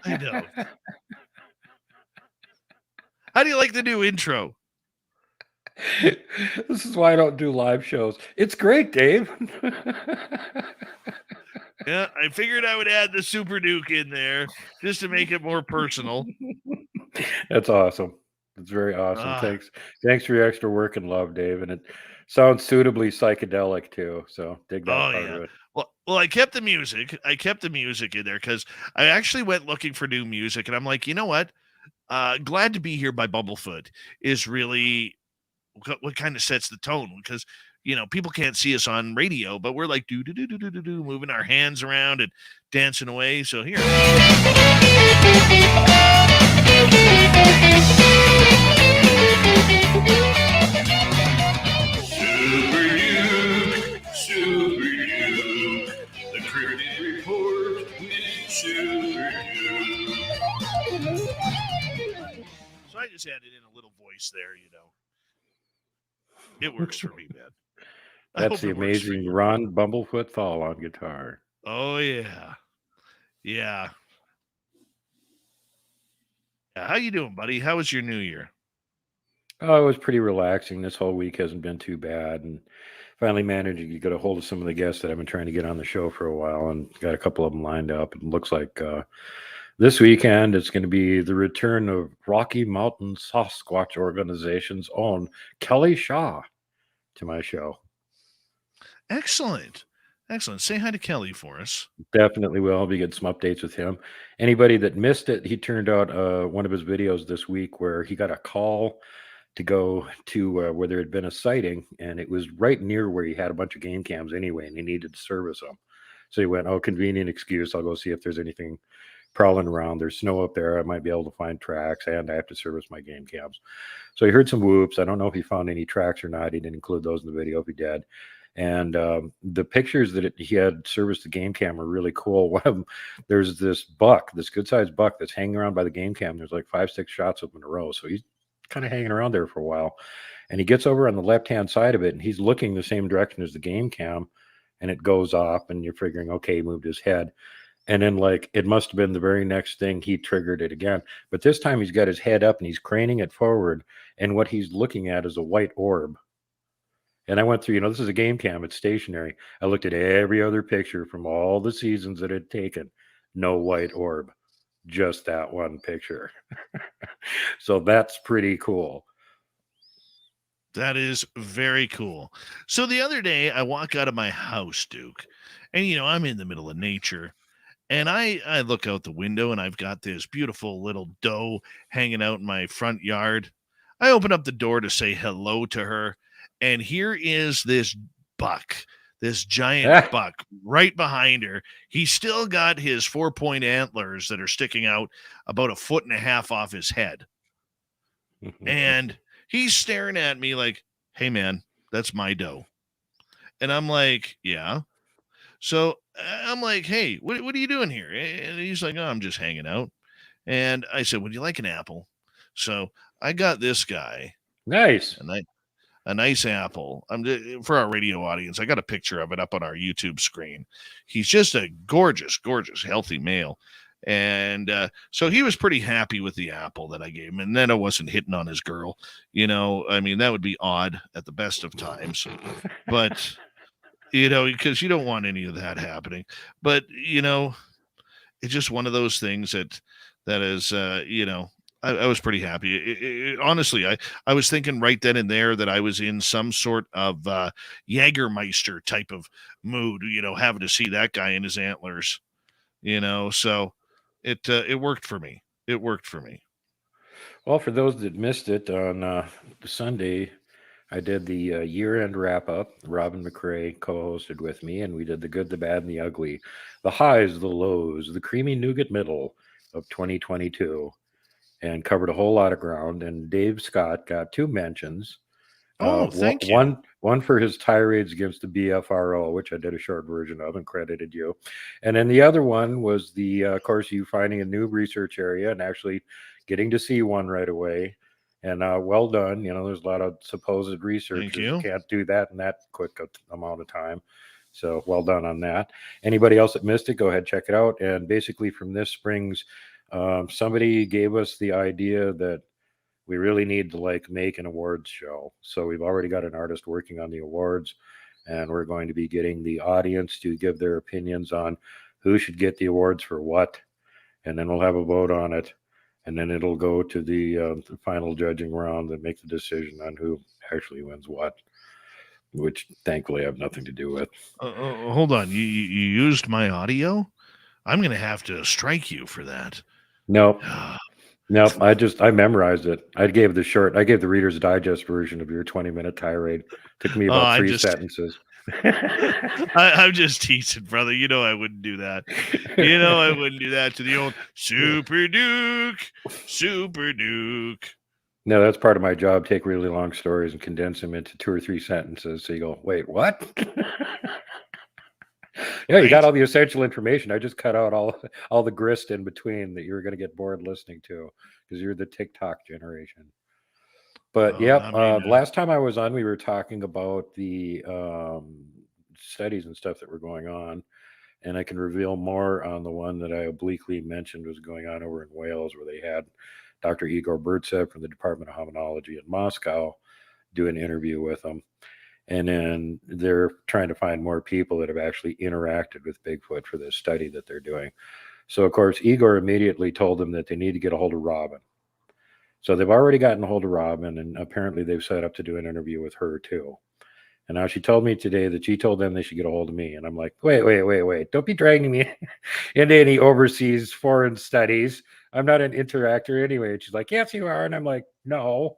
I know. How do you like the new intro? This is why I don't do live shows. It's great, Dave. Yeah, I figured I would add the Super Duke in there just to make it more personal. That's awesome. It's very awesome. Ah. Thanks for your extra work and love, Dave. And it sounds suitably psychedelic too. So dig that Oh part yeah. of it. Well, I kept the music. I kept the music in there because I actually went looking for new music, and I'm like, you know what? Glad to Be Here by Bumblefoot is really what kind of sets the tone, because people can't see us on radio, but we're like do do do do do do do, moving our hands around and dancing away. So here. Super Duke, the Cryptid Report with Super Duke. So I just added in a little voice there, It works for me, man. That's the amazing Ron Bumblefoot Thal on guitar. Oh yeah. Yeah. How you doing, buddy? How was your New Year? Oh, it was pretty relaxing. This whole week hasn't been too bad, and finally managed to get a hold of some of the guests that I've been trying to get on the show for a while, and got a couple of them lined up. It looks like this weekend it's going to be the return of Rocky Mountain Sasquatch Organization's own Kelly Shaw to my show. Excellent. Say hi to Kelly for us. Definitely will. I'll be getting some updates with him. Anybody that missed it, he turned out one of his videos this week where he got a call to go to where there had been a sighting, and it was right near where he had a bunch of game cams anyway, and he needed to service them. So he went, oh, convenient excuse. I'll go see if there's anything prowling around. There's snow up there. I might be able to find tracks, and I have to service my game cams. So he heard some whoops. I don't know if he found any tracks or not. He didn't include those in the video if he did. And the pictures that he had serviced the game cam are really cool. One of them, there's this buck, this good-sized buck that's hanging around by the game cam. There's like 5-6 shots of him in a row. So he's kind of hanging around there for a while. And he gets over on the left-hand side of it, and he's looking the same direction as the game cam, and it goes off, and you're figuring, okay, he moved his head. And then, like, it must have been the very next thing he triggered it again. But this time he's got his head up, and he's craning it forward, and what he's looking at is a white orb. And I went through, this is a game cam, it's stationary. I looked at every other picture from all the seasons that it had taken. No white orb, just that one picture. So that's pretty cool. That is very cool. So the other day I walk out of my house, Duke, and I'm in the middle of nature, and I look out the window, and I've got this beautiful little doe hanging out in my front yard. I open up the door to say hello to her, and here is this buck, this giant buck right behind her. He's still got his 4-point antlers that are sticking out about 1.5 feet off his head. And he's staring at me like, hey, man, that's my doe. And I'm like, yeah. So I'm like, hey, what are you doing here? And he's like, oh, I'm just hanging out. And I said, would you like an apple? So I got this guy. Nice. A nice apple. For our radio audience, I got a picture of it up on our YouTube screen. He's just a gorgeous, healthy male. And so he was pretty happy with the apple that I gave him. And then I wasn't hitting on his girl. That would be odd at the best of times. But, because you don't want any of that happening. But, it's just one of those things that is, I was pretty happy. Honestly, I was thinking right then and there that I was in some sort of Jägermeister type of mood, having to see that guy in his antlers, so it worked for me. It worked for me. Well, for those that missed it, on Sunday, I did the year-end wrap-up. Robin McRae co-hosted with me, and we did the good, the bad, and the ugly, the highs, the lows, the creamy nougat middle of 2022. And covered a whole lot of ground. And Dave Scott got 2 mentions. Thank you. One for his tirades against the BFRO, which I did a short version of and credited you. And then the other one was of course, you finding a new research area and actually getting to see one right away. And well done. There's a lot of supposed researchers who can't do that in that quick amount of time. So well done on that. Anybody else that missed it, go ahead, check it out. And basically from this springs, somebody gave us the idea that we really need to like make an awards show. So we've already got an artist working on the awards, and we're going to be getting the audience to give their opinions on who should get the awards for what, and then we'll have a vote on it, and then it'll go to the final judging round and make the decision on who actually wins what, which thankfully I have nothing to do with. Hold on, you used my audio? I'm gonna have to strike you for that. Nope. Nope, I memorized it. I gave the Reader's Digest version of your 20-minute tirade. Took me about 3 sentences. I'm just teasing, brother. You know I wouldn't do that. You know I wouldn't do that to the old Super Duke. No, that's part of my job. Take really long stories and condense them into 2 or 3 sentences. So you go, wait, what? Yeah, right. You got all the essential information. I just cut out all the grist in between that you're going to get bored listening to because you're the TikTok generation. But last time I was on, we were talking about the studies and stuff that were going on, and I can reveal more on the one that I obliquely mentioned was going on over in Wales, where they had Dr. Igor Burtsev from the Department of Hominology in Moscow do an interview with him. And then they're trying to find more people that have actually interacted with Bigfoot for this study that they're doing. So, of course, Igor immediately told them that they need to get a hold of Robin. So they've already gotten a hold of Robin, and apparently they've set up to do an interview with her too. And now she told me today that she told them they should get a hold of me. And I'm like, wait. Don't be dragging me into any overseas foreign studies. I'm not an interactor anyway. And she's like, yes, you are. And I'm like, no.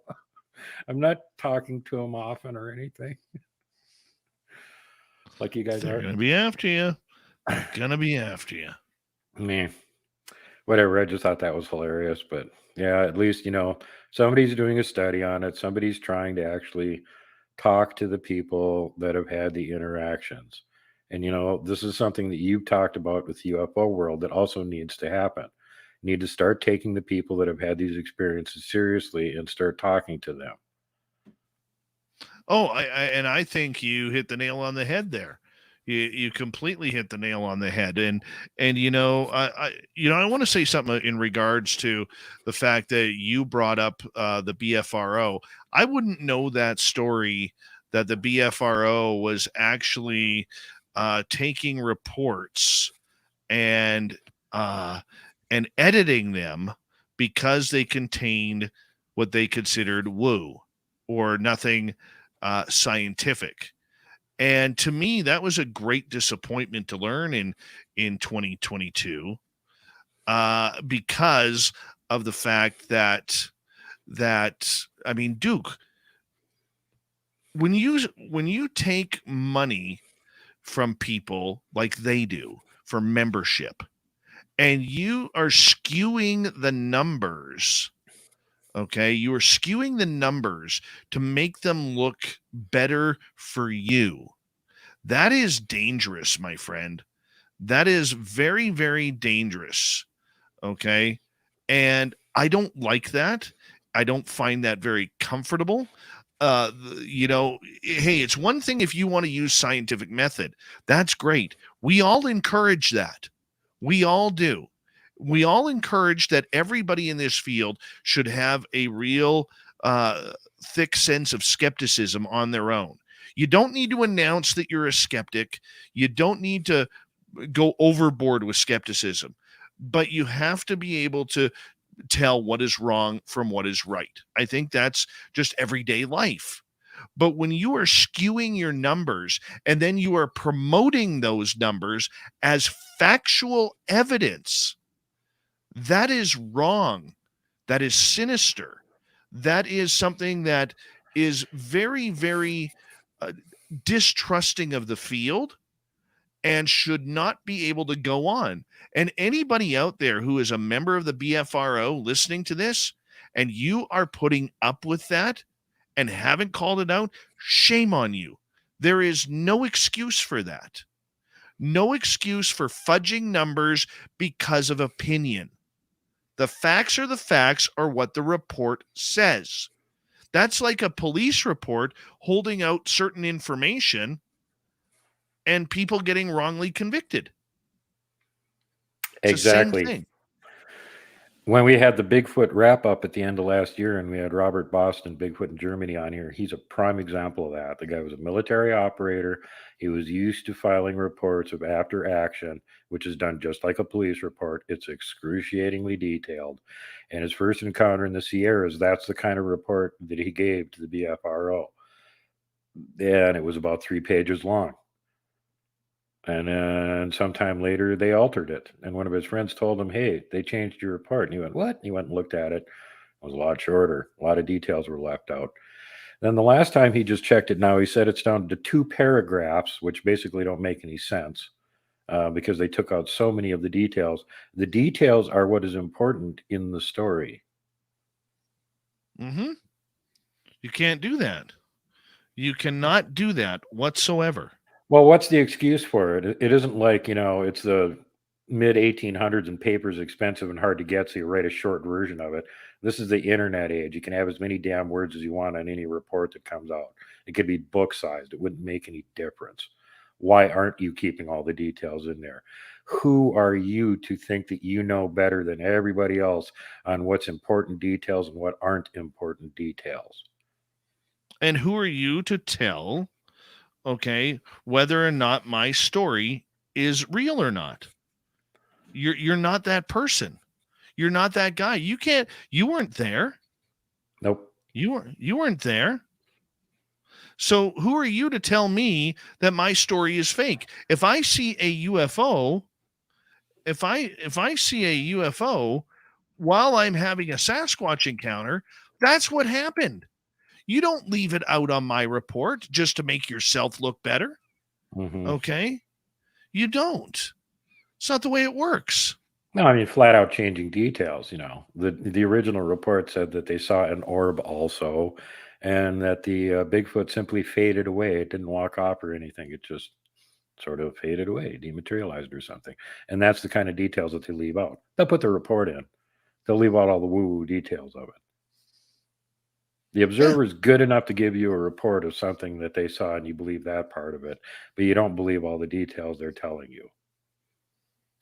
I'm not talking to him often or anything. Like you guys are. They're going to be after you. They're going to be after you. Man, whatever. I just thought that was hilarious. But yeah, at least, somebody's doing a study on it. Somebody's trying to actually talk to the people that have had the interactions. And, this is something that you've talked about with UFO World that also needs to happen. You need to start taking the people that have had these experiences seriously and start talking to them. Oh, I think you hit the nail on the head there. You completely hit the nail on the head. And I want to say something in regards to the fact that you brought up the BFRO. I wouldn't know that story that the BFRO was actually taking reports and editing them because they contained what they considered woo or nothing scientific. And to me, that was a great disappointment to learn in 2022 because of the fact that I mean, Duke, when you take money from people like they do for membership, and you are skewing the numbers, okay? You are skewing the numbers to make them look better for you. That is dangerous, my friend. That is very, very dangerous, okay? And I don't like that. I don't find that very comfortable. Hey, it's one thing if you want to use scientific method. That's great. We all encourage that. We all do. We all encourage that everybody in this field should have a real thick sense of skepticism on their own. You don't need to announce that you're a skeptic. You don't need to go overboard with skepticism, but you have to be able to tell what is wrong from what is right. I think that's just everyday life. But when you are skewing your numbers and then you are promoting those numbers as factual evidence, that is wrong. That is sinister. That is something that is very, very distrusting of the field and should not be able to go on. And anybody out there who is a member of the BFRO listening to this, and you are putting up with that and haven't called it out, shame on you. There is no excuse for that. No excuse for fudging numbers because of opinion. The facts are the facts, or what the report says. That's like a police report holding out certain information and people getting wrongly convicted. It's exactly. the same thing. When we had the Bigfoot wrap up at the end of last year and we had Robert Boston, Bigfoot in Germany, on here, he's a prime example of that. The guy was a military operator. He was used to filing reports of after action, which is done just like a police report. It's excruciatingly detailed. And his first encounter in the Sierras, that's the kind of report that he gave to the BFRO. And it was about 3 pages long. And then sometime later, they altered it. And one of his friends told him, hey, they changed your report. And he went, what? And he went and looked at it. It was a lot shorter. A lot of details were left out. Then the last time he just checked it now, he said it's down to 2 paragraphs, which basically don't make any sense because they took out so many of the details. The details are what is important in the story. Mm-hmm. You can't do that. You cannot do that whatsoever. Well, what's the excuse for it? It isn't like, it's the mid 1800s and paper's expensive and hard to get, so you write a short version of it. This is the internet age. You can have as many damn words as you want on any report that comes out. It could be book sized. It wouldn't make any difference. Why aren't you keeping all the details in there? Who are you to think that you know better than everybody else on what's important details and what aren't important details? And who are you to tell, okay, whether or not my story is real or not? You're not that person. You're not that guy. You weren't there. Nope. You weren't there. So who are you to tell me that my story is fake? If I see a UFO, if I see a UFO while I'm having a Sasquatch encounter, that's what happened. You don't leave it out on my report just to make yourself look better. Mm-hmm. Okay? You don't. It's not the way it works. No, I mean, flat out changing details. The original report said that they saw an orb also, and that the Bigfoot simply faded away. It didn't walk off or anything. It just sort of faded away, dematerialized or something. And that's the kind of details that they leave out. They'll put the report in. They'll leave out all the woo-woo details of it. The observer is good enough to give you a report of something that they saw, and you believe that part of it, but you don't believe all the details they're telling you.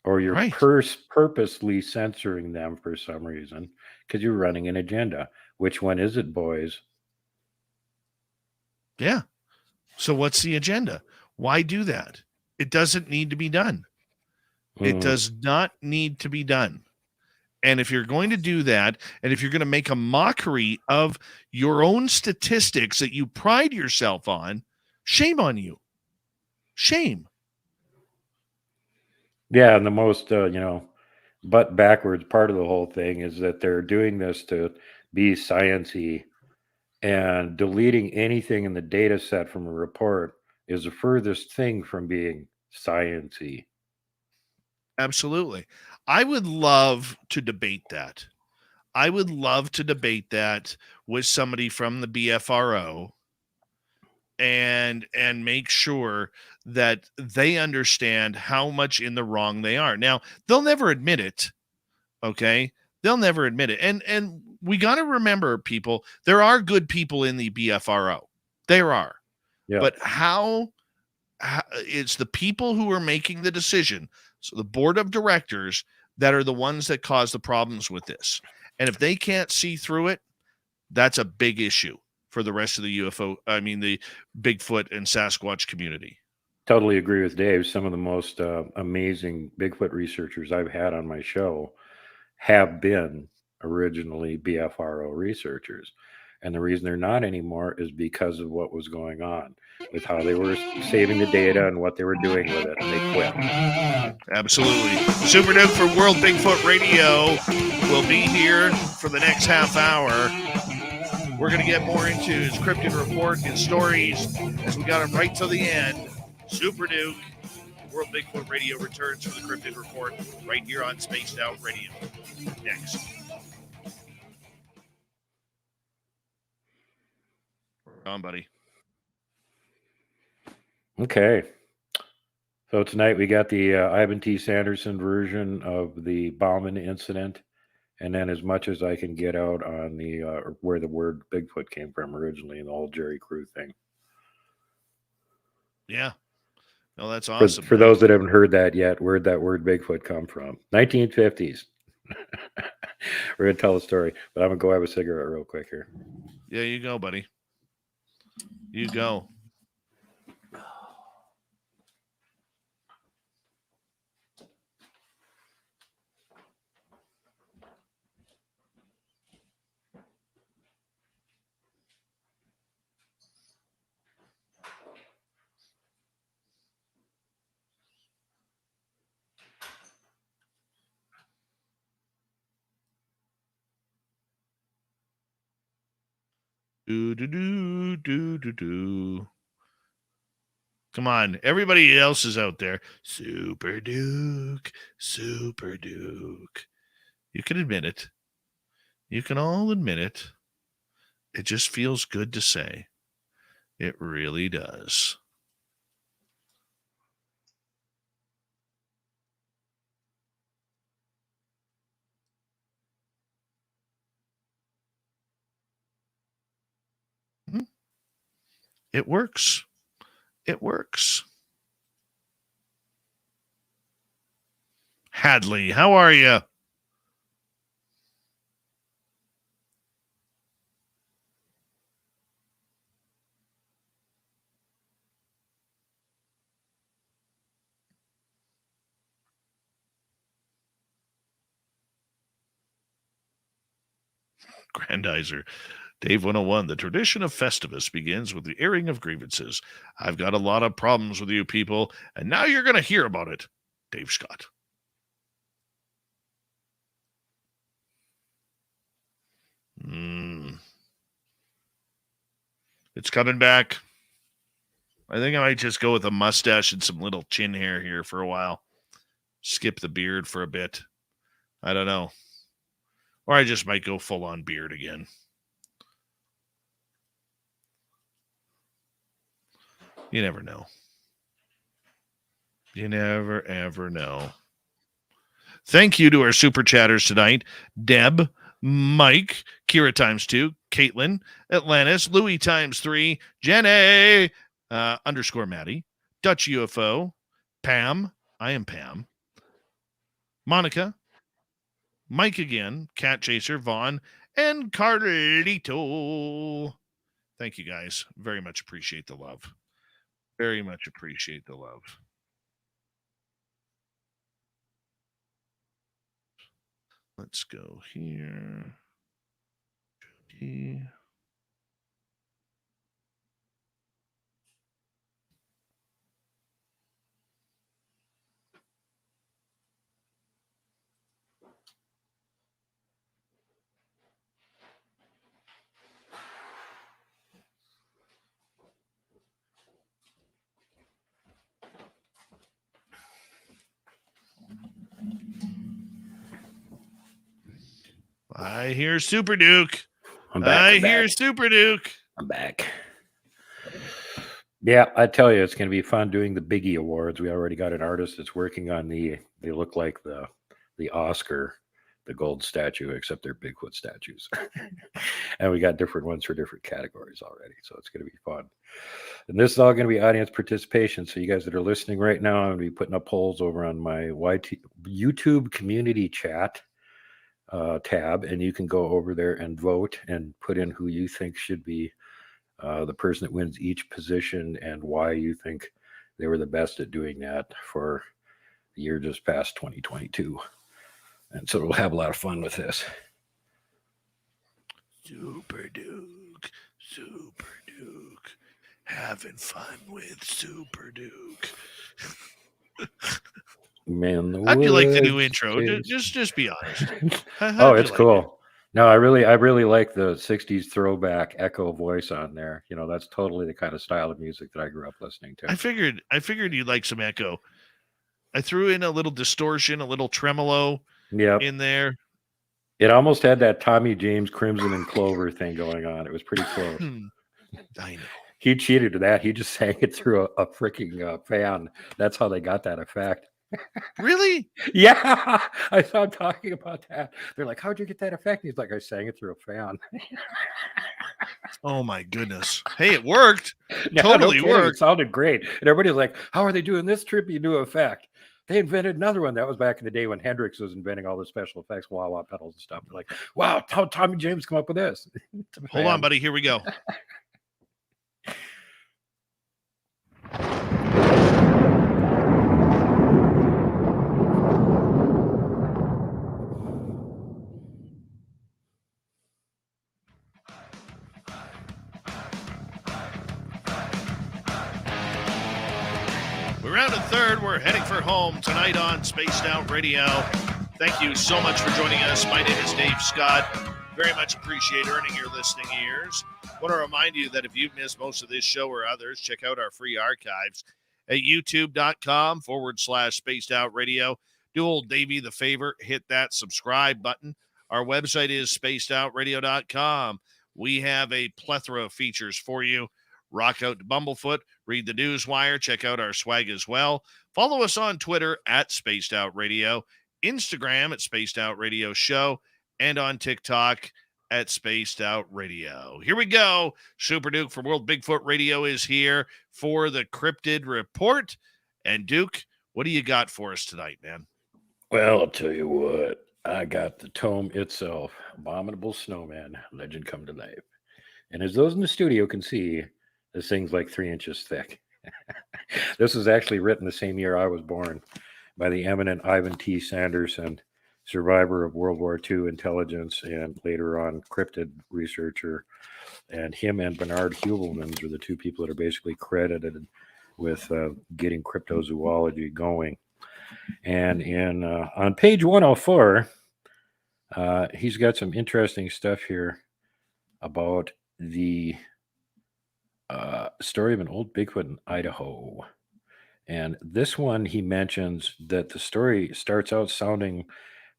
Or you're Right. purposely censoring them for some reason because you're running an agenda. Which one is it, boys? Yeah. So what's the agenda? Why do that? It doesn't need to be done. It does not need to be done. And if you're going to do that, and if you're going to make a mockery of your own statistics that you pride yourself on, shame on you. Shame. Yeah, and the most, butt backwards part of the whole thing is that they're doing this to be science-y, and deleting anything in the data set from a report is the furthest thing from being science-y. Absolutely. I would love to debate that. I would love to debate that with somebody from the BFRO and make sure that they understand how much in the wrong they are. Now, they'll never admit it. Okay? They'll never admit it. And we got to remember, people, there are good people in the BFRO. There are. Yeah. But how it's the people who are making the decision, so the board of directors, that are the ones that cause the problems with this. And if they can't see through it, that's a big issue for the rest of the the Bigfoot and Sasquatch community. Totally agree with Dave. Some of the most amazing Bigfoot researchers I've had on my show have been originally BFRO researchers. And the reason they're not anymore is because of what was going on with how they were saving the data and what they were doing with it, and they quit. Absolutely. Super Duke for World Bigfoot Radio will be here for the next half hour. We're going to get more into his cryptid report and stories as we got him right till the end. Super Duke, World Bigfoot Radio returns for the cryptid report right here on Spaced Out Radio. Next. On, buddy. Okay. So tonight we got the Ivan T. Sanderson version of the Bauman incident, and then as much as I can get out on the where the word Bigfoot came from originally, and the whole Jerry Crew thing. Yeah. No, that's awesome. For those that haven't heard that yet, where'd that word Bigfoot come from? 1950s. We're gonna tell a story, but I'm gonna go have a cigarette real quick here. Yeah, you go, buddy. You go. Do do do do do do. Come on, everybody else is out there. Super Duke, Super Duke. You can admit it. You can all admit it. It just feels good to say. It really does. It works. It works. Hadley, how are you? Grandizer. Dave 101, the tradition of Festivus begins with the airing of grievances. I've got a lot of problems with you people, and now you're going to hear about it. Dave Scott. It's coming back. I think I might just go with a mustache and some little chin hair here for a while. Skip the beard for a bit. I don't know. Or I just might go full on beard again. You never know. You never, ever know. Thank you to our super chatters tonight. Deb, Mike, Kira ×2, Caitlin, Atlantis, Louis ×3, Jenny, _ Maddie, Dutch UFO, Pam, I am Pam, Monica, Mike again, Cat Chaser, Vaughn, and Carlito. Thank you guys. Very much appreciate the love. Very much appreciate the love. Let's go here. I hear Super Duke. I'm back. I hear Super Duke. I'm back. Yeah, I tell you, it's going to be fun doing the Biggie Awards. We already got an artist that's working on they look like the Oscar, the gold statue, except they're Bigfoot statues. And we got different ones for different categories already. So it's going to be fun. And this is all going to be audience participation. So you guys that are listening right now, I'm going to be putting up polls over on my YouTube community chat tab, and you can go over there and vote and put in who you think should be the person that wins each position and why you think they were the best at doing that for the year just past 2022. And so we'll have a lot of fun with this. Super Duke, having fun with Super Duke. Man, how'd you like the new intro? Just be honest. Oh, it's cool. No, I really like the 60s throwback echo voice on there. You know, that's totally the kind of style of music that I grew up listening to. I figured you'd like some echo. I threw in a little distortion, a little tremolo in there. It almost had that Tommy James Crimson and Clover thing going on. It was pretty close. I know. He cheated to that. He just sang it through a freaking fan. That's how they got that effect. Really? Yeah, I saw him talking about that. They're like, "How'd you get that effect?" He's like, "I sang it through a fan." Oh my goodness! Hey, it worked. Yeah, totally worked. It sounded great, and everybody's like, "How are they doing this trippy new effect?" they invented another one. That was back in the day when Hendrix was inventing all the special effects, wah-wah pedals and stuff. They're like, wow, how Tommy James come up with this? Hold on, buddy. Here we go. We're out of third. We're heading for home tonight on Spaced Out Radio. Thank you so much for joining us. My name is Dave Scott. Very much appreciate earning your listening ears. I want to remind you that if you've missed most of this show or others, check out our free archives at youtube.com/Spaced Out Radio. Do old Davey the favor, hit that subscribe button. Our website is spacedoutradio.com. We have a plethora of features for you. Rock out to Bumblefoot, read the Newswire, check out our swag as well. Follow us on Twitter at Spaced Out Radio, Instagram at Spaced Out Radio Show, and on TikTok at Spaced Out Radio. Here we go. Super Duke from World Bigfoot Radio is here for the Cryptid Report. And Duke, what do you got for us tonight, man? Well, I'll tell you what. I got the tome itself, Abominable Snowman, Legend Come to Life. And as those in the studio can see, this thing's like 3 inches thick. This was actually written the same year I was born by the eminent Ivan T. Sanderson, survivor of World War II intelligence and later on cryptid researcher. And him and Bernard Hubelmans are the two people that are basically credited with getting cryptozoology going. And in on page 104, he's got some interesting stuff here about the story of an old Bigfoot in Idaho. And this one, he mentions that the story starts out sounding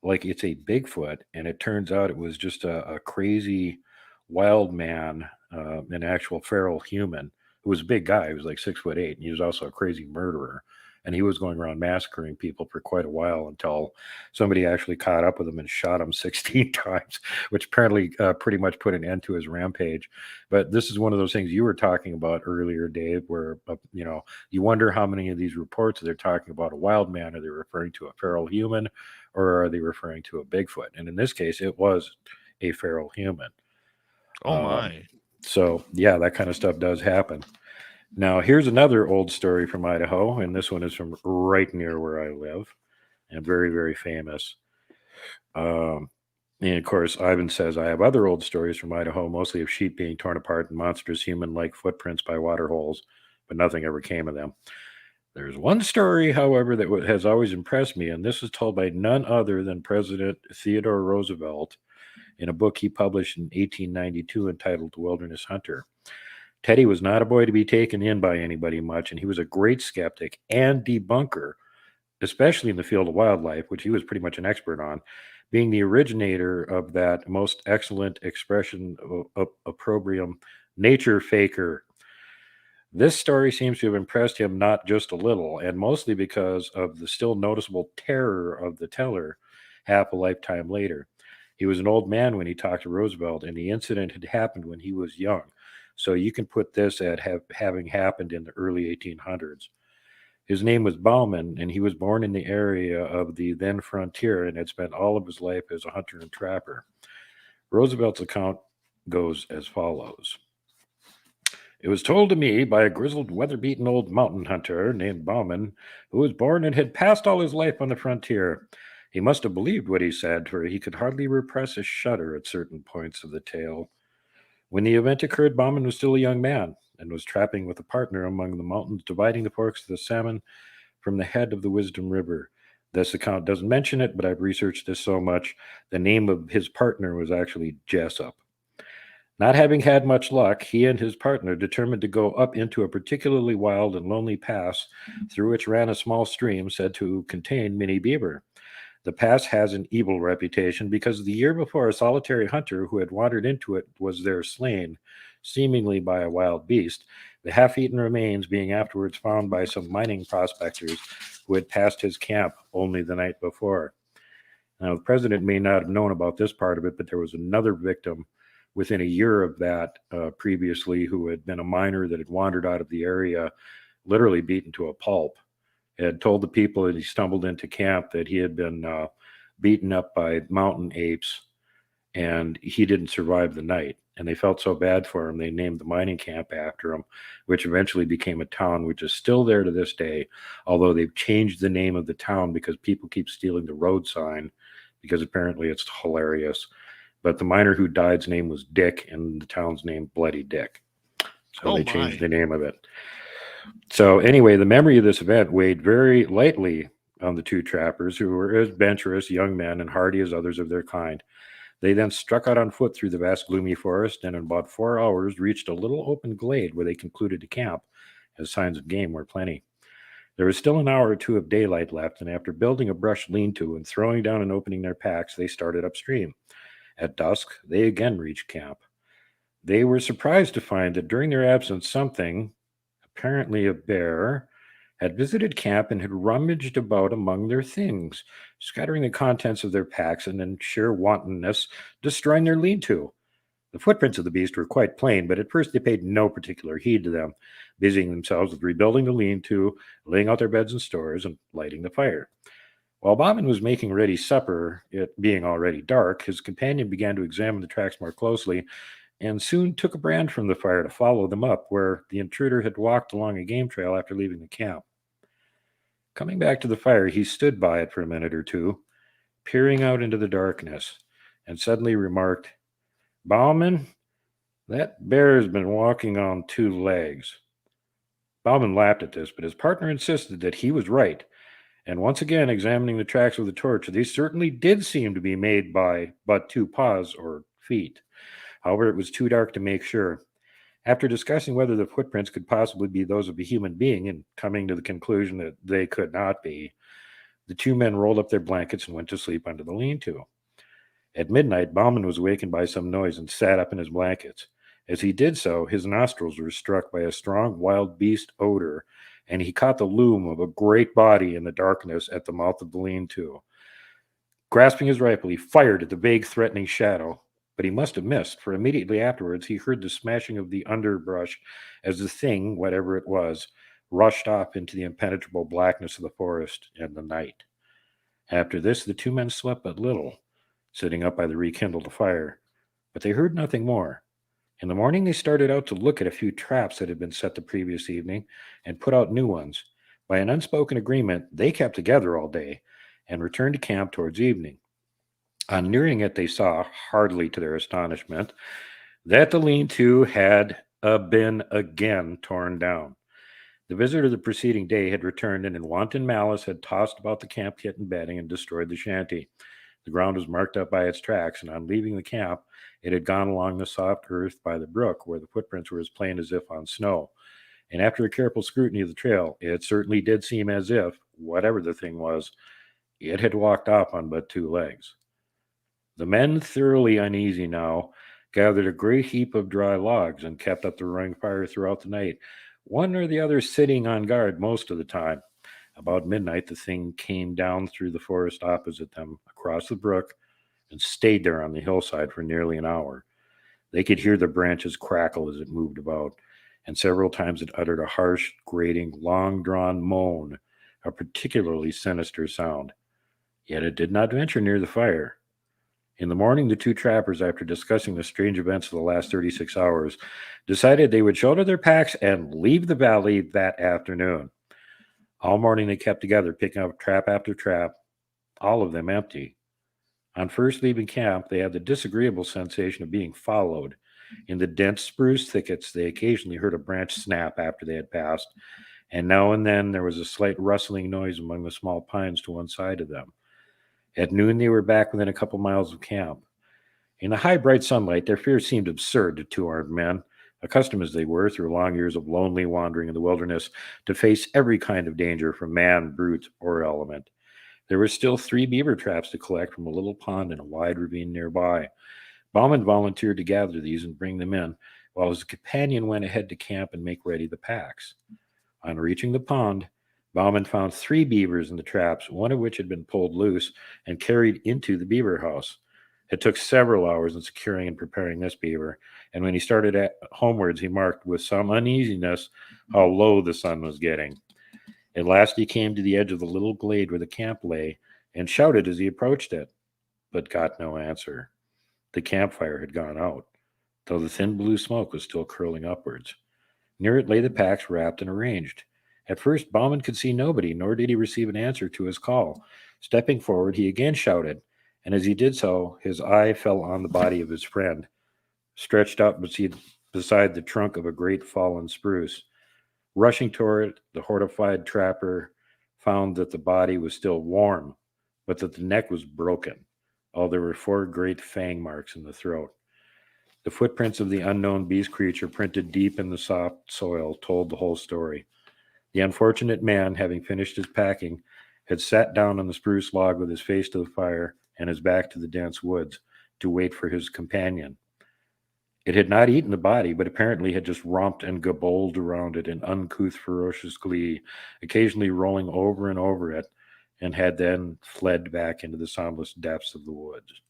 like it's a Bigfoot, and it turns out it was just a crazy wild man, an actual feral human who was a big guy. He was like 6'8", and he was also a crazy murderer. And he was going around massacring people for quite a while until somebody actually caught up with him and shot him 16 times, which apparently pretty much put an end to his rampage. But this is one of those things you were talking about earlier, Dave, where, you wonder how many of these reports they're talking about a wild man. Are they referring to a feral human, or are they referring to a Bigfoot? And in this case, it was a feral human. Oh, my. So, yeah, that kind of stuff does happen. Now, here's another old story from Idaho, and this one is from right near where I live, and very, very famous. And of course, Ivan says, I have other old stories from Idaho, mostly of sheep being torn apart and monstrous human-like footprints by water holes, but nothing ever came of them. There's one story, however, that has always impressed me, and this is told by none other than President Theodore Roosevelt in a book he published in 1892 entitled The Wilderness Hunter. Teddy was not a boy to be taken in by anybody much, and he was a great skeptic and debunker, especially in the field of wildlife, which he was pretty much an expert on, being the originator of that most excellent expression of opprobrium, nature faker. This story seems to have impressed him not just a little, and mostly because of the still noticeable terror of the teller half a lifetime later. He was an old man when he talked to Roosevelt, and the incident had happened when he was young. So you can put this at having happened in the early 1800s. His name was Bauman, and he was born in the area of the then frontier and had spent all of his life as a hunter and trapper. Roosevelt's account goes as follows. It was told to me by a grizzled, weather-beaten old mountain hunter named Bauman, who was born and had passed all his life on the frontier. He must have believed what he said, for he could hardly repress a shudder at certain points of the tale. When the event occurred, Bauman was still a young man and was trapping with a partner among the mountains, dividing the forks of the salmon from the head of the Wisdom River. This account doesn't mention it, but I've researched this so much. The name of his partner was actually Jessup. Not having had much luck, he and his partner determined to go up into a particularly wild and lonely pass through which ran a small stream said to contain many beaver. The pass has an evil reputation because the year before a solitary hunter who had wandered into it was there slain, seemingly by a wild beast, the half-eaten remains being afterwards found by some mining prospectors who had passed his camp only the night before. Now, the president may not have known about this part of it, but there was another victim within a year of that previously who had been a miner that had wandered out of the area, literally beaten to a pulp. had told the people that he stumbled into camp that he had been beaten up by mountain apes and he didn't survive the night. And they felt so bad for him, they named the mining camp after him, which eventually became a town, which is still there to this day, although they've changed the name of the town because people keep stealing the road sign because apparently it's hilarious. But the miner who died's name was Dick, and the town's name Bloody Dick. So they changed the name of it. So anyway, the memory of this event weighed very lightly on the two trappers, who were as adventurous young men and hardy as others of their kind. They then struck out on foot through the vast gloomy forest, and in about 4 hours reached a little open glade where they concluded to camp, as signs of game were plenty. There was still an hour or two of daylight left, and after building a brush lean-to and throwing down and opening their packs, they started upstream. At dusk, they again reached camp. They were surprised to find that during their absence, something, apparently a bear, had visited camp and had rummaged about among their things, scattering the contents of their packs and in sheer wantonness destroying their lean-to. The footprints of the beast were quite plain, but at first they paid no particular heed to them, busying themselves with rebuilding the lean-to, laying out their beds and stores, and lighting the fire. While Bauman was making ready supper, it being already dark, his companion began to examine the tracks more closely and soon took a brand from the fire to follow them up where the intruder had walked along a game trail after leaving the camp. Coming back to the fire, he stood by it for a minute or two, peering out into the darkness, and suddenly remarked, "Bauman, that bear has been walking on 2 legs." Bauman laughed at this, but his partner insisted that he was right, and once again examining the tracks with a torch, these certainly did seem to be made by but 2 paws or feet. However, it was too dark to make sure. After discussing whether the footprints could possibly be those of a human being and coming to the conclusion that they could not be, the 2 men rolled up their blankets and went to sleep under the lean-to. At midnight, Bauman was awakened by some noise and sat up in his blankets. As he did so, his nostrils were struck by a strong wild beast odor, and he caught the loom of a great body in the darkness at the mouth of the lean-to. Grasping his rifle, he fired at the vague, threatening shadow, but he must have missed, for immediately afterwards he heard the smashing of the underbrush as the thing, whatever it was, rushed off into the impenetrable blackness of the forest and the night. After this, the 2 men slept but little, sitting up by the rekindled fire, but they heard nothing more. In the morning, they started out to look at a few traps that had been set the previous evening and put out new ones. By an unspoken agreement, they kept together all day and returned to camp towards evening. On nearing it, they saw, hardly to their astonishment, that the lean-to had been again torn down. The visitor the preceding day had returned and in wanton malice had tossed about the camp kit and bedding and destroyed the shanty. The ground was marked up by its tracks, and on leaving the camp, it had gone along the soft earth by the brook, where the footprints were as plain as if on snow. And after a careful scrutiny of the trail, it certainly did seem as if, whatever the thing was, it had walked off on but 2 legs. The men, thoroughly uneasy now, gathered a great heap of dry logs and kept up the roaring fire throughout the night, one or the other sitting on guard most of the time. About midnight, the thing came down through the forest opposite them, across the brook, and stayed there on the hillside for nearly an hour. They could hear the branches crackle as it moved about, and several times it uttered a harsh, grating, long-drawn moan, a particularly sinister sound. Yet it did not venture near the fire. In the morning, the 2 trappers, after discussing the strange events of the last 36 hours, decided they would shoulder their packs and leave the valley that afternoon. All morning they kept together, picking up trap after trap, all of them empty. On first leaving camp, they had the disagreeable sensation of being followed. In the dense spruce thickets, they occasionally heard a branch snap after they had passed, and now and then there was a slight rustling noise among the small pines to one side of them. At noon, they were back within a couple miles of camp. In the high, bright sunlight, their fear seemed absurd to 2 armed men, accustomed as they were, through long years of lonely wandering in the wilderness, to face every kind of danger from man, brute, or element. There were still 3 beaver traps to collect from a little pond in a wide ravine nearby. Bauman volunteered to gather these and bring them in, while his companion went ahead to camp and make ready the packs. On reaching the pond, Bauman found 3 beavers in the traps, one of which had been pulled loose and carried into the beaver house. It took several hours in securing and preparing this beaver, and when he started homewards, he marked with some uneasiness how low the sun was getting. At last he came to the edge of the little glade where the camp lay and shouted as he approached it, but got no answer. The campfire had gone out, though the thin blue smoke was still curling upwards. Near it lay the packs wrapped and arranged. At first, Bauman could see nobody, nor did he receive an answer to his call. Stepping forward, he again shouted, and as he did so, his eye fell on the body of his friend, stretched out beside the trunk of a great fallen spruce. Rushing toward it, the horrified trapper found that the body was still warm, but that the neck was broken, although there were 4 great fang marks in the throat. The footprints of the unknown beast creature printed deep in the soft soil told the whole story. The unfortunate man, having finished his packing, had sat down on the spruce log with his face to the fire and his back to the dense woods to wait for his companion. It had not eaten the body, but apparently had just romped and gabbled around it in uncouth, ferocious glee, occasionally rolling over and over it, and had then fled back into the soundless depths of the woods.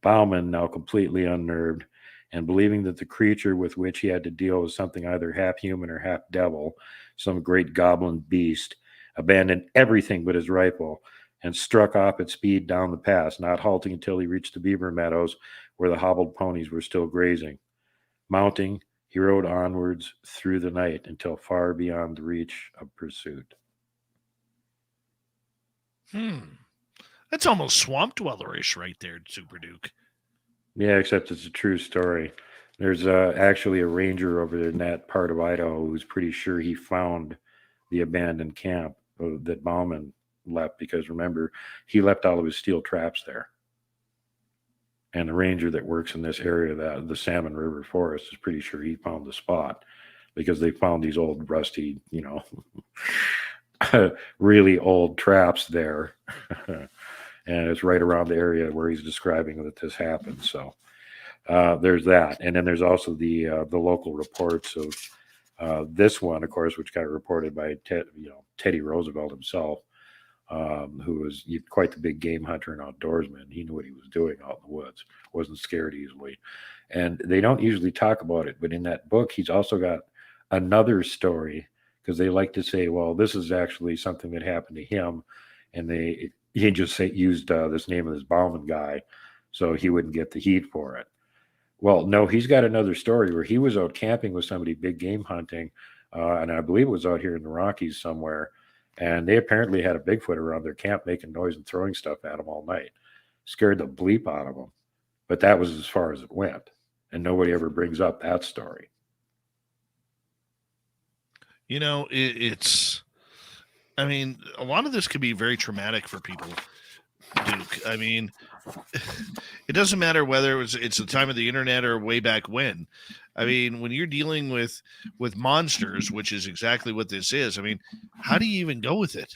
Bauman, now completely unnerved, and believing that the creature with which he had to deal was something either half human or half devil, some great goblin beast, abandoned everything but his rifle and struck off at speed down the pass, not halting until he reached the beaver meadows where the hobbled ponies were still grazing. Mounting, he rode onwards through the night until far beyond the reach of pursuit. That's almost swamp dwellerish right there, Super Duke. Yeah, except it's a true story. There's actually a ranger over in that part of Idaho who's pretty sure he found the abandoned camp that Bauman left, because remember, he left all of his steel traps there. And the ranger that works in this area, the Salmon River Forest, is pretty sure he found the spot, because they found these old rusty, really old traps there. And it's right around the area where he's describing that this happened. So there's that. And then there's also the local reports of this one, of course, which got reported by Teddy Roosevelt himself, who was quite the big game hunter and outdoorsman. He knew what he was doing out in the woods, wasn't scared easily. And they don't usually talk about it, but in that book, he's also got another story, because they like to say, well, this is actually something that happened to him, and he just used this name of this Bauman guy so he wouldn't get the heat for it. Well, no, he's got another story where he was out camping with somebody, big game hunting, and I believe it was out here in the Rockies somewhere, and they apparently had a Bigfoot around their camp making noise and throwing stuff at them all night. Scared the bleep out of them. But that was as far as it went, and nobody ever brings up that story. It's... I mean, a lot of this could be very traumatic for people, Duke. I mean, it doesn't matter whether it's the time of the internet or way back when. I mean, when you're dealing with monsters, which is exactly what this is, I mean, how do you even go with it?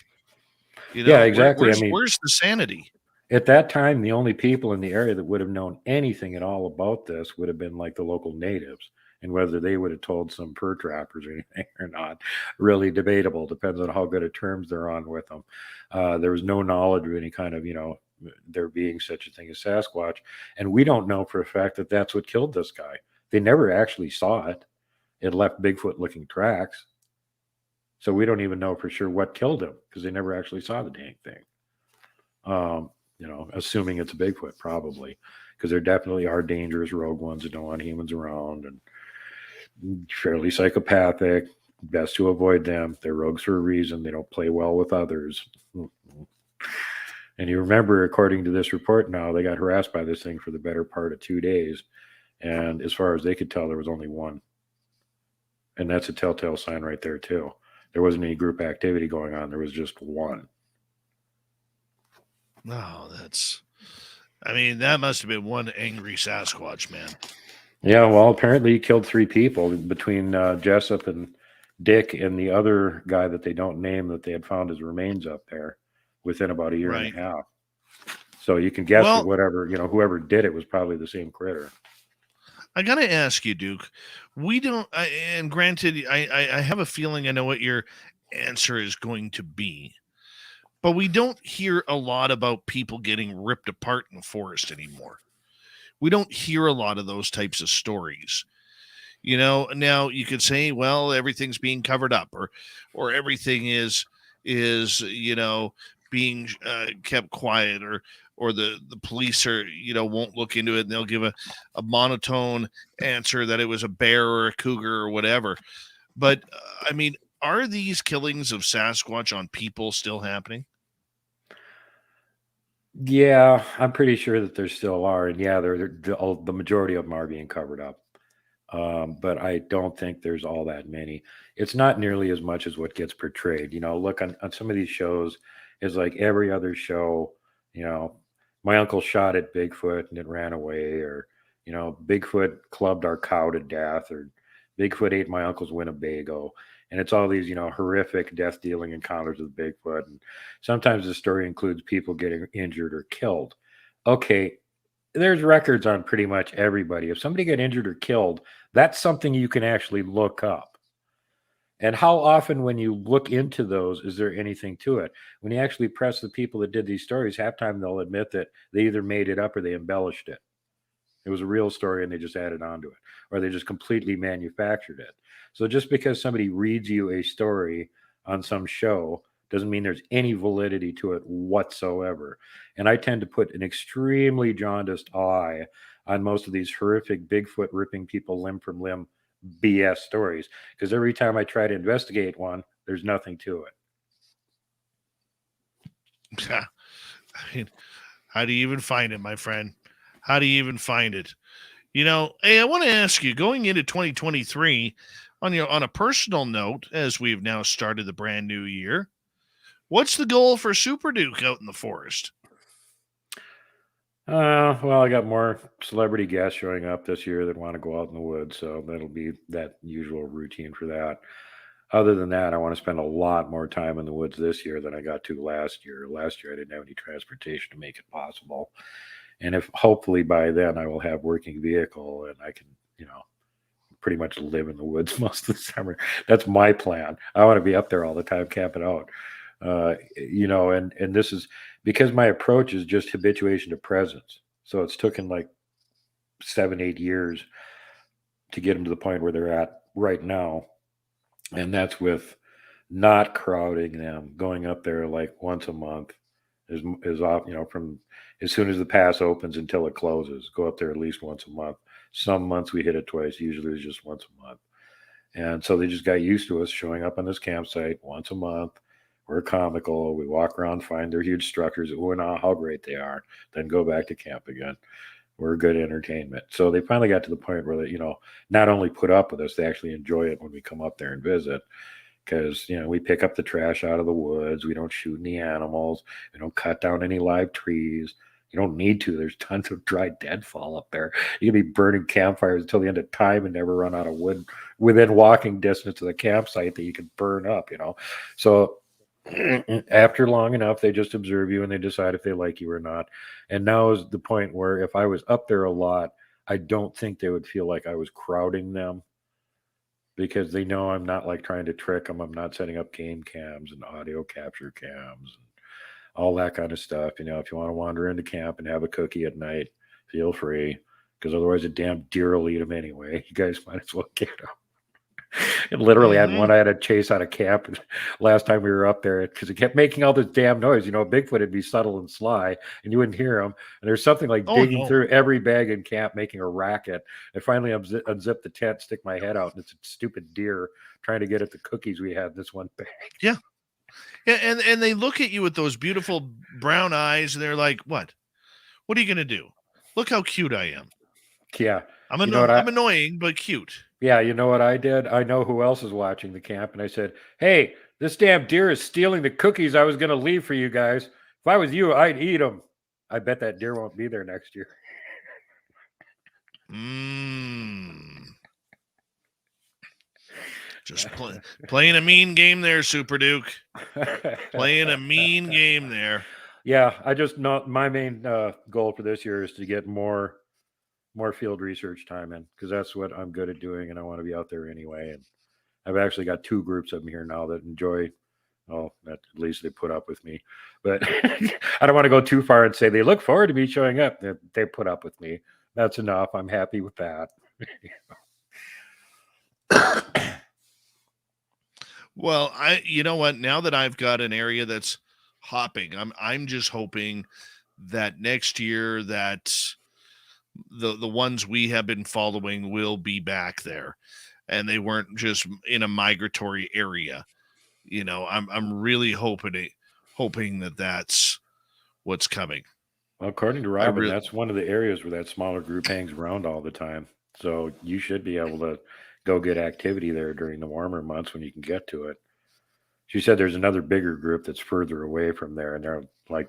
Yeah, exactly. Where's the sanity? At that time, the only people in the area that would have known anything at all about this would have been like the local natives. And whether they would have told some fur trappers or anything or not, really debatable. Depends on how good of terms they're on with them. There was no knowledge of any kind of, there being such a thing as Sasquatch. And we don't know for a fact that that's what killed this guy. They never actually saw it. It left Bigfoot-looking tracks. So we don't even know for sure what killed him, because they never actually saw the dang thing. Assuming it's a Bigfoot, probably. Because there definitely are dangerous rogue ones that don't want humans around, and fairly psychopathic. Best to avoid them. They're rogues for a reason. They don't play well with others. And you remember, according to this report now, they got harassed by this thing for the better part of 2 days. And as far as they could tell, there was only one. And that's a telltale sign right there, too. There wasn't any group activity going on. There was just one. No, that must have been one angry Sasquatch, man. Yeah, well, apparently he killed 3 people between Jessup and Dick and the other guy that they don't name, that they had found his remains up there within about a year and a half. So you can guess that whoever did it was probably the same critter. I got to ask you, Duke, and granted, I have a feeling I know what your answer is going to be, but we don't hear a lot about people getting ripped apart in the forest anymore. We don't hear a lot of those types of stories. Now you could say, well, everything's being covered up, or everything is is, being kept quiet, or the police are, won't look into it, and they'll give a monotone answer that it was a bear or a cougar or whatever. But I mean, are these killings of Sasquatch on people still happening? Yeah, I'm pretty sure that there still are, and yeah, the majority of them are being covered up. But I don't think there's all that many. It's not nearly as much as what gets portrayed. Look on some of these shows, it's like every other show. My uncle shot at Bigfoot and it ran away, or Bigfoot clubbed our cow to death, or Bigfoot ate my uncle's Winnebago. And it's all these, horrific death dealing encounters with Bigfoot. And sometimes the story includes people getting injured or killed. Okay, there's records on pretty much everybody. If somebody got injured or killed, that's something you can actually look up. And how often when you look into those, is there anything to it? When you actually press the people that did these stories, half time they'll admit that they either made it up or they embellished it. It was a real story and they just added on to it, or they just completely manufactured it. So just because somebody reads you a story on some show doesn't mean there's any validity to it whatsoever. And I tend to put an extremely jaundiced eye on most of these horrific Bigfoot ripping people limb from limb BS stories, because every time I try to investigate one, there's nothing to it. Yeah. I mean, how do you even find it, my friend? How do you even find it? Hey, I want to ask you, going into 2023, on a personal note, as we've now started the brand new year, what's the goal for Super Duke out in the forest? Well, I got more celebrity guests showing up this year that want to go out in the woods, so that'll be that usual routine for that. Other than that, I want to spend a lot more time in the woods this year than I got to last year. Last year, I didn't have any transportation to make it possible. And if hopefully by then I will have working vehicle and I can, pretty much live in the woods most of the summer. That's my plan. I want to be up there all the time, camping out. And this is because my approach is just habituation to presence. So it's taken like 7-8 years to get them to the point where they're at right now. And that's with not crowding them, going up there like once a month is off, from as soon as the pass opens until it closes, go up there at least once a month. Some months we hit it twice. Usually it's just once a month. And so they just got used to us showing up on this campsite once a month. We're comical. We walk around, find their huge structures. Oh, and how great they are. Then go back to camp again. We're good entertainment. So they finally got to the point where they, not only put up with us, they actually enjoy it when we come up there and visit. Because, we pick up the trash out of the woods. We don't shoot any animals. We don't cut down any live trees. You don't need to. There's tons of dry deadfall up there. You can be burning campfires until the end of time and never run out of wood within walking distance of the campsite that you can burn up, So after long enough, they just observe you and they decide if they like you or not. And now is the point where if I was up there a lot, I don't think they would feel like I was crowding them, because they know I'm not like trying to trick them. I'm not setting up game cams and audio capture cams and all that kind of stuff. If you want to wander into camp and have a cookie at night, feel free, because otherwise a damn deer will eat them anyway. You guys might as well get them. And literally had a chase out of camp last time we were up there because it kept making all this damn noise. Bigfoot would be subtle and sly and you wouldn't hear him. And there's something like digging through every bag in camp, making a racket. I finally unzip the tent, stick my head out, and it's a stupid deer trying to get at the cookies we had in this one bag. Yeah. Yeah, and they look at you with those beautiful brown eyes, and they're like, "What? What are you gonna do? Look how cute I am." Yeah, I'm annoying but cute. Yeah, you know what I did? I know who else is watching the camp, and I said, "Hey, this damn deer is stealing the cookies I was gonna leave for you guys. If I was you, I'd eat them." I bet that deer won't be there next year. Just playing a mean game there, Super Duke. Playing a mean game there. Yeah, I just know my main goal for this year is to get more field research time in, because that's what I'm good at doing, and I want to be out there anyway. And I've actually got 2 groups of them here now that enjoy. Well, at least they put up with me, but I don't want to go too far and say they look forward to me showing up. They put up with me. That's enough. I'm happy with that. Well, you know what? Now that I've got an area that's hopping, I'm just hoping that next year that the ones we have been following will be back there, and they weren't just in a migratory area. I'm really hoping that that's what's coming. Well, according to I Robin, really that's one of the areas where that smaller group hangs around all the time. So you should be able to go get activity there during the warmer months when you can get to it. She said there's another bigger group that's further away from there, and they're like,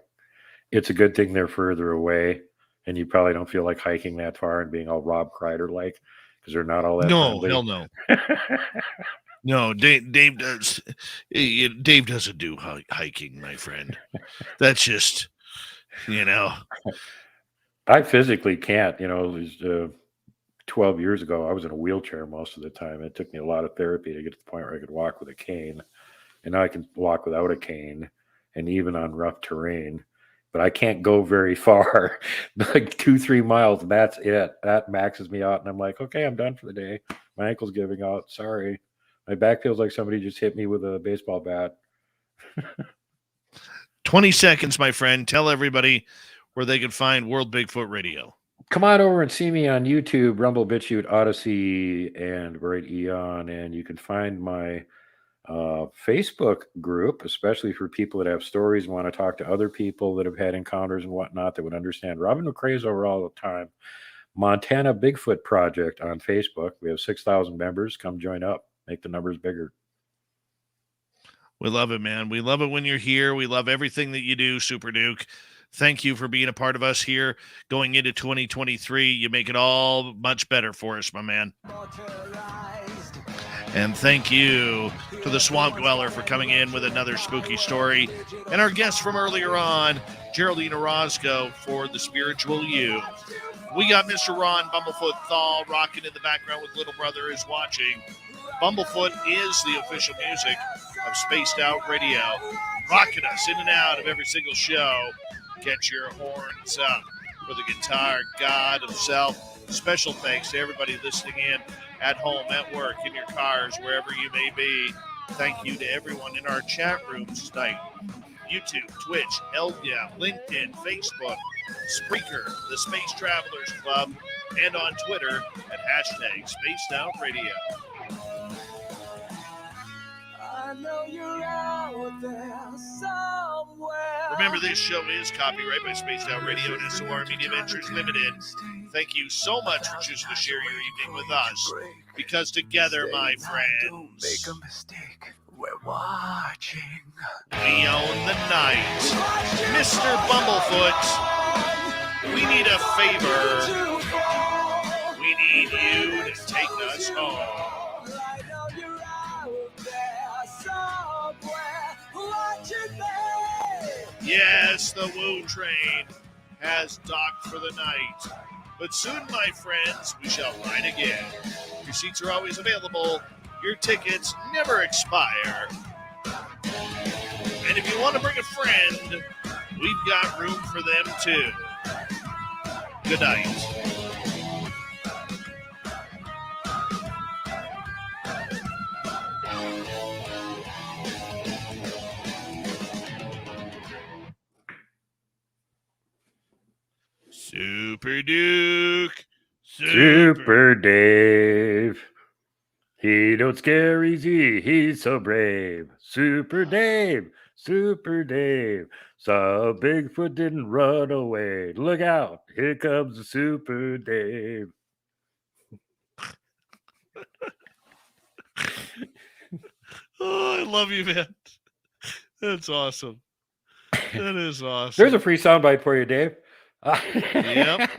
it's a good thing they're further away, and you probably don't feel like hiking that far and being all Rob Kreider like because they're not all that no friendly. hell no. No, Dave does. Dave doesn't do hiking, my friend. That's just, I physically can't. It was 12 years ago. I was in a wheelchair most of the time. It took me a lot of therapy to get to the point where I could walk with a cane, and now I can walk without a cane, and even on rough terrain. But I can't go very far, like 2-3 miles. And that's it. That maxes me out, and I'm like, okay, I'm done for the day. My ankle's giving out. Sorry. My back feels like somebody just hit me with a baseball bat. 20 seconds, my friend. Tell everybody where they can find World Bigfoot Radio. Come on over and see me on YouTube, Rumble, BitChute, Odyssey, and Great Eon. And you can find my Facebook group, especially for people that have stories and want to talk to other people that have had encounters and whatnot that would understand. Robin McCrae's over all the time. Montana Bigfoot Project on Facebook. We have 6,000 members. Come join up. Make the numbers bigger. We love it, man. We love it when you're here. We love everything that you do, Super Duke. Thank you for being a part of us here going into 2023. You make it all much better for us, my man. And thank you to the Swamp Dweller for coming in with another spooky story. And our guest from earlier on, Geraldine Orozco, for the spiritual you. We got Mr. Ron Bumblefoot Thal rocking in the background with Little Brother is watching. Bumblefoot is the official music of Spaced Out Radio, rocking us in and out of every single show. Get your horns up for the guitar god himself. Special thanks to everybody listening in at home, at work, in your cars, wherever you may be. Thank you to everyone in our chat rooms tonight. YouTube, Twitch, LDAP, LinkedIn, Facebook, Spreaker, the Space Travelers Club, and on Twitter at hashtag Spaced Out Radio. I know you're out there somewhere. Remember, this show is copyright by Spaced Out Radio and SOR Media Ventures Limited. Thank you so much for choosing to share your evening with us, because together, my friends, don't make a mistake. We're watching. We own the night. Mr. Bumblefoot, we need a favor. We need you to take us home. Yes, the Woo Train has docked for the night. But soon, my friends, we shall ride again. Your seats are always available. Your tickets never expire. And if you want to bring a friend, we've got room for them too. Good night. Super Duke. Super Dave. He don't scare easy. He's so brave. Super Dave. Super Dave. So Bigfoot didn't run away. Look out. Here comes the Super Dave. Oh, I love you, man. That's awesome. That is awesome. There's a free soundbite for you, Dave. Yep.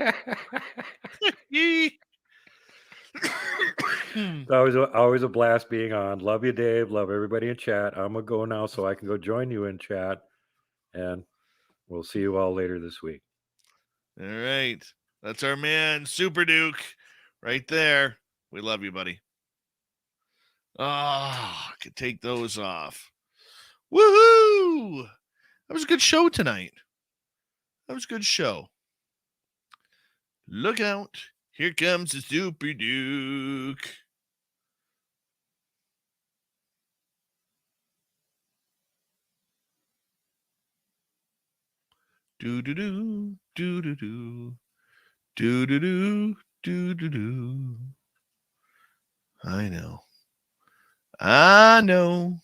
always a blast being on. Love you, Dave. Love everybody in chat. I'm gonna go now so I can go join you in chat, and we'll see you all later this week. All right, that's our man Super Duke right there. We love you, buddy. I could take those off. Woohoo! That was a good show tonight. That was a good show. Look out. Here comes the Super Duke. Do do do do do do do do do do do do. I know. I know.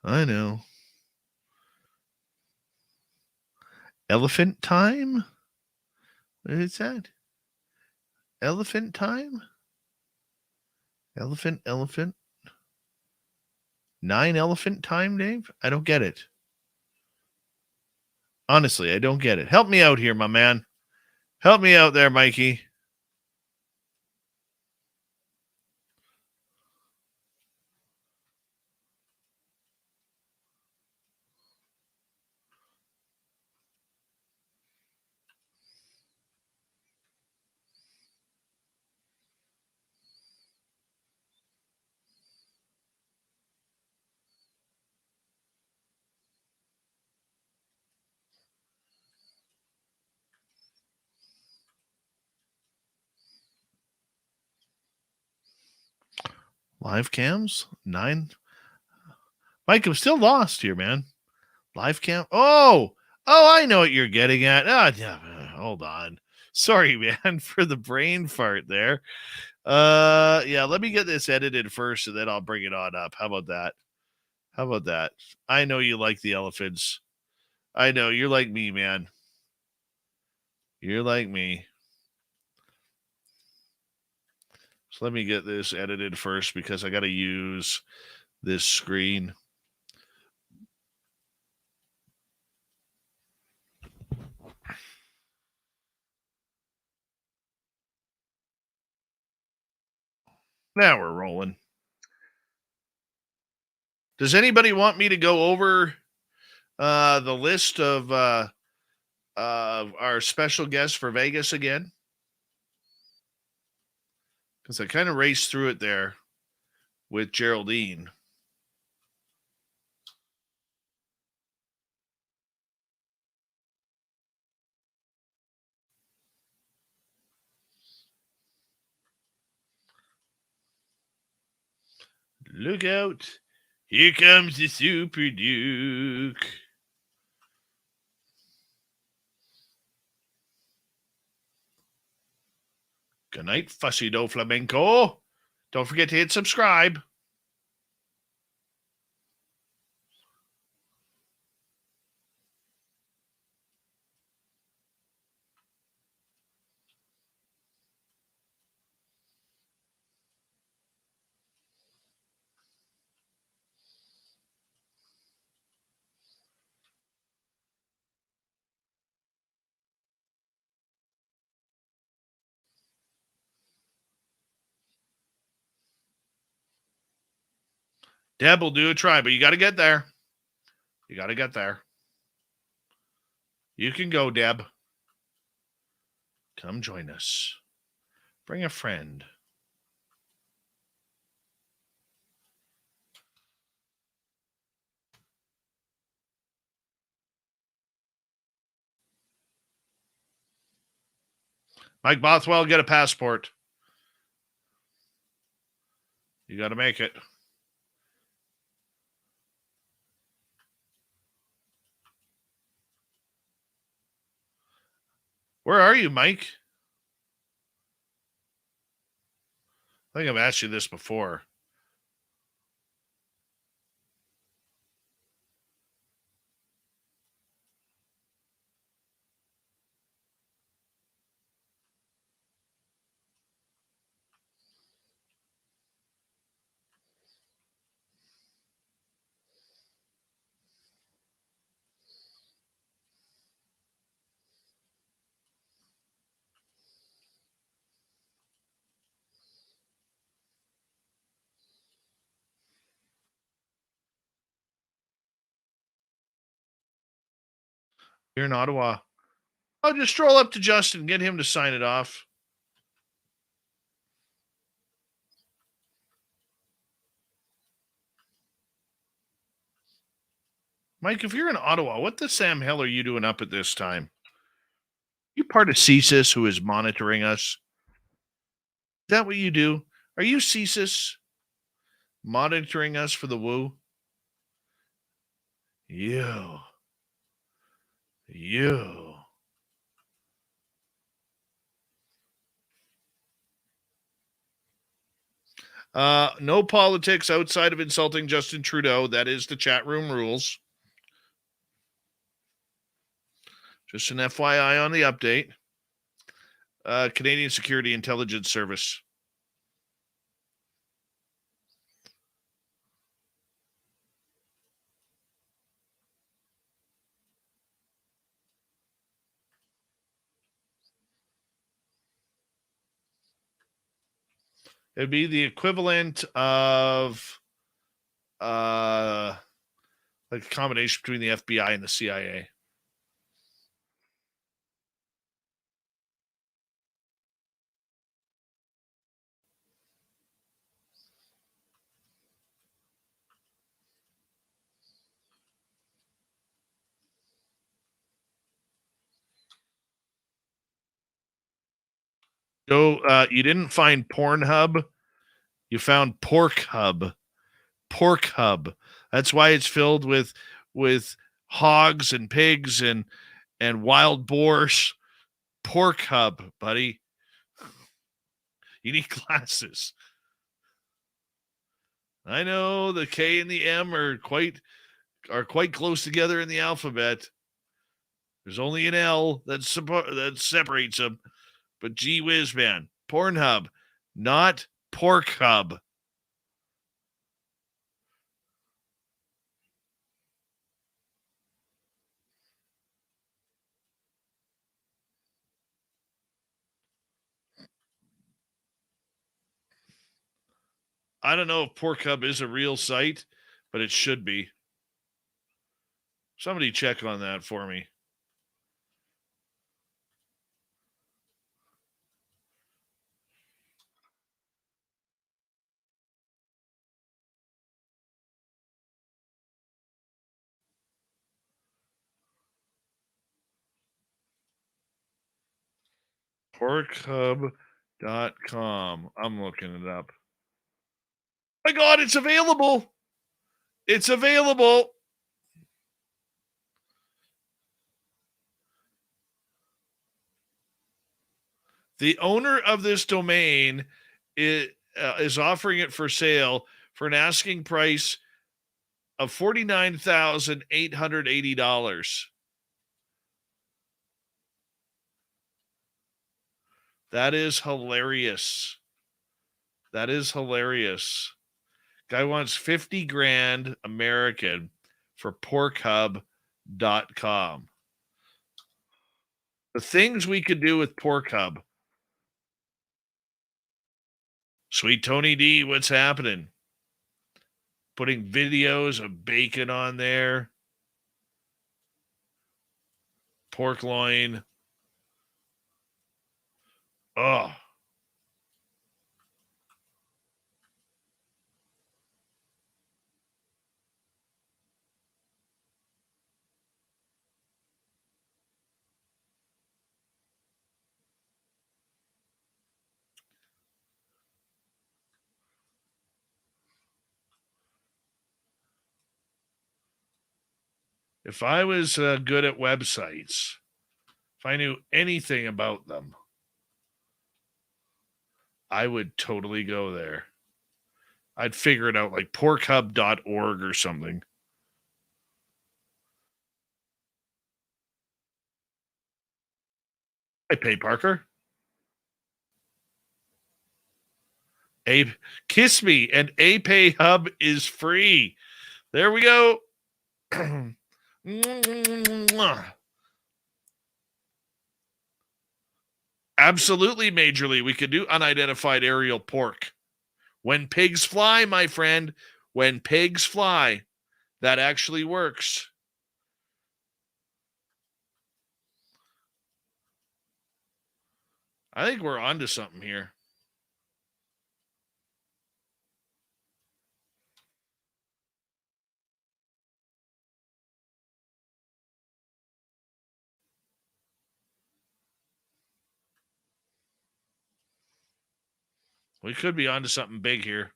I know. Elephant time? What is that? Elephant time? Elephant, elephant. 9 elephant time, Dave? I don't get it. Honestly, I don't get it. Help me out here, my man. Help me out there, Mikey. Live cams? 9? Mike, I'm still lost here, man. Live cam? Oh, I know what you're getting at. Hold on. Sorry, man, for the brain fart there. Yeah, let me get this edited first and then I'll bring it on up. How about that? I know you like the elephants. I know you're like me, man. You're like me. So let me get this edited first because I got to use this screen. Now we're rolling. Does anybody want me to go over the list of our special guests for Vegas again? Because I kind of raced through it there with Geraldine. Look out. Here comes the Super Duke. Good night, Fussy Do Flamenco. Don't forget to hit subscribe. Deb will do a try, but you got to get there. You got to get there. You can go, Deb. Come join us. Bring a friend. Mike Bothwell, get a passport. You got to make it. Where are you, Mike? I think I've asked you this before. You're in Ottawa. I'll just stroll up to Justin, get him to sign it off. Mike, if you're in Ottawa, what the Sam hell are you doing up at this time? You part of CSIS who is monitoring us? Is that what you do? Are you CSIS monitoring us for the woo? You. You. No politics outside of insulting Justin Trudeau. That is the chat room rules. Just an FYI on the update. Canadian Security Intelligence Service. It'd be the equivalent of like a combination between the FBI and the CIA. So you didn't find Pornhub, you found Pork Hub. Pork Hub. That's why it's filled with hogs and pigs and wild boars. Pork Hub, buddy. You need glasses. I know the K and the M are quite close together in the alphabet. There's only an L that separates them. But gee whiz, man. Pornhub, not Pork Hub. I don't know if Pork Hub is a real site, but it should be. Somebody check on that for me. Porkhub.com. I'm looking it up. Oh my God, it's available. It's available. The owner of this domain is offering it for sale for an asking price of $49,880. That is hilarious. That is hilarious. Guy wants 50 grand American for porkhub.com. The things we could do with Pork Hub. Sweet Tony D, what's happening? Putting videos of bacon on there. Pork loin. Oh. If I was good at websites, if I knew anything about them, I would totally go there. I'd figure it out like porkhub.org or something. I pay Parker. Kiss me, and APay Hub is free. There we go. Absolutely, majorly. We could do unidentified aerial pork. When pigs fly, my friend, when pigs fly, that actually works. I think we're onto something here. We could be onto something big here.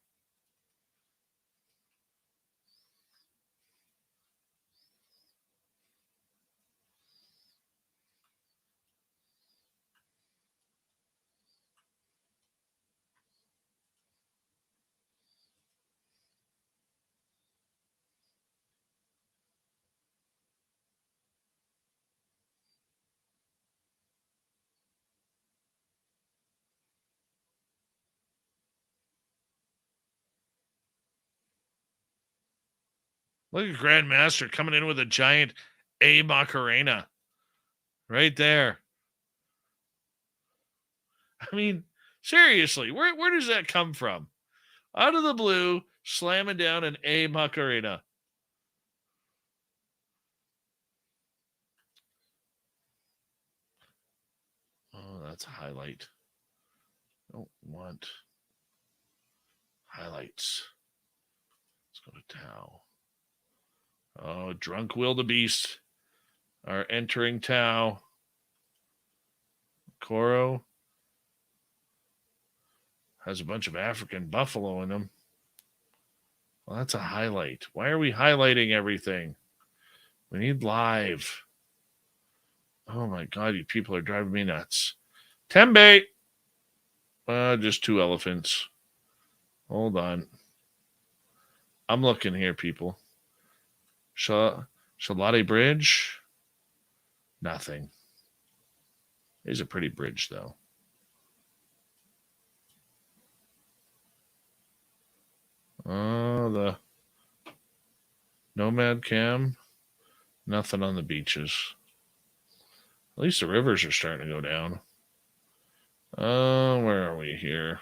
Look at Grandmaster coming in with a giant A Macarena. Right there. I mean, seriously, where does that come from? Out of the blue, slamming down an A Macarena. Oh, that's a highlight. Don't want highlights. Let's go to Tau. Oh, drunk wildebeest are entering Tau. Coro has a bunch of African buffalo in them. Well, that's a highlight. Why are we highlighting everything? We need live. Oh my God, you people are driving me nuts. Tembe! Just 2 elephants. Hold on. I'm looking here, people. Shalati Bridge? Nothing. It's a pretty bridge, though. Oh, the Nomad Cam. Nothing on the beaches. At least the rivers are starting to go down. Where are we here?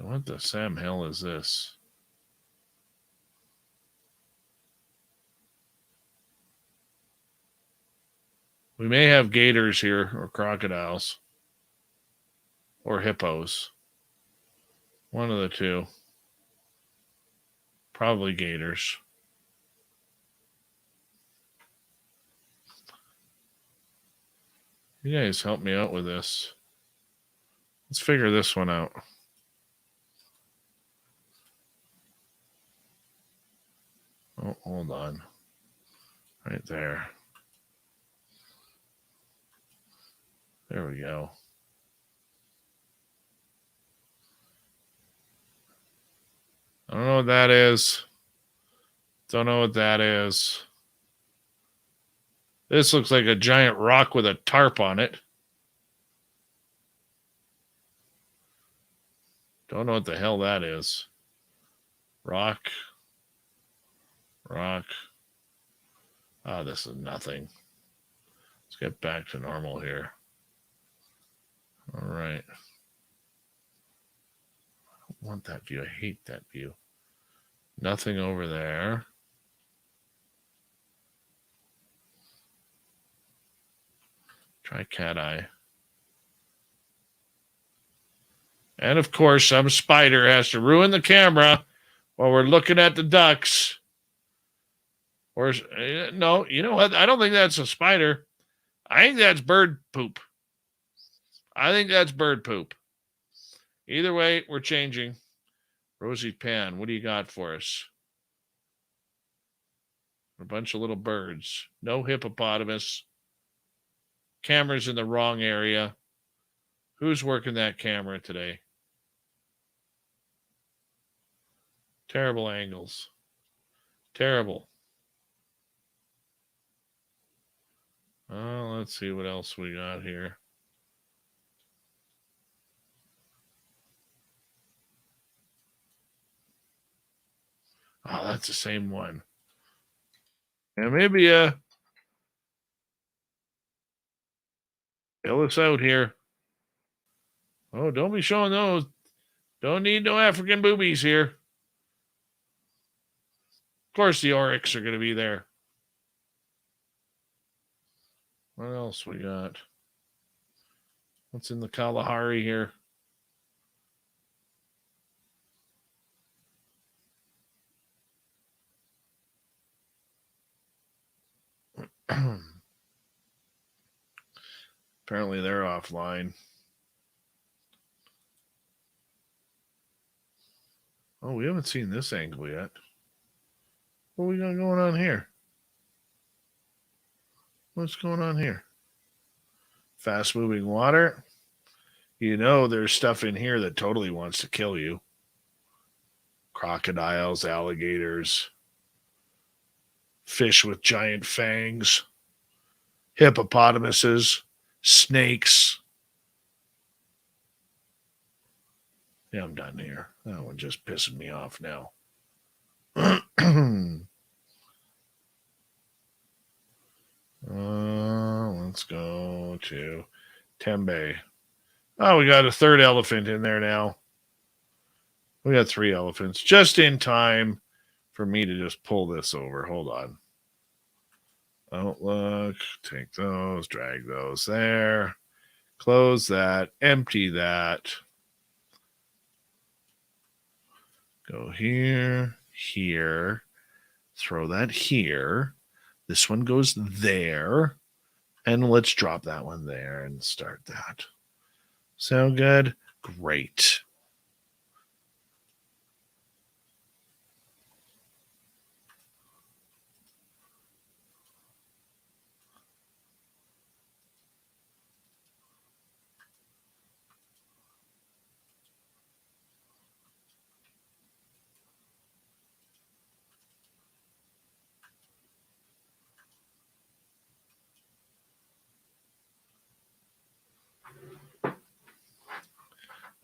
What the Sam Hill is this? We may have gators here, or crocodiles, or hippos. One of the two. Probably gators. You guys help me out with this. Let's figure this one out. Oh, hold on. Right there. There we go. I don't know what that is. Don't know what that is. This looks like a giant rock with a tarp on it. Don't know what the hell that is. Rock. Ah, this is nothing. Let's get back to normal here. All right. I don't want that view. I hate that view. Nothing over there. Try cat eye. And of course, some spider has to ruin the camera while we're looking at the ducks. Or no, you know what? I don't think that's a spider. I think that's bird poop. Either way, we're changing. Rosie Pan, what do you got for us? A bunch of little birds. No hippopotamus. Camera's in the wrong area. Who's working that camera today? Terrible angles. Terrible. Let's see what else we got here. Oh, that's the same one. And maybe fill us out here. Oh, don't be showing those. Don't need no African boobies here. Of course the oryx are going to be there. What else we got? What's in the Kalahari here? Apparently they're offline. Oh, we haven't seen this angle yet. What we got going on here? What's going on here? Fast moving water. You know there's stuff in here that totally wants to kill you. crocodiles, alligators, fish with giant fangs, hippopotamuses, snakes. Yeah, I'm done here. That one just pissing me off now. Let's go to Tembe. Oh, we got a third elephant in there now. We got 3 elephants just in time for me to just pull this over. Hold on. Outlook, take those, drag those there, close that, empty that. Go here, here, throw that here. This one goes there. And let's drop that one there and start that. Sound good? Great.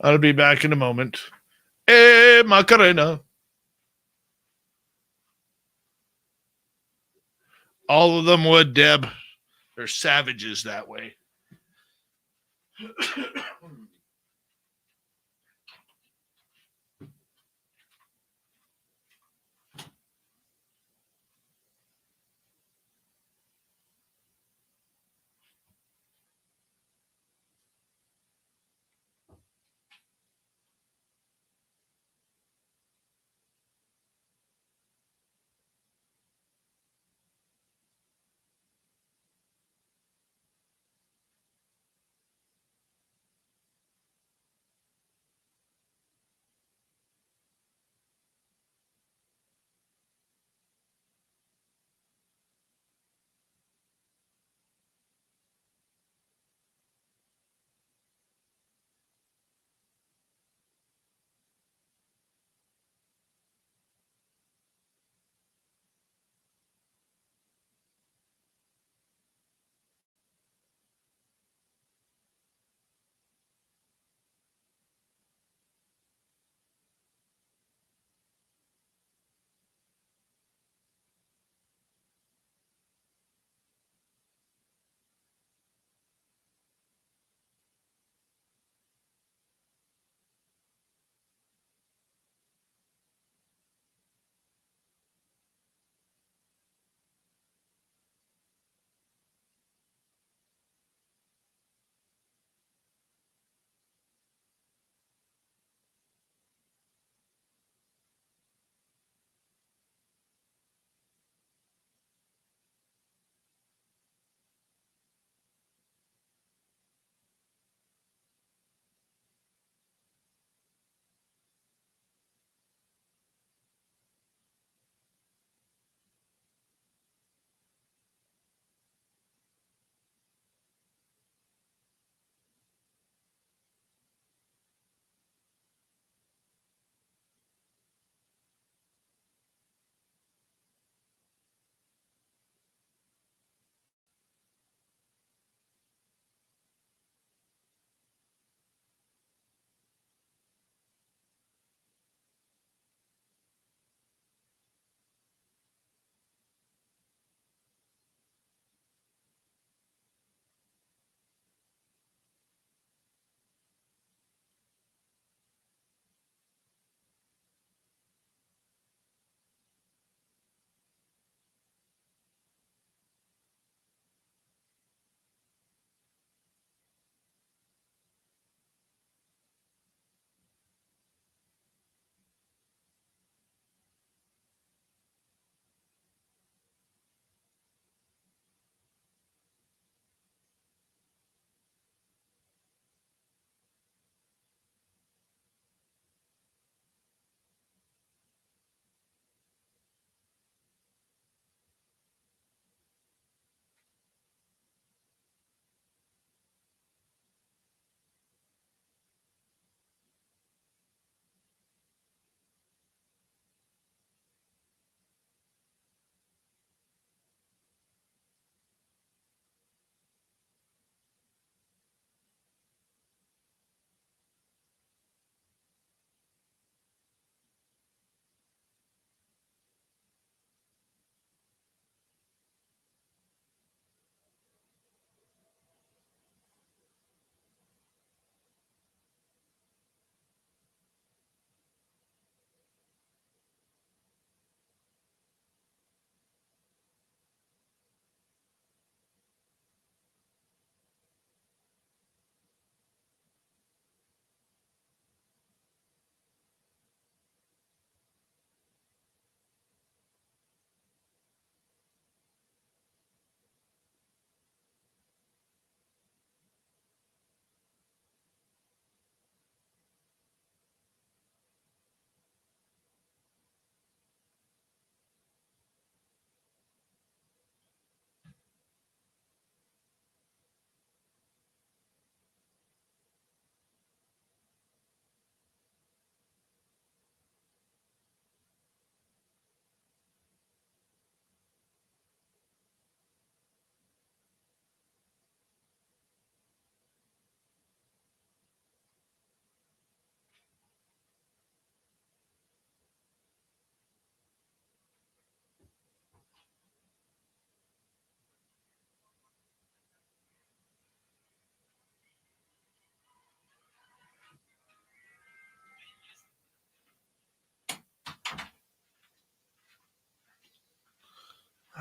I'll be back in a moment. Hey, Macarena. All of them would, Deb. They're savages that way.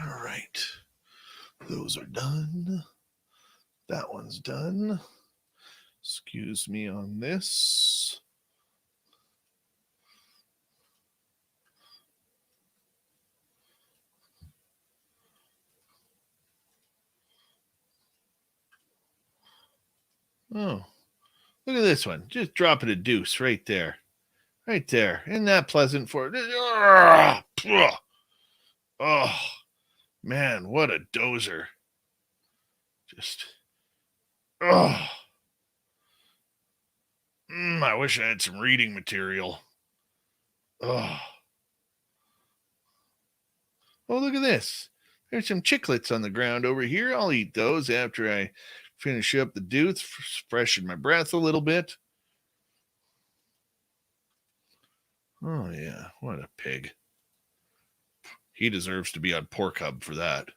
All right. Those are done. That one's done. Excuse me on this. Oh, look at this one. Just dropping a deuce right there. Right there. Isn't that pleasant for it? Oh, man, what a dozer. Just, oh. I wish I had some reading material. Oh, look at this. There's some chiclets on the ground over here. I'll eat those after I finish up the deuce, freshen my breath a little bit. Oh, yeah. What a pig. He deserves to be on Pork Hub for that.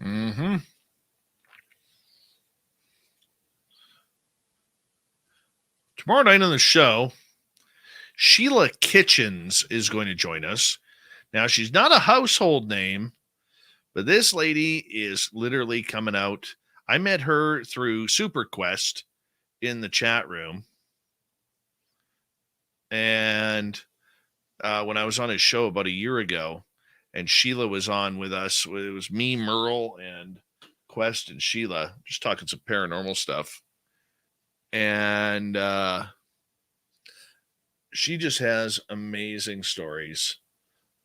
Mm-hmm. Tomorrow night on the show, Sheila Kitchens is going to join us. Now, she's not a household name, but this lady is literally coming out. I met her through Super Quest in the chat room. And when I was on his show about a year ago, and Sheila was on with us, it was me, Merle, and Quest and Sheila, just talking some paranormal stuff. And she just has amazing stories.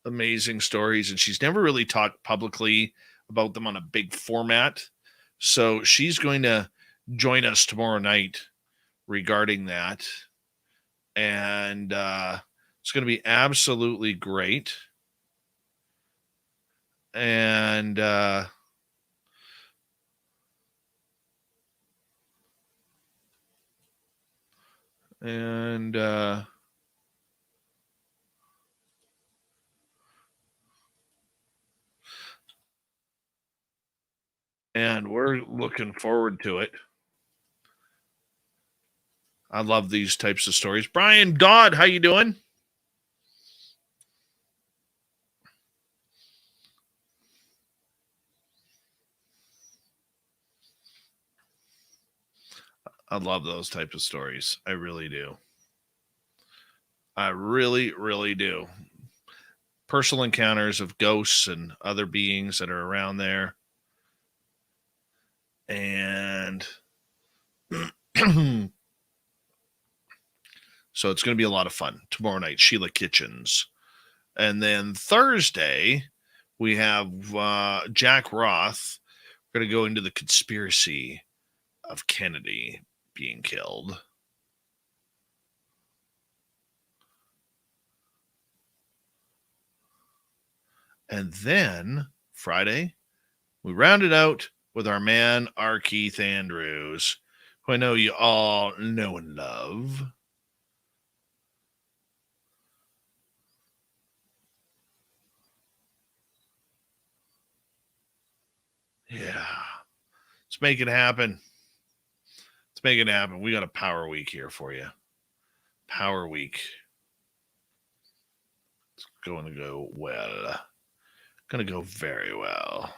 And she's never really talked publicly about them on a big format. So she's going to join us tomorrow night regarding that. And it's going to be absolutely great. And we're looking forward to it. I love these types of stories. Brian Dodd, how you doing? I love those types of stories. I really do. I really, really do. Personal encounters of ghosts and other beings that are around there. And so it's going to be a lot of fun tomorrow night. Sheila Kitchens. And then Thursday, we have Jack Roth. We're going to go into the conspiracy of Kennedy being killed. And then Friday, we round it out with our man, R. Keith Andrews, who I know you all know and love. Yeah. Let's make it happen. Let's make it happen. We got a power week here for you. Power week. It's going to go well. Going to go very well.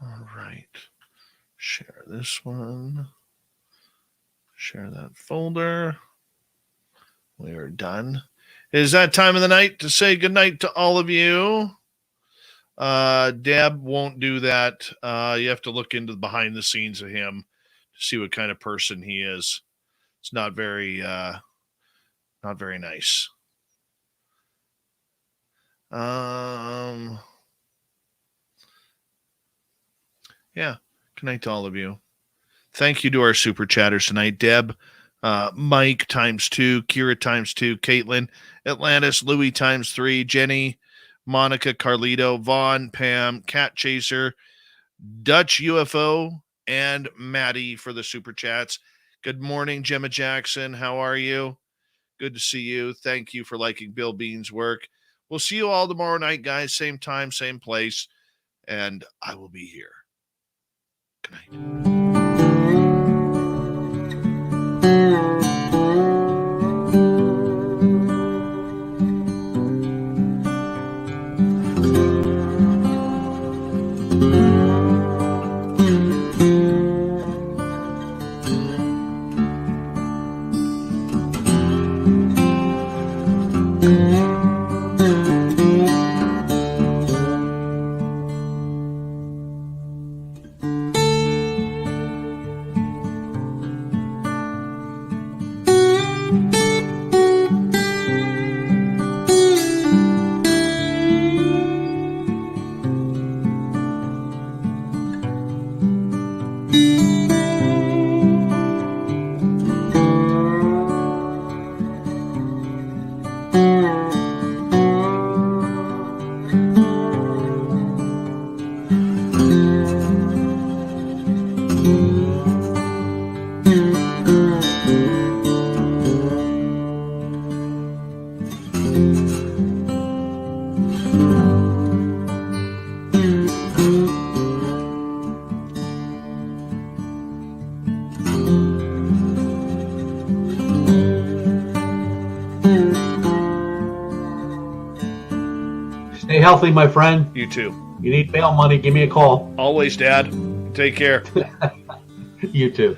All right. Share this one. Share that folder. We are done. It is that time of the night to say goodnight to all of you. Deb won't do that. You have to look into the behind the scenes of him to see what kind of person he is. It's not very nice. Yeah. Good night to all of you. Thank you to our super chatters tonight. Deb, Mike ×2, Kira ×2, Caitlin, Atlantis, Louie ×3, Jenny, Monica, Carlito, Vaughn, Pam, Cat Chaser, Dutch UFO, and Maddie for the super chats. Good morning, Gemma Jackson. How are you? Good to see you. Thank you for liking Bill Bean's work. We'll see you all tomorrow night, guys. Same time, same place. And I will be here. Good night. Stay healthy, my friend. You too. You need bail money, give me a call. Always, Dad. Take care. You too.